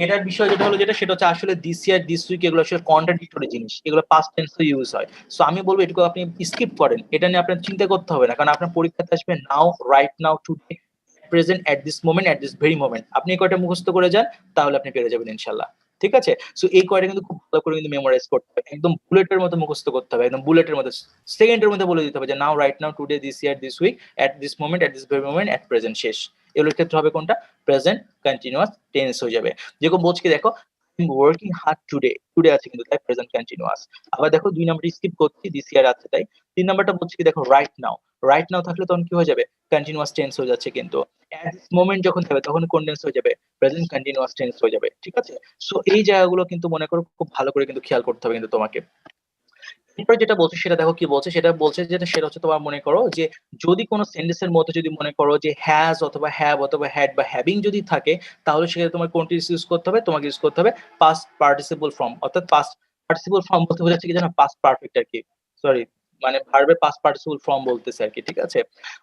এটার বিষয় যেটা হলো যেটা সেটা হচ্ছে আসলে দিস ইয়ার, দিস উইক এগুলো আসলে কন্ট্রাডিক্টরি জিনিস, এগুলো পাস্ট টেন্সে ইউজ হয়। সো আমি বলবো এটুকু আপনি স্কিপ করেন, এটা নিয়ে আপনার চিন্তা করতে হবে না, কারণ আপনার পরীক্ষাতে আসবে now, right now, today, present, at this moment, at this very moment. আপনি এই কয়টা মুখস্থ করে যান, তাহলে আপনি পেরে যাবেন ইনশাল্লাহ, ঠিক আছে? সো এই কয়টা কিন্তু খুব ভালো করে কিন্তু মেমোরাইজ করতে হবে, একদম বুলেটের মতো মুখস্থ করতে হবে, একদম বুলেটের মতো সেকেন্ডের মধ্যে বলে দিতে হবে যে now, right now, today, this year, this week, at this moment, at this very moment, at present, শেষ। এগুলোর ক্ষেত্রে হবে কোনটা, প্রেজেন্ট কন্টিনিউয়াস টেন্স হয়ে যাবে। যেরকম বলছি কি দেখো, I am working hard today, today আছে কিন্তু তাই প্রেজেন্ট কন্টিনিউয়াস। আবার দেখো 2 নাম্বারটা স্কিপ করছি, দিস ইয়ার আছে তাই। 3 নাম্বারটা বলছি কি দেখো, রাইট নাও, রাইট নাও থাকলে তখন কি হয়ে যাবে, কন্টিনিউয়াস টেন্স হয়ে যাচ্ছে কিন্তু। এট দিস মোমেন্ট যখন থাকবে তখন কোন টেন্স হয়ে যাবে, প্রেজেন্ট কন্টিনিউয়াস টেন্স হয়ে যাবে, ঠিক আছে? সো এই জায়গাগুলো কিন্তু মনে করো খুব ভালো করে কিন্তু খেয়াল করতে হবে কিন্তু তোমাকে। এরপরে যেটা বলছে সেটা দেখো কি বলছে, সেটা বলছে যেটা সেটা হচ্ছে তোমার মনে করো যে যদি কোনো সেন্টেন্সের মধ্যে যদি মনে করো যে হ্যাজ অথবা হ্যাভ অথবা হ্যাড বা হ্যাভিং যদি থাকে, তাহলে সেক্ষেত্রে তোমার কোনটি ইউজ করতে হবে, তোমাকে ইউজ করতে হবে পাস্ট পার্টিসিপল ফর্ম। অর্থাৎ পাস্ট পার্টিসিপল ফর্ম বলতে বোঝাচ্ছে কি জানো, পাস্ট পারফেক্ট আর কি, সরি মানে ভার্বের পাস্ট পার্টিসিপল ফর্ম বলতেছে আর কি, ঠিক আছে?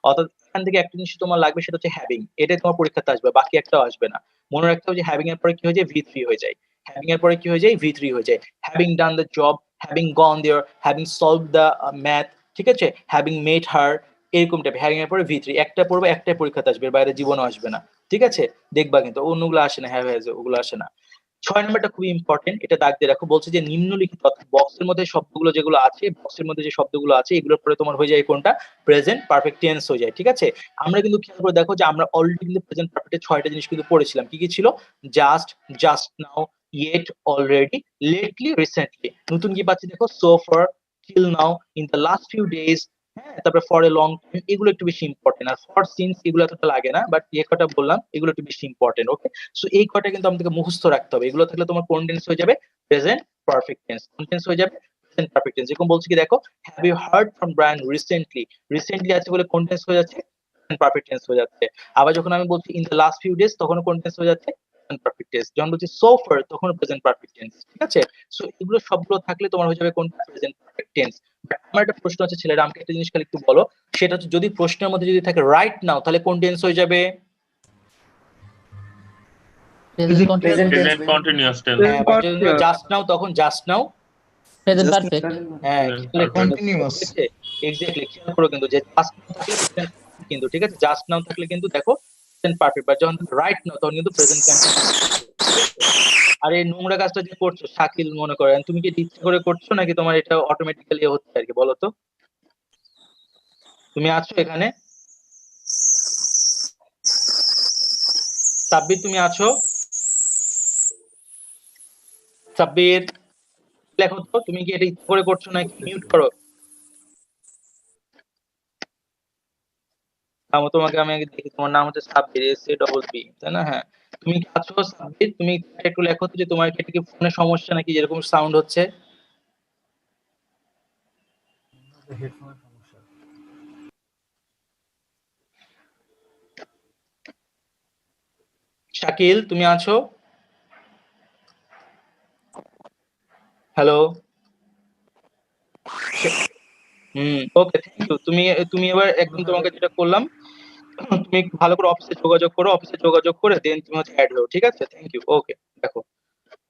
অর্থাৎ এখান থেকে একটা জিনিস তোমার লাগবে, সেটা হচ্ছে হ্যাভিং। এটাই তোমার পরীক্ষাতে আসবে, বাকি একটাও আসবে না। মনে রাখতে হবে যে হ্যাভিং এর পরে কি হয়ে যায়, V3 হয়ে যায়। হ্যাভিং এর পরে কি হয়ে যায়, V3 হয়ে যায়। Having done the job, having gone there, having solved the math, ঠিক আছে? হ্যাভিং মেড হার, এরকম টাইপ। হ্যাভিং এর পরে V3 একটা পড়বে, একটাই পরীক্ষাতে আসবে, এর বাইরে জীবনও আসবে না, ঠিক আছে? দেখবা কিন্তু অন্যগুলো আসে না, হ্যাভ হ্যাজ ওগুলো আসে না। 6 নাম্বারটা খুবই ইম্পর্টেন্ট, এটা দাগ দিয়ে রাখো। বলছে যে নিম্নলিখিত, অর্থাৎ বক্সের মধ্যে শব্দগুলো যেগুলো আছে, বক্সের মধ্যে যে শব্দগুলো আছে, এগুলোর পরে তোমার হয়ে যায় কোনটা, প্রেজেন্ট পারফেক্ট টেন্স হয়ে যায়, ঠিক আছে? আমরা কিন্তু খেয়াল করে দেখো যে আমরা অলরেডি কিন্তু প্রেজেন্ট পারফেক্টের 6টা জিনিস কিন্তু পড়েছিলাম। কি কি ছিল? Just, just now, yet, already, lately, recently. নতুন কি পাচ্ছি দেখো, so far, till now, in the last few days, হ্যাঁ, তারপরে ফর এ লং টাইম, এগুলো একটু বেশি ইম্পর্টেন্ট। আর ফর সিন্স এগুলো এতটা লাগে না, বাট যে কটা বললাম এগুলো একটু বেশি ইম্পর্টেন্ট। ওকে, সো এই কটা কিন্তু আমাদেরকে মুখস্থ রাখতে হবে। এগুলো থাকলে তোমার কোন টেন্স হয়ে যাবে, প্রেজেন্ট পারফেক্ট টেন্স। কোন টেন্স হয়ে যাবে, প্রেজেন্ট পারফেক্ট টেন্স। যেরকম বলছি কি দেখো, have you heard from Brian recently, recently আছে বলে কোন টেন্স হয়ে যাচ্ছে, প্রেজেন্ট পারফেক্ট টেন্স হয়ে যাচ্ছে। আবার যখন আমি বলছি in the last few days, তখন কোন টেন্স হয়ে যাচ্ছে, প্রেজেন্ট পারফেক্ট টেন্স। যখন বলছি সো ফার, তখন প্রেজেন্ট পারফেক্ট টেন্স, ঠিক আছে? সো এগুলো সবগুলো থাকলে তোমার হয়ে যাবে কোনটা, প্রেজেন্ট পারফেক্ট টেন্স। আমার একটা প্রশ্ন আছে ছেলেরা, আমাকে একটা জিনিস খালি একটু বলো, সেটা হচ্ছে যদি প্রশ্নের মধ্যে যদি থাকে রাইট নাও, তাহলে কোন টেন্স হয়ে যাবে? Present continuous tense. Just now, তখন জাস্ট নাও প্রেজেন্ট পারফেক্ট। হ্যাঁ, কন্টিনিউয়াস। এক্স্যাক্টলি। খেয়াল করো কিন্তু যে জাস্ট নাও থাকলে present কিন্তু, ঠিক আছে? জাস্ট নাও থাকলে কিন্তু দেখো প্রেজেন্ট পারফেক্ট, বাট যখন রাইট নাও তখন কিন্তু প্রেজেন্ট কন্টিনিউয়াস। আর এই নোংরা কাজটা যে করছো শাকিল, মনে করেন তুমি কি ইচ্ছা করে করছো নাকি তোমার এটা অটোমেটিক্যালি হচ্ছে আর কি, বলো তো? তুমি আছো এখানে? সাব্বির তুমি আছো? সাব্বির লেখো তো, তুমি কি এটা ইচ্ছা করে করছো নাকি? মিউট করো। তোমাকে আমি আগে দেখি, তোমার নাম হচ্ছে সাব্বির, SABB, তাই না? হ্যাঁ, তুমি কি আছো সাব্বির? তুমি একটু লেখো তো যে তোমার কি এটা কি ফোনের সমস্যা নাকি যেরকম সাউন্ড হচ্ছে? শাকিল তুমি আছো? হ্যালো। Okay, thank you. তুমি এবার একদম তোমাকে যেটা করলাম, তুমি ভালো করে অফিসে যোগাযোগ করো, অফিসে যোগাযোগ করে দেন তুমি হচ্ছে অ্যাড হও, ঠিক আছে? Thank you. ওকে, দেখো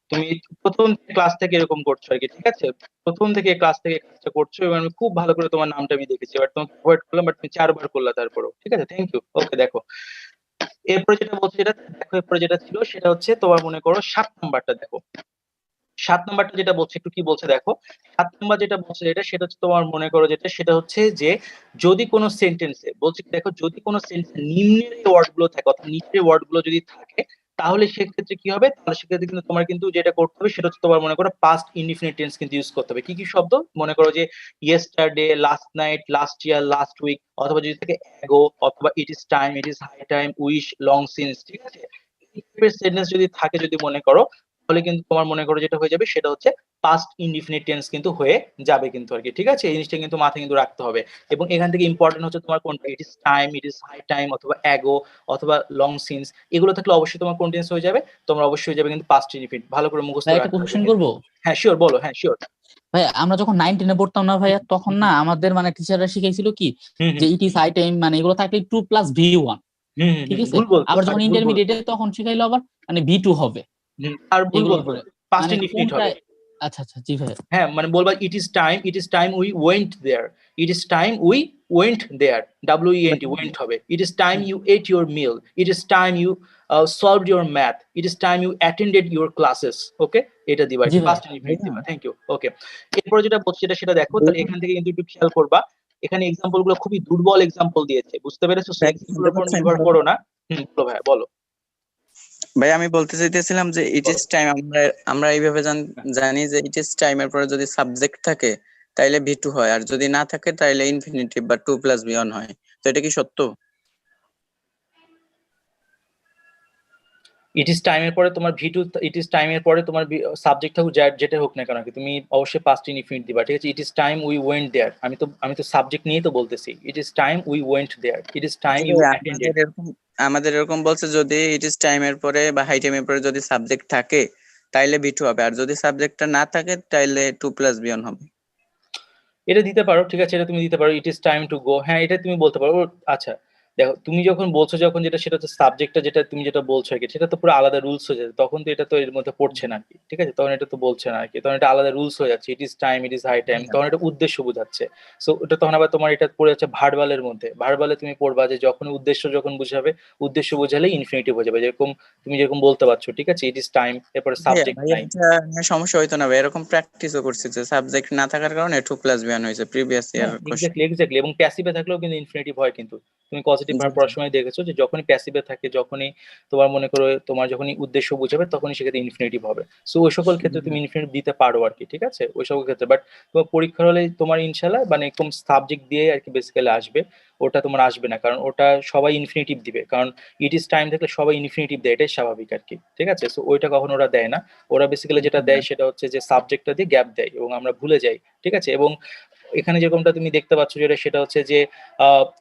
তুমি প্রথম ক্লাস থেকে এরকম করছো আর কি, ঠিক আছে? প্রথম থেকে ক্লাস থেকে কাজটা করছো এবং আমি খুব ভালো করে তোমার নামটা আমি দেখেছি। এবার তোমাকে অ্যাভয়েড করলাম, বাট তুমি 4বার করলা তারপরও, ঠিক আছে? Thank you. ওকে, দেখো এরপরে যেটা বলছি, এটা দেখো এরপরে যেটা ছিল সেটা হচ্ছে তোমার মনে করো 7 নাম্বারটা দেখো। 7 নাম্বারটা যেটা বলছে, একটু কি বলছে দেখো। 7 নাম্বার যেটা বলছে সেটা হচ্ছে তোমার মনে করো যেটা, সেটা হচ্ছে যে যদি কোনো সেন্টেন্সে বলছে দেখো, যদি কোনো সেন্টেন্সে নিম্নের এই ওয়ার্ড গুলো থাকে, অর্থাৎ নিচের ওয়ার্ড গুলো যদি থাকে, তাহলে সেক্ষেত্রে কি হবে, তাহলে সেক্ষেত্রে কিন্তু তোমার কিন্তু যেটা করতে হবে সেটা হচ্ছে তোমার মনে করো পাস্ট ইনডিফিনিট টেন্স কিন্তু ইউজ করতে হবে। কি কি শব্দ মনে করো, যে yesterday, last night, last year, last week, অথবা যদি থাকে অ্যাগো, অথবা it is time, it is high time, wish, long since, ঠিক আছে? এই টাইপের সেন্টেন্স যদি থাকে, যদি মনে করো, তাহলে কিন্তু তোমার মনে করো যেটা হয়ে যাবে সেটা হচ্ছে পাস্ট ইনডিফিনিট টেন্স কিন্তু হয়ে যাবে কিন্তু আর কি, ঠিক আছে? এই জিনিসটা কিন্তু মাথায় কিন্তু রাখতে হবে। এবং এখান থেকে ইম্পর্টেন্ট হচ্ছে তোমার কোনটা, it is time, it is high time, অথবা অ্যাগো, অথবা লং সিন্স, এগুলো থাকলে অবশ্যই তোমার কোন টেন্স হয়ে যাবে, তোমরা অবশ্যই হয়ে যাবে কিন্তু পাস্ট ইনডিফিনিট। ভালো করে মুখস্থ ভাই একটা রাখতে হবে। কোশ্চেন করবো? হ্যাঁ শিওর, বলো। হ্যাঁ শিওর। ভাই আমরা যখন 9-10 পড়তাম না ভাইয়া, তখন না আমাদের মানে টিচাররা শিখাইছিল কি যে ইট ইজ হাই টাইম, মানে এগুলো থাকলে 2+V1, ঠিক আছে? ভুল বলছো। আবার যখন ইন্টারমিডিয়েটে তখন শিখাইলো আবার মানে V2 হবে। আর ভুল এগুলোর বলছো, উপরে পাস্ট মানে ইনডিফিনিট কোনটা? হবে। আচ্ছা আচ্ছা, জি ভাই। হ্যাঁ, মানে বলবা it is time we went there, it is time we went there, WENT, went হবে। It is time you at your meal, it is time you solved your math, it is time you attended your classes. Okay, এটা দিবা, জি ভাই। Past indefinite দিবা। Thank you. Okay, এরপরে যেটা বলছি সেটা দেখো, তাহলে এখান থেকে কিন্তু একটু খেয়াল করবা, এখানে এক্সাম্পল গুলো খুবই দুর্বল এক্সাম্পল দিয়েছে, বুঝতে পেরেছো? এক্সাম্পলের উপর নির্ভর করো না। বলো ভাই, বলো। ভাই আমি বলতে চাইতেছিলাম যে ইট ইজ টাইম, আমরা এইভাবে জানি যে ইট ইজ টাইম এর পরে যদি সাবজেক্ট থাকে তাইলে V2 হয়, আর যদি না থাকে তাইলে ইনফিনিটিভ বা 2+V1 হয়। তো এটা কি সত্য? ইট ইজ টাইমের পরে তোমার V2, ইট ইজ টাইমের পরে তোমার সাবজেক্ট থাকুক যেটা হোক না কেন, তুমি অবশ্যই পাস্ট ইনডিফিনিট দিবা, ঠিক আছে? It is time we went there, আমি তো সাবজেক্ট নিয়েই তো বলতেছি। It is time we went there, it is time you attended. আমাদের এরকম বলছে যদি ইট ইজ টাইম এর পরে বা হাই টাইম এর পরে যদি সাবজেক্ট থাকে তাইলে V2 হবে, আর যদি সাবজেক্টটা না থাকে তাইলে 2+V1 হবে। এটা দিতে পারো, ঠিক আছে, এটা তুমি দিতে পারো, ইট ইজ টাইম টু গো, হ্যাঁ এটা তুমি বলতে পারো। আচ্ছা দেখো তুমি যখন বলছো যখন যেটা সেটা হচ্ছে সাবজেক্টটা, যেটা তুমি যেটা বলছো আর কি, সেটা তো পুরো আলাদা রুলস হয়ে যাচ্ছে, তখন তো এটা তো এর মধ্যে পড়ছে না আর কি, ঠিক আছে, তখন এটা তো বলছে না আর কি, তখন এটা আলাদা রুলস হয়ে যাচ্ছে, it is time, it is high time, তখন এটা উদ্দেশ্য বোঝাচ্ছে। সো ওটা তখন আবার তোমার এটা পড়ে যাচ্ছে ভার্বালের মধ্যে, ভার্বালে তুমি পড়বা যে যখন উদ্দেশ্য যখন বুঝাবে, উদ্দেশ্য বোঝালে ইনফিনিটিভ হয়ে যাবে, যেরকম তুমি যেরকম বলতে পারছো, ঠিক আছে, ইট ইজ টাইম, এরপরে ভাইয়া সাবজেক্ট ভাইয়া নাই। এটা নিয়ে সমস্যা হইতো না ভাই, এরকম প্র্যাকটিসও করছি যে সাবজেক্ট না থাকার কারণে 2+B1 হয়েছে প্রিভিয়াস ইয়ার হ্যাঁ কোশ্চেন। এক্স্যাক্টলি এক্স্যাক্টলি, এবং প্যাসিভে থাকলেও কিন্তু ইনফিনিটিভ হয় কিন্তু। তুমি পজিটিভ জি ভার্ব জি পড়ার সময় দেখেছো যে যখনই প্যাসিভে থাকে, যখনই তোমার মনে করো তোমার যখনই উদ্দেশ্য বুঝাবে, তখনই সেক্ষেত্রে ইনফিনিটিভ হবে। সো ওই সকল ক্ষেত্রে তুমি ইনফিনিটিভ দিতে পারো আর কি, ঠিক আছে, ওই সকল ক্ষেত্রে। বাট তোমার পরীক্ষার হলে তোমার ইনশাল্লাহ মানে একদম সাবজেক্ট দিয়ে আর কি বেসিক্যালি আসবে, ওটা তোমার আসবে না, কারণ ওটা সবাই ইনফিনিটিভ দিবে, কারণ ইট ইজ টাইম থাকলে সবাই ইনফিনিটিভ দেয়, এটাই স্বাভাবিক আর কি, ঠিক আছে। সো ওইটা কখনো ওরা দেয় না, ওরা বেসিক্যালি যেটা দেয় সেটা হচ্ছে যে সাবজেক্টটা দিয়ে গ্যাপ দেয় এবং আমরা ভুলে যাই, ঠিক আছে। এবং এখানে যেরকমটা তুমি দেখতে পাচ্ছ যেটা সেটা হচ্ছে যে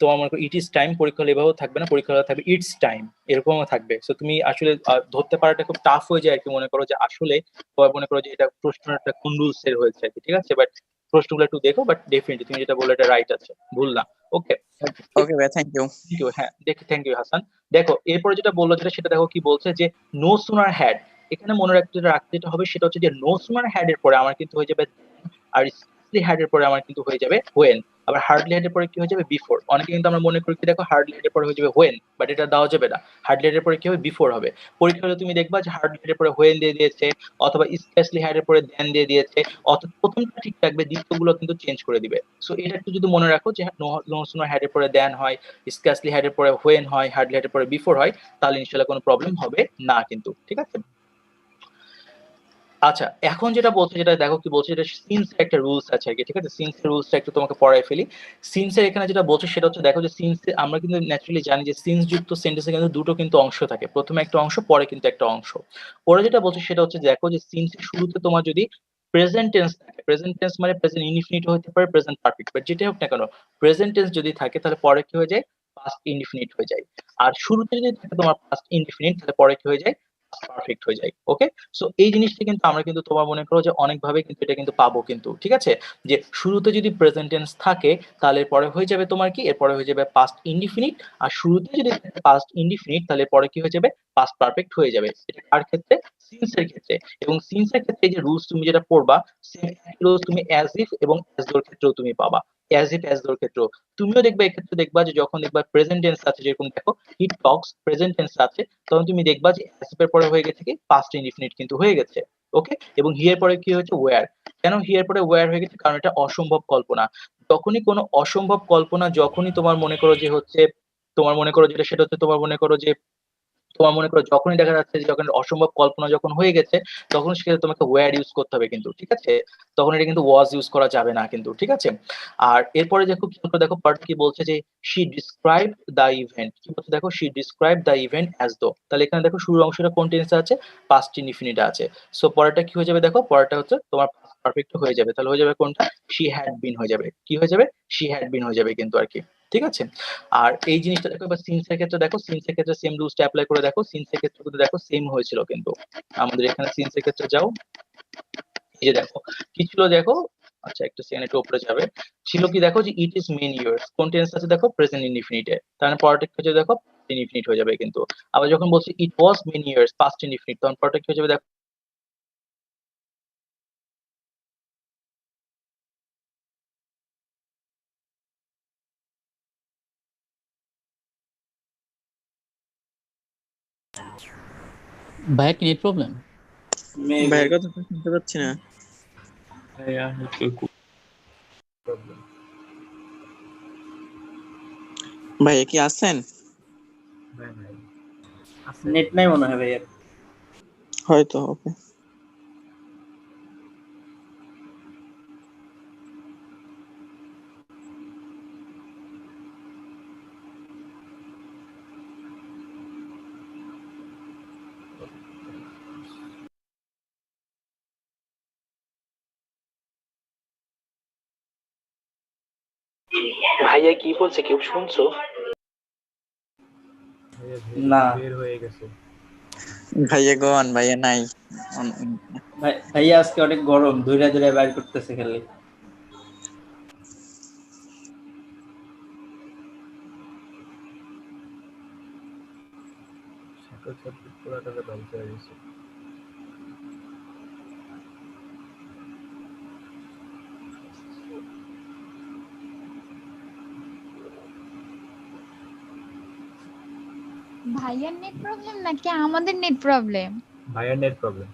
তোমার মনে করো ইট ইজ টাইম, পরীক্ষা হলে এভাবেও থাকবে না, পরীক্ষা হলে থাকবে ইটস টাইম, এরকমও থাকবে। সো তুমি আসলে ধরতে পারাটা খুব টাফ হয়ে যায় আর কি, মনে করো যে আসলে তোমার মনে করো যে এটা প্রশ্নটা কোন রুলস এর হয়েছে আর কি, ঠিক আছে। বাট প্রশ্নগুলো একটু দেখো, বাট ডেফিনেটলি তুমি যেটা বলে এটা রাইট আছে, ভুল না। ওকে ওকে ভাই, থ্যাংক ইউ। থ্যাংক ইউ, হ্যাঁ দেখি, থ্যাংক ইউ হাসান। দেখো এরপরে যেটা বললো যেটা সেটা দেখো কি বলছে যে নো সুনার হ্যাড, এখানে মনে রাখতে যেটা হবে সেটা হচ্ছে যে নো সুনার হ্যাড এর পরে আমার কিন্তু হয়ে যাবে আর স্কার্সলি হ্যাড এর পরে আমার কিন্তু হয়ে যাবে হোয়েন, আবার হার্ডলি হ্যাড এর পরে কি হয়ে যাবে বিফোর। অনেকে কিন্তু আমরা মনে করি কি দেখো হার্ডলি হ্যাড এর পরে হয়ে যাবে হোয়েন, বাট এটা দেওয়া যাবে না, হার্ডলি হ্যাড এর পরে কি হবে বিফোর হবে। পরীক্ষা হলে তুমি দেখবা যে হার্ডলি হ্যাড এর পরে হোয়েন দিয়ে দিয়েছে, অথবা স্কার্সলি হ্যাড এর পরে দেন দিয়ে দিয়েছে, অথবা প্রথমটা ঠিক থাকবে, দ্বিতীয়গুলো কিন্তু চেঞ্জ করে দিবে। সো এটা একটু যদি মনে রাখো যে নো সুনার হ্যাড এর পরে দেন হয়, স্কার্সলি হ্যাড এর পরে হোয়েন হয়, হার্ডলি হ্যাড এর পরে বিফোর হয়, তাহলে ইনশাআল্লাহ কোনো প্রবলেম হবে না কিন্তু, ঠিক আছে। আচ্ছা এখন যেটা বলছে যেটা দেখো কি বলছে, এটা সিন্স একটা রুলস আছে আর কি, ঠিক আছে, সিন্স এর রুলসটা একটু তোমাকে পড়ায় ফেলি। সিন্স এর এখানে যেটা বলছে সেটা হচ্ছে দেখো যে সিন্স আমরা কিন্তু ন্যাচারালি জানি যে সিন্স যুক্ত সেন্টেন্সে কিন্তু দুটো কিন্তু অংশ থাকে, প্রথমে একটা অংশ পরে কিন্তু একটা অংশ। পরে যেটা বলছে সেটা হচ্ছে দেখো যে সিন্স এর শুরুতে তোমার যদি প্রেজেন্ট টেন্স থাকে, প্রেজেন্ট টেন্স মানে প্রেজেন্ট ইনডিফিনিট হতে পারে, প্রেজেন্ট পারফেক্ট, বাট যেটাই হোক না কেন প্রেজেন্ট টেন্স যদি থাকে তাহলে পরে কি হয়ে যায় পাস্ট ইনডিফিনিট হয়ে যায়। আর শুরুতে যদি থাকে তোমার পাস্ট ইনডিফিনিট তাহলে পরে কি হয়ে যায় পারফেক্ট হয়ে যায়। ওকে, সো এই জিনিসটা কিন্তু আমরা কিন্তু তোমার মনে করো যে অনেকভাবে কিন্তু এটা কিন্তু পাবো কিন্তু, ঠিক আছে, যে শুরুতে যদি প্রেজেন্ট টেন্স থাকে তাহলে এরপরে হয়ে যাবে তোমার কি, এরপরে হয়ে যাবে পাস্ট ইনডিফিনিট, আর শুরুতে যদি পাস্ট ইনডিফিনিট তাহলে পরে কি হয়ে যাবে পাস্ট পারফেক্ট হয়ে যাবে। এটা কার ক্ষেত্রে, সিন্স এর ক্ষেত্রে। এবং সিন্স এর ক্ষেত্রে এই যে রুলস তুমি যেটা পড়বা সেম রুলস তুমি অ্যাজ ইফ এবং অ্যাজ দোর ক্ষেত্রেও তুমি পাবা, অ্যাজ ইফ অ্যাজ দোর ক্ষেত্রেও তুমিও দেখবা, এক্ষেত্রে দেখবা যে যখন দেখবা প্রেজেন্ট টেন্স আছে, যেরকম দেখো হি টক্স প্রেজেন্ট টেন্স আছে, তখন তুমি দেখবা যে অ্যাজ এর পরে হয়ে গেছে কি পাস্ট ইনডিফিনিট কিন্তু হয়ে গেছে। ওকে, এবং হি এর পরে কি হয়েছে ওয়্যার, কেন হি এর পরে ওয়্যার হয়ে গেছে, কারণ এটা অসম্ভব কল্পনা। যখনই কোনো অসম্ভব কল্পনা, যখনই তোমার মনে করো যে হচ্ছে তোমার মনে করো যেটা সেটা হচ্ছে তোমার মনে করো যে তোমার মনে করো যখনই দেখা যাচ্ছে যে যখন অসম্ভব কল্পনা যখন হয়ে গেছে, তখন সেক্ষেত্রে তোমাকে ওয়্যার ইউজ করতে হবে কিন্তু, ঠিক আছে, তখন এটা কিন্তু ওয়াজ ইউজ করা যাবে না কিন্তু, ঠিক আছে। আর এরপরে দেখো কি বলতো, দেখো পার্ট কি বলছে যে শি ডিসক্রাইব দ্য ইভেন্ট, কি বলছে দেখো she describe the event as though, তাহলে এখানে দেখো শুরুর অংশটা কোন টেন্সে আছে, পাস্ট ইনডিফিনিট আছে। সো পরেরটা কি হয়ে যাবে, দেখো পরেরটা হচ্ছে তোমার পারফেক্ট হয়ে যাবে, তাহলে হয়ে যাবে কোনটা, শি হ্যাড বিন হয়ে যাবে, কি হয়ে যাবে শি হ্যাড বিন হয়ে যাবে কিন্তু আর কি, ঠিক আছে। আর এই জিনিসটা দেখো এবার সিন্স এর ক্ষেত্রে, দেখো সিন্স এর ক্ষেত্রে সেম রুলসটা অ্যাপ্লাই করে দেখো, সিন্স এর ক্ষেত্রে কিন্তু দেখো সেম হয়েছিল কিন্তু আমাদের এখানে সিন্স এর ক্ষেত্রে যাও, এই যে দেখো কি ছিল দেখো, আচ্ছা একটু সেকেন্ড একটু উপরে যাবে, ছিল কি দেখো যে ইট ইজ মেনি ইয়ার্স, কোন টেন্স আছে দেখো প্রেজেন্ট ইনডিফিনিটে, তাহলে পরেরটা কি হচ্ছে দেখো ইনডিফিনিট হয়ে যাবে কিন্তু। আবার যখন বলছি ইট ওয়াজ মেনি ইয়ার্স পাস্ট ইনডিফিনিট, তখন পরেরটা কি হয়ে যাবে দেখো ভাইয়া কি নেট প্রবলেম? ভাইয়ের কথা তো শুনতে পাচ্ছি না। ভাইয়া কি আছেন? নেট নাই মনে হয় ভাইয়া। হয়তো, ওকে। ভাইয়া কি বলছে কেউ শুনছো? না ভাইয়া গোয়ান, ভাইয়া নাই। ভাইয়া আজকে অনেক গরম, ধুইরা ধুইরা বাইর করতেছে খালি। ভাইয়ার নেট প্রবলেম নাকি আমাদের নেট প্রবলেম? ভাইয়ার নেট প্রবলেম।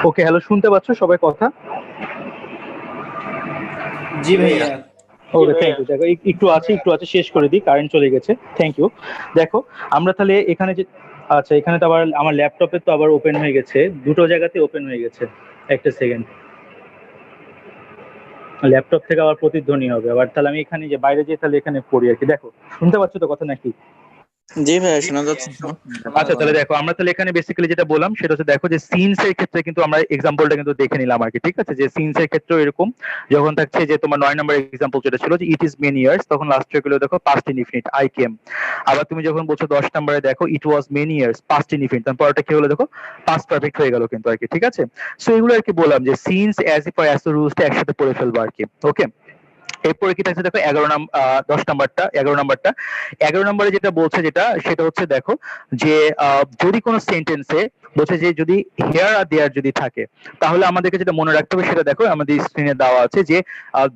ওকে, হ্যালো, শুনতে পাচ্ছ সবাই কথা? জি ভাইয়া। Okay, thank you. দেখো একটু আছে শেষ করে দিই, কারেন্ট চলে গেছে। Thank you. দেখো আমরা তাহলে এখানে যে, আচ্ছা এখানে তো আবার আমার ল্যাপটপে তো আবার ওপেন হয়ে গেছে, দুটো জায়গাতে ওপেন হয়ে গেছে। একটা সেকেন্ড, ল্যাপটপ থেকে আবার প্রতিধ্বনি হবে আবার। তাহলে আমি এখানে যে বাইরে যেয়ে তাহলে এখানে পড়ি আর কি। দেখো শুনতে পাচ্ছ তো কথা নাকি? জি ভাইয়া, শোনা যাচ্ছে। আচ্ছা তাহলে দেখো আমরা তাহলে এখানে বেসিক্যালি যেটা বললাম সেটা হচ্ছে, দেখো যে সিনস এর ক্ষেত্রে কিন্তু আমরা এক্সাম্পলটা কিন্তু দেখে নিলাম আর কি। ঠিক আছে, যে সিনস এর ক্ষেত্রে এরকম যখন থাকছে যে তোমার 9 নম্বর এক্সাম্পল যেটা ছিল যে ইট ইজ মেনি ইয়ার্স, তখন লাস্টে গুলো দেখো পাস্ট ইনডিফিনিট আই কেম। আবার তুমি যখন বলছো 10 নম্বরে দেখো ইট ওয়াজ মেনি ইয়ার্স, পাস্ট ইনডিফিনিট, তারপর পরেরটা কি হলো দেখো পাস্ট পারফেক্ট হয়ে গেল কিন্তু আর কি। ঠিক আছে, সো এগুলো আর কি বললাম যে সিনস, অ্যাজ ইফ আর অ্যাজ দ্য রুলসটা একসাথে পড়ে ফেলবো আর কি। ওকে, এরপরে কি থাকছে দেখো 10 নাম্বারটা 11 নম্বরে যেটা বলছে সেটা হচ্ছে দেখো যে যদি কোনো সেন্টেন্সে বলছে যে যদি হেয়ার আর দেয়ার যদি থাকে, তাহলে আমাদেরকে যেটা মনে রাখতে হবে সেটা দেখো আমাদের স্ক্রিনে দেওয়া আছে যে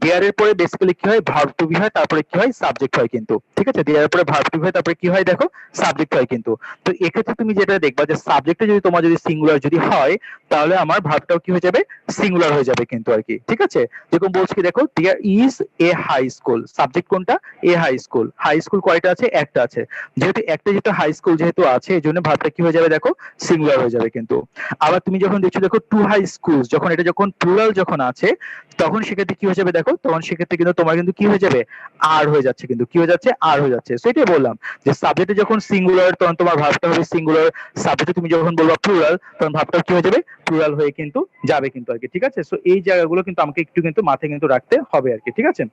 দেয়ার এর পরে বেসিক্যালি কি হয়, ভার্ব টু বি হয়, তারপরে কি হয়, সাবজেক্ট হয় কিন্তু। ঠিক আছে, দেয়ার এর পরে ভার্ব টু বি হয়, তারপরে কি হয় দেখো সাবজেক্ট হয় কিন্তু। তো এক্ষেত্রে তুমি যেটা দেখবা যে সাবজেক্টে যদি তোমার যদি সিঙ্গুলার যদি হয়, তাহলে আমার ভার্বটাও কি হয়ে যাবে, সিঙ্গুলার হয়ে যাবে কিন্তু আর কি। ঠিক আছে, যেরকম বলছি কি দেখো there is a high school, subject কোনটা, a high school. High school কয়টা আছে, একটা আছে, যেহেতু একটা যেহেতু হাই স্কুল যেহেতু আছে এই জন্য ভার্বটা কি হয়ে যাবে দেখো সিঙ্গুলার হয়ে যাবে কিন্তু। আবার তুমি যখন দেখছো দেখো টু হাই স্কুলস, যখন এটা যখন প্লুরাল যখন আছে তখন সেক্ষেত্রে কি হয়ে যাবে দেখো, তখন সেক্ষেত্রে কিন্তু তোমার কিন্তু কি হয়ে যাবে, আর হয়ে যাচ্ছে কিন্তু, কি হয়ে যাচ্ছে, আর হয়ে যাচ্ছে। সেটাই বললাম যে সাবজেক্টে যখন সিঙ্গুলার তখন তোমার ভার্বটা হবে সিঙ্গুলার, সাবজেক্টে তুমি যখন বলবা প্লুরাল তখন ভার্বটা কি হয়ে যাবে, প্লুরাল হয়ে কিন্তু যাবে কিন্তু আর কি। ঠিক আছে, সো এই জায়গাগুলো কিন্তু আমাকে একটু কিন্তু মাথায় কিন্তু রাখতে হবে আর কি। ঠিক আছে,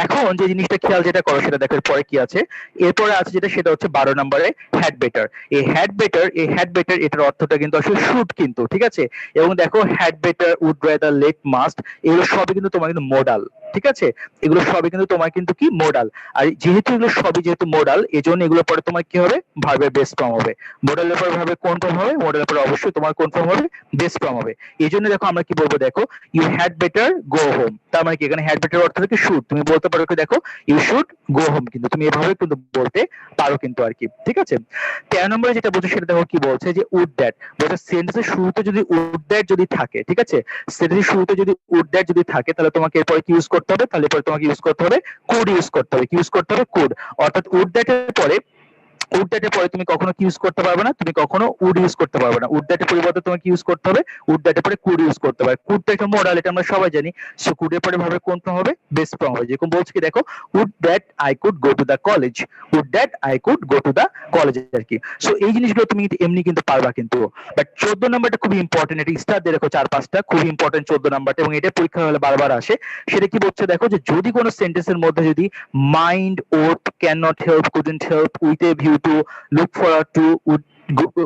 এখন যে জিনিসটা খেয়াল যেটা করো সেটা দেখো পরে কি আছে। এরপরে আছে যেটা সেটা হচ্ছে 12 নম্বরে হ্যাড বেটার। এই হ্যাড বেটার এটার অর্থটা কিন্তু আসলে শুড কিন্তু। ঠিক আছে, এবং দেখো had better, would rather, let, must, এগুলো সবই কিন্তু তোমার কিন্তু মোডাল। ঠিক আছে, এগুলো সবই কিন্তু তোমার কিন্তু কি মোডাল। আর যেহেতু এগুলো সবই যেহেতু মোডাল, এজন্য এগুলো পরে তোমার কি হবে, ভার্বের বেস ফর্ম হবে। মোডালের পরে ভার্বের কোন ফর্ম হবে, মোডালের পরে অবশ্যই তোমার কোন ফর্ম হবে, বেস ফর্ম হবে। এই জন্য দেখো আমরা কি বলবো দেখো you had better go home, তার মানে কি এখানে হ্যাড বেটার অর্থ কি শুড, তুমি বলতে পারো কি দেখো ইউ শুড গো হোম, কিন্তু তুমি এভাবে কিন্তু বলতে পারো কিন্তু আর কি। ঠিক আছে, 13 নম্বরে যেটা বলছে সেটা দেখো কি বলছে যে উড দ্যাট, বলছে সেন্টেন্সের শুরুতে যদি উড দ্যাট যদি থাকে, ঠিক আছে, সেন্টেন্সের শুরুতে যদি উড দ্যাট যদি থাকে তাহলে তোমাকে এরপরে কি ইউজ করতে করতে হবে, তাহলে পরে তোমাকে ইউজ করতে হবে কুড ইউজ করতে হবে। কি ইউজ করতে হবে? কুড। অর্থাৎ উড দ্যাটের পরে তুমি কখনো কি ইউজ করতে পারবে না, তুমি কখনো উড ইউজ করতে পারবে না। উড দ্যাটের পরিবর্তে তোমাকে ইউজ করতে হবে উড দ্যাটের পরে কুড ইউজ করতে হবে। কুড তো একটা মডাল, এটা আমরা সবাই জানি। সো কুডের পরে ভাবে কোন ফর্ম হবে? বেস ফর্ম হবে। যেরকম বলছি কি দেখো, would that I could go to the college, would that I could go to the college আর কি। সো এই জিনিসগুলো তুমি কিন্তু এমনি কিন্তু পারবা কিন্তু। বাট 14 নাম্বারটা খুবই ইম্পর্টেন্ট, এটা স্টার দিয়ে রাখো 4-5টা, খুবই ইম্পর্টেন্ট 14 নাম্বারটা, এবং এটা পরীক্ষা হলে বারবার আসে। সেটা কি বলছে দেখো, যে যদি কোনো সেন্টেন্সের মধ্যে যদি mind, ought, can not help, couldn't help, with a view to, look forward to,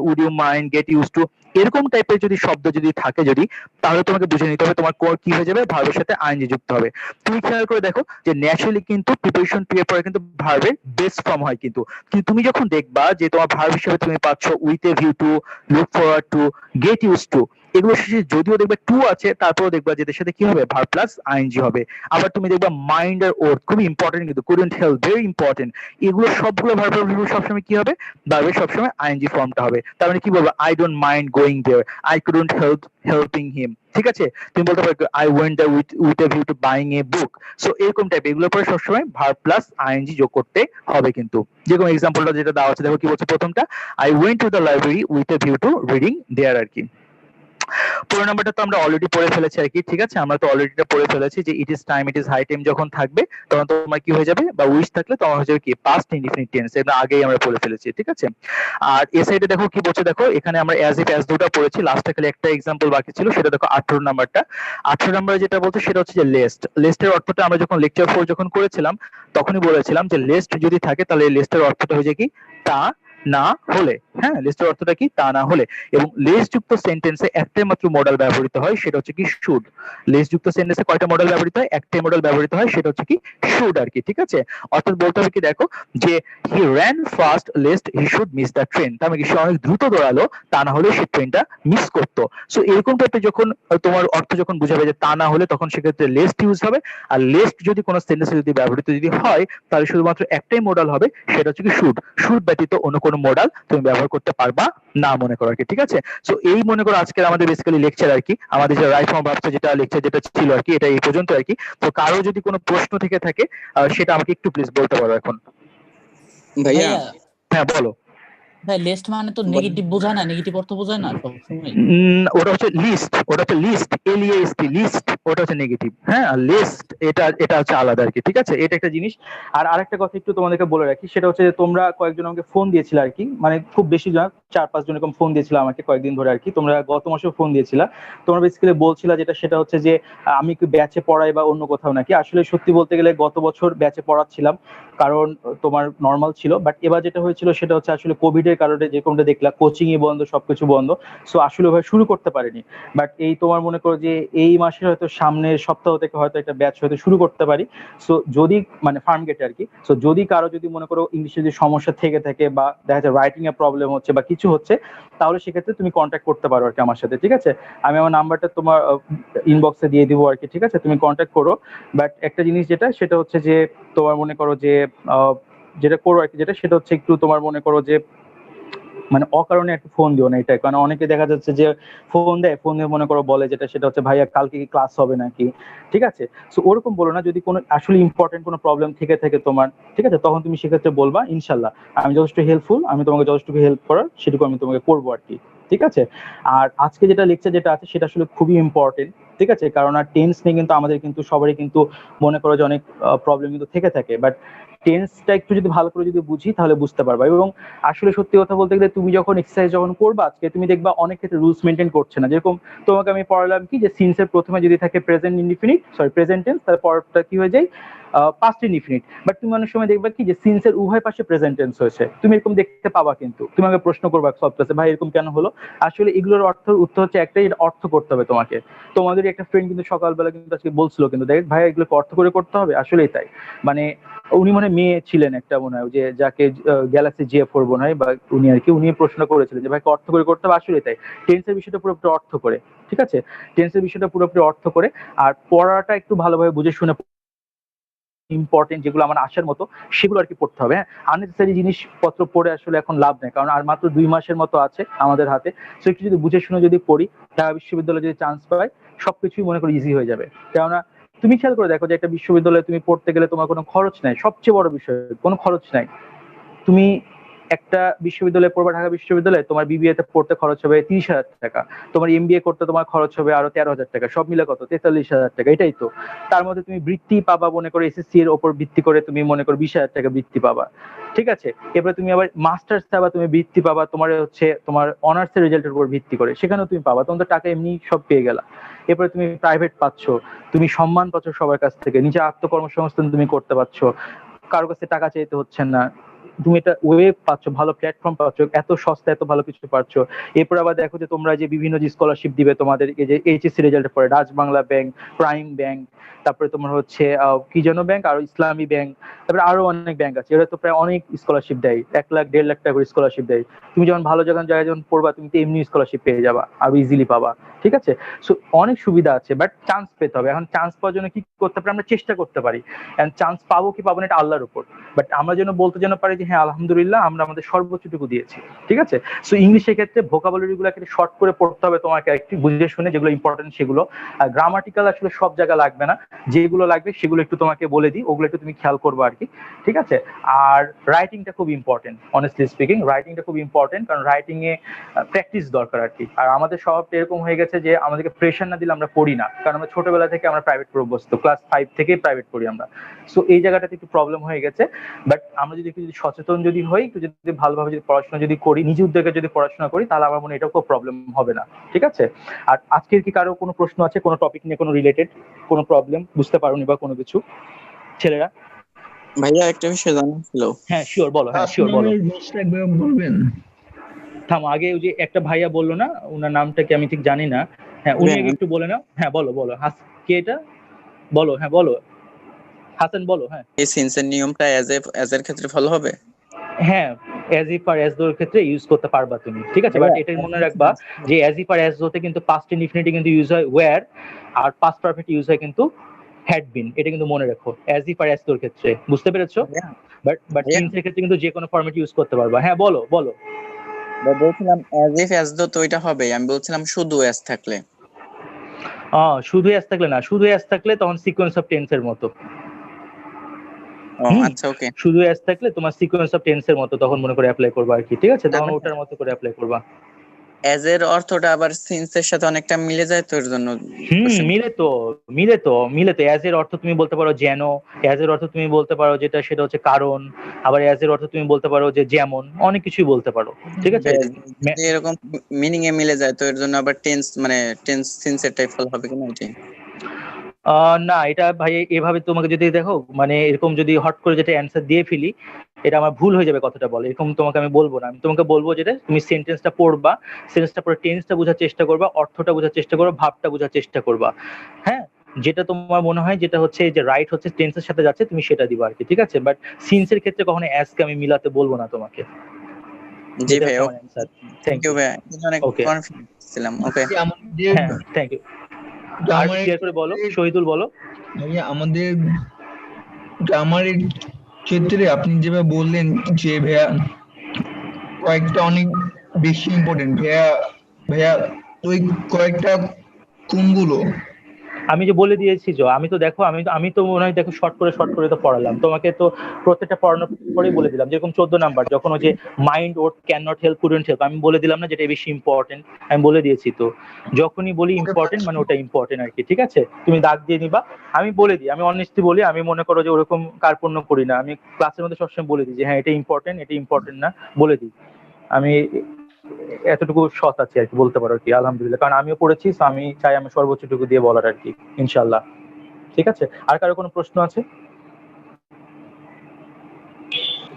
would you mind, get use to, এরকম টাইপের যদি শব্দ যদি থাকে যদি, তাহলে তোমাকে বুঝে নিতে হবে তোমার কি হয়ে যাবে, ভার্বের সাথে আইএনজি যুক্ত হবে। তুমি খেয়াল করে দেখো যে ন্যাচারালি কিন্তু প্রিপোজিশন টু এর পরে কিন্তু ভার্বের বেস ফর্ম হয় কিন্তু তুমি যখন দেখবা যে তোমার ভার্ব হিসেবে তুমি পাচ্ছ with a view to, look forward to, get use to, এগুলো শেষে যদিও দেখবে টু আছে, তারপরেও দেখবা যে এদের সাথে কি হবে, ভার্ব প্লাস আইএনজি হবে। আবার তুমি দেখবা মাইন্ড আর ওর্থ, খুবই ইম্পর্টেন্ট কিন্তু, কুডন্ট হেল্প, ভেরি ইম্পর্টেন্ট, এগুলো সবগুলো ভার্বের সবসময় কি হবে, ভার্বের সবসময় আইএনজি ফর্মটা হবে। তার মানে কি বলবো, I don't mind going there, I couldn't help helping him, ঠিক আছে? তুমি বলতে পারো I went there with a view to buying a book. So এরকম টাইপ, এগুলোর পরে সবসময় ভার্ব প্লাস আইএনজি যোগ করতে হবে কিন্তু। যেরকম এক্সাম্পলটা যেটা দেওয়া আছে দেখো কি বলছে, প্রথমটা I went to the library with a view to reading there আর কি। 15 নাম্বারটা তো আমরা অলরেডি পড়ে ফেলেছি আর কি, ঠিক আছে? আমরা তো অলরেডি পড়ে ফেলেছি যে it is time, it is high time যখন থাকবে তখন তোমার কি হয়ে যাবে, বা উইশ থাকলে তখন হয়ে যাবে কি পাস্ট ইনডিফিনিট টেন্স, এটা আগেই আমরা পড়ে ফেলেছি, ঠিক আছে? আর এই সাইডে দেখো কি বলছে, দেখো এখানে আমরা অ্যাজ ইফ অ্যাজ দুটো পড়েছি, লাস্টে খালি একটা এক্সাম্পল বাকি ছিল, সেটা দেখো 18 নাম্বারটা। 18 নাম্বারে যেটা বলছে সেটা হচ্ছে যে লেস্ট। লেস্টের অর্থটা আমরা যখন লেকচার 4 যখন করেছিলাম তখনই বলেছিলাম যে লেস্ট যদি থাকে তাহলে লেস্টের অর্থটা হয়ে যায় কি, তা না হলে। হ্যাঁ, লিস্টের অর্থটা কি, তা না হলে। এবং লেস যুক্ত সেন্টেন্সে একটাই মাত্র মডেল ব্যবহৃত হয়, সেটা হচ্ছে কি শুড। লেস যুক্ত সেন্টেন্সে কয়টা মডেল ব্যবহৃত হয়? একটাই মডেল ব্যবহৃত হয়, সেটা হচ্ছে কি শুড আর কি, ঠিক আছে? অর্থাৎ বলতে হবে কি দেখো, যে he ran fast lest he should miss the train, তার মানে কি সে অনেক দ্রুত দৌড়ালো, তা না হলে সে ট্রেনটা মিস করতো। সো এরকম টাইপের যখন তোমার অর্থ যখন বুঝাবে যে তা না হলে, তখন সেক্ষেত্রে লেস্ট ইউজ হবে। আর লেস্ট যদি কোনো সেন্টেন্সে যদি ব্যবহৃত যদি হয়, তাহলে শুধুমাত্র একটাই মডেল হবে, সেটা হচ্ছে কি শুড। শুড ব্যতীত অন্য কোনো মডেল তুমি ব্যবহার করতে পারবা না, মনে করো আর কি, ঠিক আছে? সো এই মনে করো আজকের আমাদের বেসিক্যালি লেকচার আর কি, আমাদের যে রাইট ফর্ম ভার্বস যেটা লেকচার যেটা ছিল আর কি, এটা এই পর্যন্ত আর কি। তো কারো যদি কোনো প্রশ্ন থেকে থাকে সেটা আমাকে একটু প্লিজ বলতে পারো এখন। ভাইয়া, হ্যাঁ বলো। ভাই লিস্ট মানে তো নেগেটিভ বোঝায় না, নেগেটিভ অর্থ বোঝায় না সব সময়। ওটা হচ্ছে লিস্ট, ওটা হচ্ছে লিস্ট, LEST, লিস্ট, ওটা হচ্ছে নেগেটিভ। হ্যাঁ, আর লিস্ট এটা হচ্ছে আলাদা আর কি, ঠিক আছে? এটা একটা জিনিস। আর আরেকটা কথা একটু তোমাদেরকে বলে রাখি, সেটা হচ্ছে যে তোমরা কয়েকজন আমাকে ফোন দিয়েছিলে আর কি, মানে খুব বেশি জন, 4-5 জন এরকম ফোন দিয়েছিল আমাকে কয়েকদিন ধরে আর কি। তোমরা গত মাসেও ফোন দিয়েছিলা, তোমরা বেসিক্যালি বলছিলা যেটা, সেটা হচ্ছে যে আমি কি ব্যাচে পড়াই বা অন্য কোথাও নাকি। আসলে সত্যি বলতে গেলে গত বছর ব্যাচে পড়াচ্ছিলাম, কারণ তোমার নর্মাল ছিল। বাট এবার যেটা হয়েছিল সেটা হচ্ছে আসলে কোভিড এর কারণে, যেরকমটা দেখলা কোচিং ই বন্ধ, সবকিছু বন্ধ। সো আসলে ভাই শুরু করতে পারিনি। বাট এই তোমার মনে করো যে এই মাসের হয়তো সামনের সপ্তাহ থেকে হয়তো একটা ব্যাচ হয়তো শুরু করতে পারি। সো যদি মানে ফার্ম গেটে আর কি, সো যদি কারো যদি মনে করো ইংলিশে যদি সমস্যা থেকে থাকে, বা দেখা যায় রাইটিং এ প্রবলেম হচ্ছে বা কিছু হচ্ছে, তাহলে সেক্ষেত্রে তুমি কন্ট্যাক্ট করতে পারো আর কি আমার সাথে, ঠিক আছে? আমি আমার নাম্বারটা তোমার ইনবক্সে দিয়ে দিব আর কি, ঠিক আছে? তুমি কন্ট্যাক্ট করো। বাট একটা জিনিস যেটা, সেটা হচ্ছে যে তোমার মনে করো যে যেটা করো আর কি, যেটা সেটা হচ্ছে একটু তোমার মনে করো যে মানে অকারণে একটু ফোন দিও না, এটাই। কারণ অনেকে দেখা যাচ্ছে যে ফোন দেয়, ফোন দিয়ে মনে করো বলে যেটা, সেটা হচ্ছে ভাইয়া কালকে কি ক্লাস হবে নাকি, ঠিক আছে? সো ওরকম বলো না। যদি কোনো আসলে ইম্পর্টেন্ট কোনো প্রবলেম থেকে থাকে তোমার, ঠিক আছে, তখন তুমি সেক্ষেত্রে বলবা। ইনশাল্লাহ আমি যথেষ্ট হেল্পফুল, আমি তোমাকে যথেষ্টটুকু হেল্প করার সেটুকু আমি তোমাকে করবো আর কি, ঠিক আছে? আর আজকে যেটা লেকচার যেটা আছে সেটা আসলে খুবই ইম্পর্টেন্ট, ঠিক আছে? কারণ আর টেন্স নিয়ে কিন্তু আমাদের কিন্তু সবারই কিন্তু মনে করো যে অনেক প্রবলেম কিন্তু থেকে থাকে। বাট টেন্সটা একটু যদি ভালো করে যদি বুঝি তাহলে বুঝতে পারবা। এবং আসলে সত্যি কথা বলতে গেলে তুমি যখন এক্সারসাইজ যখন করবা আজকে, তুমি দেখবা অনেক ক্ষেত্রে রুলস মেনটেন করছে না। যেরকম তোমাকে আমি পড়ালাম কি, যে সিন্সের প্রথমে যদি থাকে present indefinite, sorry present tense, তার পরটা কি হয়ে যায় পাস্ট ইনডিফিনিট। বাট তুমি অনেক সময় দেখবা কি যে সিন্সের উভয় পাশে প্রেজেন্ট টেন্স হয়েছে, তুমি এরকম দেখতে পাবা। কিন্তু তুমি আমাকে প্রশ্ন করবা সব ক্লাসে, ভাই এরকম কেন হলো? আসলে এগুলোর উত্তর হচ্ছে একটাই, এটা অর্থ করতে হবে তোমাকে। তোমাদের একটা ফ্রেন্ড কিন্তু সকালবেলা কিন্তু আজকে বলছিল কিন্তু, দেখ ভাই এগুলোকে অর্থ করে করতে হবে। আসলেই তাই, মানে উনি মনে মেয়ে ছিলেন একটা, মনে হয় যে যাকে গ্যালাক্সি J4 মনে হয়, বা উনি আর কি, উনি প্রশ্ন করেছিলেন যে ভাই অর্থ করে করতে হবে। আসলে তাই, টেন্সের বিষয়টা পুরোপুরি অর্থ করে, ঠিক আছে? টেন্সের বিষয়টা পুরোপুরি অর্থ করে। আর পড়াটা একটু ভালোভাবে বুঝে শুনে, ইম্পর্টেন্ট যেগুলো আমার আসার মতো সেগুলো আর কি পড়তে হবে। হ্যাঁ, আননেসেসারি জিনিসপত্র পড়ে আসলে এখন লাভ নেই, কারণ আর মাত্র 2 মাসের মতো আছে আমাদের হাতে। সো একটু যদি বুঝে শুনে যদি পড়ি, ঢাকা বিশ্ববিদ্যালয়ে যদি চান্স পাই, সবকিছুই মনে করি ইজি হয়ে যাবে। কেননা তুমি খেয়াল করে দেখো যে একটা বিশ্ববিদ্যালয়ে তুমি পড়তে গেলে তোমার কোনো খরচ নাই, সবচেয়ে বড় বিষয় কোনো খরচ নাই। তুমি একটা বিশ্ববিদ্যালয়ে পড়বা, ঢাকা বিশ্ববিদ্যালয়ে তোমার বিবিএ তে পড়তে খরচ হবে 30,000 টাকা, তোমার এমবিএ করতে তোমার খরচ হবে আরো 13,000 টাকা, সব মিলে কত 43,000 টাকা। এটাই তো, তার মধ্যে তুমি বৃত্তি পাবা মনে করো এসএসসি এর উপর ভিত্তি করে, তুমি মনে করো 20,000 টাকা বৃত্তি পাবা, ঠিক আছে। এরপরে তুমি আবার মাস্টার্স পাবা, তুমি বৃত্তি পাবা তোমার হচ্ছে তোমার অনার্স এর রেজাল্টের উপর ভিত্তি করে, সেখানেও তুমি পাবা, তোমার তো টাকা এমনি সব পেয়ে গেলা। এরপরে তুমি প্রাইভেট পাচ্ছ, তুমি সম্মান পাচ্ছ সবার কাছ থেকে, নিজে আত্মকর্মসংস্থান তুমি করতে পারছো, কারো কাছে টাকা চাইতে হচ্ছে না, তুমি এটা ওয়েব পাচ্ছ, ভালো প্ল্যাটফর্ম পাচ্ছ, এত সস্তা এত ভালো কিছু পাচ্ছ। এরপর আবার দেখো যে তোমরা যে বিভিন্ন যে স্কলারশিপ দিবে তোমাদের এই যে এইচএসসি রেজাল্টের পরে, Dutch Bangla bank, prime bank, তারপরে তোমার হচ্ছে কি যেন ব্যাংক, আর ইসলামী ব্যাংক, তারপরে আরো অনেক ব্যাংক আছে, এরা তো প্রায় অনেক স্কলারশিপ দেয়, 1 লাখ 1.5 লাখ টাকা করে স্কলারশিপ দেয়। তুমি যখন ভালো জায়গায় যখন পড়বা তুমি তো এমনি স্কলারশিপ পেয়ে যাবা, আরো ইজিলি পাবা, ঠিক আছে। সো অনেক সুবিধা আছে, বাট চান্স পেতে হবে। এখন চান্স পাওয়ার জন্য কি করতে পারি, আমরা চেষ্টা করতে পারি, এন্ড চান্স পাবো কি পাবো না এটা আল্লাহর উপর, বাট আমরা যেন বলতে যেন পারি যে হ্যাঁ আলহামদুলিল্লাহ আমরা আমাদের সর্বোচ্চটুকু দিয়েছি, ঠিক আছে। সো ইংলিশের ক্ষেত্রে ভোকাবুলারি গুলো একটা শর্ট করে পড়তে হবে তোমাকে, একটু বুঝে শুনে, যেগুলো ইম্পর্টেন্ট সেগুলো। আর গ্রামাটিক্যাল আসলে সব জায়গায় লাগবে না, যেগুলো লাগবে সেগুলো একটু তোমাকে বলে দিই, ওগুলো একটু তুমি খেয়াল করবো আর কি, ঠিক আছে। আর রাইটিংটা খুব ইম্পর্টেন্ট, অনেস্টলি স্পিকিং রাইটিংটা খুব ইম্পর্টেন্ট, কারণ রাইটিং এ প্র্যাকটিস দরকার আর কি। আর আমাদের স্বভাবটা এরকম হয়ে গেছে যে আমাদেরকে প্রেশার না দিলে আমরা পড়ি না, কারণ আমরা ছোটবেলা থেকে আমরা প্রাইভেট পড়ে অভ্যস্ত, ক্লাস 5 থেকে প্রাইভেট পড়ি আমরা। সো এই জায়গাটাতে একটু প্রবলেম হয়ে গেছে, বাট আমরা যদি একটু সচেতন যদি হই, একটু যদি ভালোভাবে যদি পড়াশোনা যদি করি, নিজে উদ্যোগে যদি পড়াশোনা করি, তাহলে আমার মনে হয় এটাও কোনো প্রবলেম হবে না, ঠিক আছে। আর আজকের কি কারো কোনো প্রশ্ন আছে, কোনো টপিক নিয়ে কোনো রিলেটেড কোনো প্রবলেম বুঝতে পারোনি বা কোনো কিছু ছেলেরা? ভাইয়া একটা বিষয় জানার ছিল। হ্যাঁ শিওর বলো, হ্যাঁ শিওর বলো। বলবেন থাম, আগে ওই যে একটা ভাইয়া বললো না, ওনার নামটা কি আমি ঠিক জানি না, হ্যাঁ উনি আগে একটু বলে নাও। হ্যাঁ বলো বলো, কে এটা বলো, হ্যাঁ বলো হাসান বলো। হ্যাঁ এই সিন্সের নিয়মটা অ্যাজ এর ক্ষেত্রে ফলো হবে? হ্যাঁ অ্যাজ ইফ আর অ্যাজ দোর ক্ষেত্রে ইউজ করতে পারবা তুমি, ঠিক আছে। বাট এটা মনে রাখবা যে অ্যাজ ইফ আর অ্যাজ দোতে কিন্তু পাস্ট ইনডিফিনিটিভ কিন্তু ইউজ হয় ওয়্যার, আর পাস্ট পারফেক্ট ইউজ হয় কিন্তু হ্যাড বিন, এটা কিন্তু মনে রাখো অ্যাজ ইফ আর অ্যাজ দোর ক্ষেত্রে, বুঝতে পেরেছো? বাট সিন্সের ক্ষেত্রে কিন্তু যে কোনো ফরম্যাট ইউজ করতে পারবা। হ্যাঁ বলো বলো। বলছিলাম অ্যাজ ইফ অ্যাজ দো তো এটা হবে, আমি বলছিলাম শুধু অ্যাজ থাকলে। শুধু অ্যাজ থাকলে না, শুধু অ্যাজ থাকলে তখন সিকোয়েন্স অফ টেন্সের মতো। আচ্ছা ওকে, শুধু অ্যাজ থাকলে তোমার সিকোয়েন্স অফ টেন্সের মতো তখন মনে করে অ্যাপ্লাই করবা আর কি, ঠিক আছে। তখন ওটার মতো করে অ্যাপ্লাই করবা। অ্যাজ এর অর্থটা আবার সিন্সের সাথে অনেকটা মিলে যায়, তো এর জন্য মিলে তো অ্যাজ এর অর্থ তুমি বলতে পারো যেন, অ্যাজ এর অর্থ তুমি বলতে পারো যেটা সেটা হচ্ছে কারণ, আবার অ্যাজ এর অর্থ তুমি বলতে পারো যে যেমন, অনেক কিছুই বলতে পারো, ঠিক আছে। এরকম মিনিং এ মিলে যায়, তো এর জন্য আবার টেন্স মানে টেন্স সিন্সের টাইপ ফল হবে কিনা এটাই। না এটা ভাই এভাবে তোমাকে যদি দেখো মানে এরকম যদি হট করে যেটা অ্যান্সার দিয়ে ফেলি, এটা আমার ভুল হয়ে যাবে কথাটা বলে, এরকম তোমাকে আমি বলবো না। আমি তোমাকে বলবো যেটা তুমি সেন্টেন্সটা পড়বা, সেন্টেন্সটা পড়ে টেন্সটা বোঝার চেষ্টা করবা, অর্থটা বোঝার চেষ্টা করবা, ভাবটা বোঝার চেষ্টা করবা। হ্যাঁ যেটা তোমার মনে হয় যেটা হচ্ছে যে রাইট হচ্ছে টেন্সের সাথে যাচ্ছে তুমি সেটা দিবা আর কি, ঠিক আছে। বাট সিন্সের ক্ষেত্রে কখনো অ্যাজ কে আমি মিলাতে বলবো না তোমাকে। জি ভাই, থ্যাংক ইউ ভাই, অনেক কনফিডেন্স ছিলাম। ওকে হ্যাঁ থ্যাংক ইউ। আর শেয়ার করে বলো, শহীদুল বলো। ভাইয়া আমাদের গ্রামারের ক্ষেত্রে আপনি যেভাবে বললেন যে ভাইয়া কয়েকটা অনেক বেশি ইম্পর্টেন্ট, ভাইয়া ওই কয়েকটা কোনগুলো? আমি যে বলে দিয়েছি আমি তো দেখো আমি তো মনে হয় দেখো শর্ট করে তো পড়ালাম তোমাকে, তো প্রত্যেকটা পড়ানোর পরেই বলে দিলাম। যেরকম 14 নাম্বার যখন ওই যে mind or can not help couldn't help, আমি বলে দিলাম না যেটা বেশি ইম্পর্টেন্ট, আমি বলে দিয়েছি। তো যখনই বলি ইম্পর্টেন্ট মানে ওটা ইম্পর্টেন্ট আর কি, ঠিক আছে। তুমি দাগ দিয়ে নিবা, আমি বলে দিই, আমি অনেস্টলি বলি, আমি মনে করো যে ওরকম কার্পণ্য করি না, আমি ক্লাসের মধ্যে সবসময় বলে দিই যে হ্যাঁ এটা ইম্পর্টেন্ট না, বলে দিই। আমি এতটুকু সৎ আছি আর কি বলতে পারো কি, আলহামদুলিল্লাহ, কারণ আমিও পড়েছি, তো আমি চাই আমি সর্বোচ্চটুকু দিয়ে বলার আর কি, ইনশাআল্লাহ। ঠিক আছে, আর কারো কোনো প্রশ্ন আছে?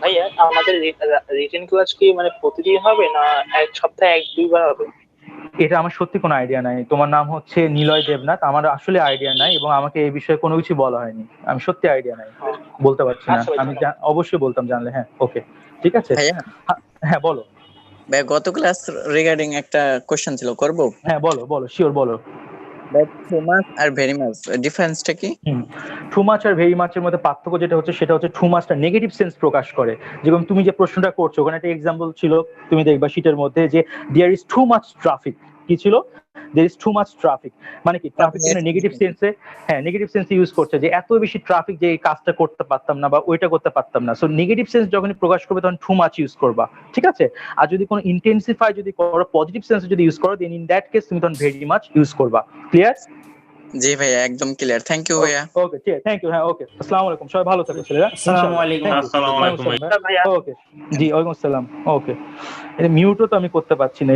ভাইয়া আমাদের রিটেন ক্লাস কি মানে প্রতিদিন হবে না এক সপ্তাহে 1-2 বার হবে? এটা আমার সত্যি কোনো আইডিয়া নাই। তোমার নাম হচ্ছে নিলয় দেবনাথ, আমার আসলে আইডিয়া নাই এবং আমাকে এই বিষয়ে কোনো কিছু বলা হয়নি, আমি সত্যি আইডিয়া নাই, বলতে পারছি না। আমি অবশ্যই বলতাম জানলে। হ্যাঁ ওকে ঠিক আছে। হ্যাঁ বলো ভাই, গত ক্লাস রিগার্ডিং একটা কোশ্চেন ছিল, করব? হ্যাঁ বলো শিওর বলো। টু মাচ আর ভেরি মাচ ডিফারেন্সটা কি? টু মাচ আর ভেরি মাচের মধ্যে পার্থক্য যেটা হচ্ছে সেটা হচ্ছে টু মাচটা নেগেটিভ সেন্স প্রকাশ করে। যেরকম তুমি যে প্রশ্নটা করছো ওখানে একটা এক্সাম্পল ছিল, তুমি দেখবা শীটের মধ্যে যে there is too much traffic, কি ছিল there is too much traffic মানে কি ট্রাফিক মানে নেগেটিভ সেন্সে, হ্যাঁ নেগেটিভ সেন্সে ইউজ করছে যে এত বেশি ট্রাফিক যে এই কাজটা করতে পারতাম না বা ওইটা করতে পারতাম না। সো নেগেটিভ সেন্স যখনই প্রকাশ করবে তখন টু মাচ ইউজ করবা, ঠিক আছে? আর যদি কোনো ইন্টেন্সিফাই যদি করো, পজিটিভ সেন্সে যদি ইউজ করো, দেন ইন দ্যাট কেস তুমি তখন ভেরি মাচ ইউজ করবা। ক্লিয়ার? জি ভাইয়া একদম ক্লিয়ার, থ্যাংক ইউ ভাইয়া। ওকে ঠিক আছে, থ্যাংক ইউ। হ্যাঁ ওকে, আসসালামু আলাইকুম, সবাই ভালো থাকো ছেলেরা। আসসালামু আলাইকুম। আসসালামু আলাইকুম ওকে জি ওয়ালাইকুম আসসালাম। ওকে, এটা মিউটও তো আমি করতে পারছি না।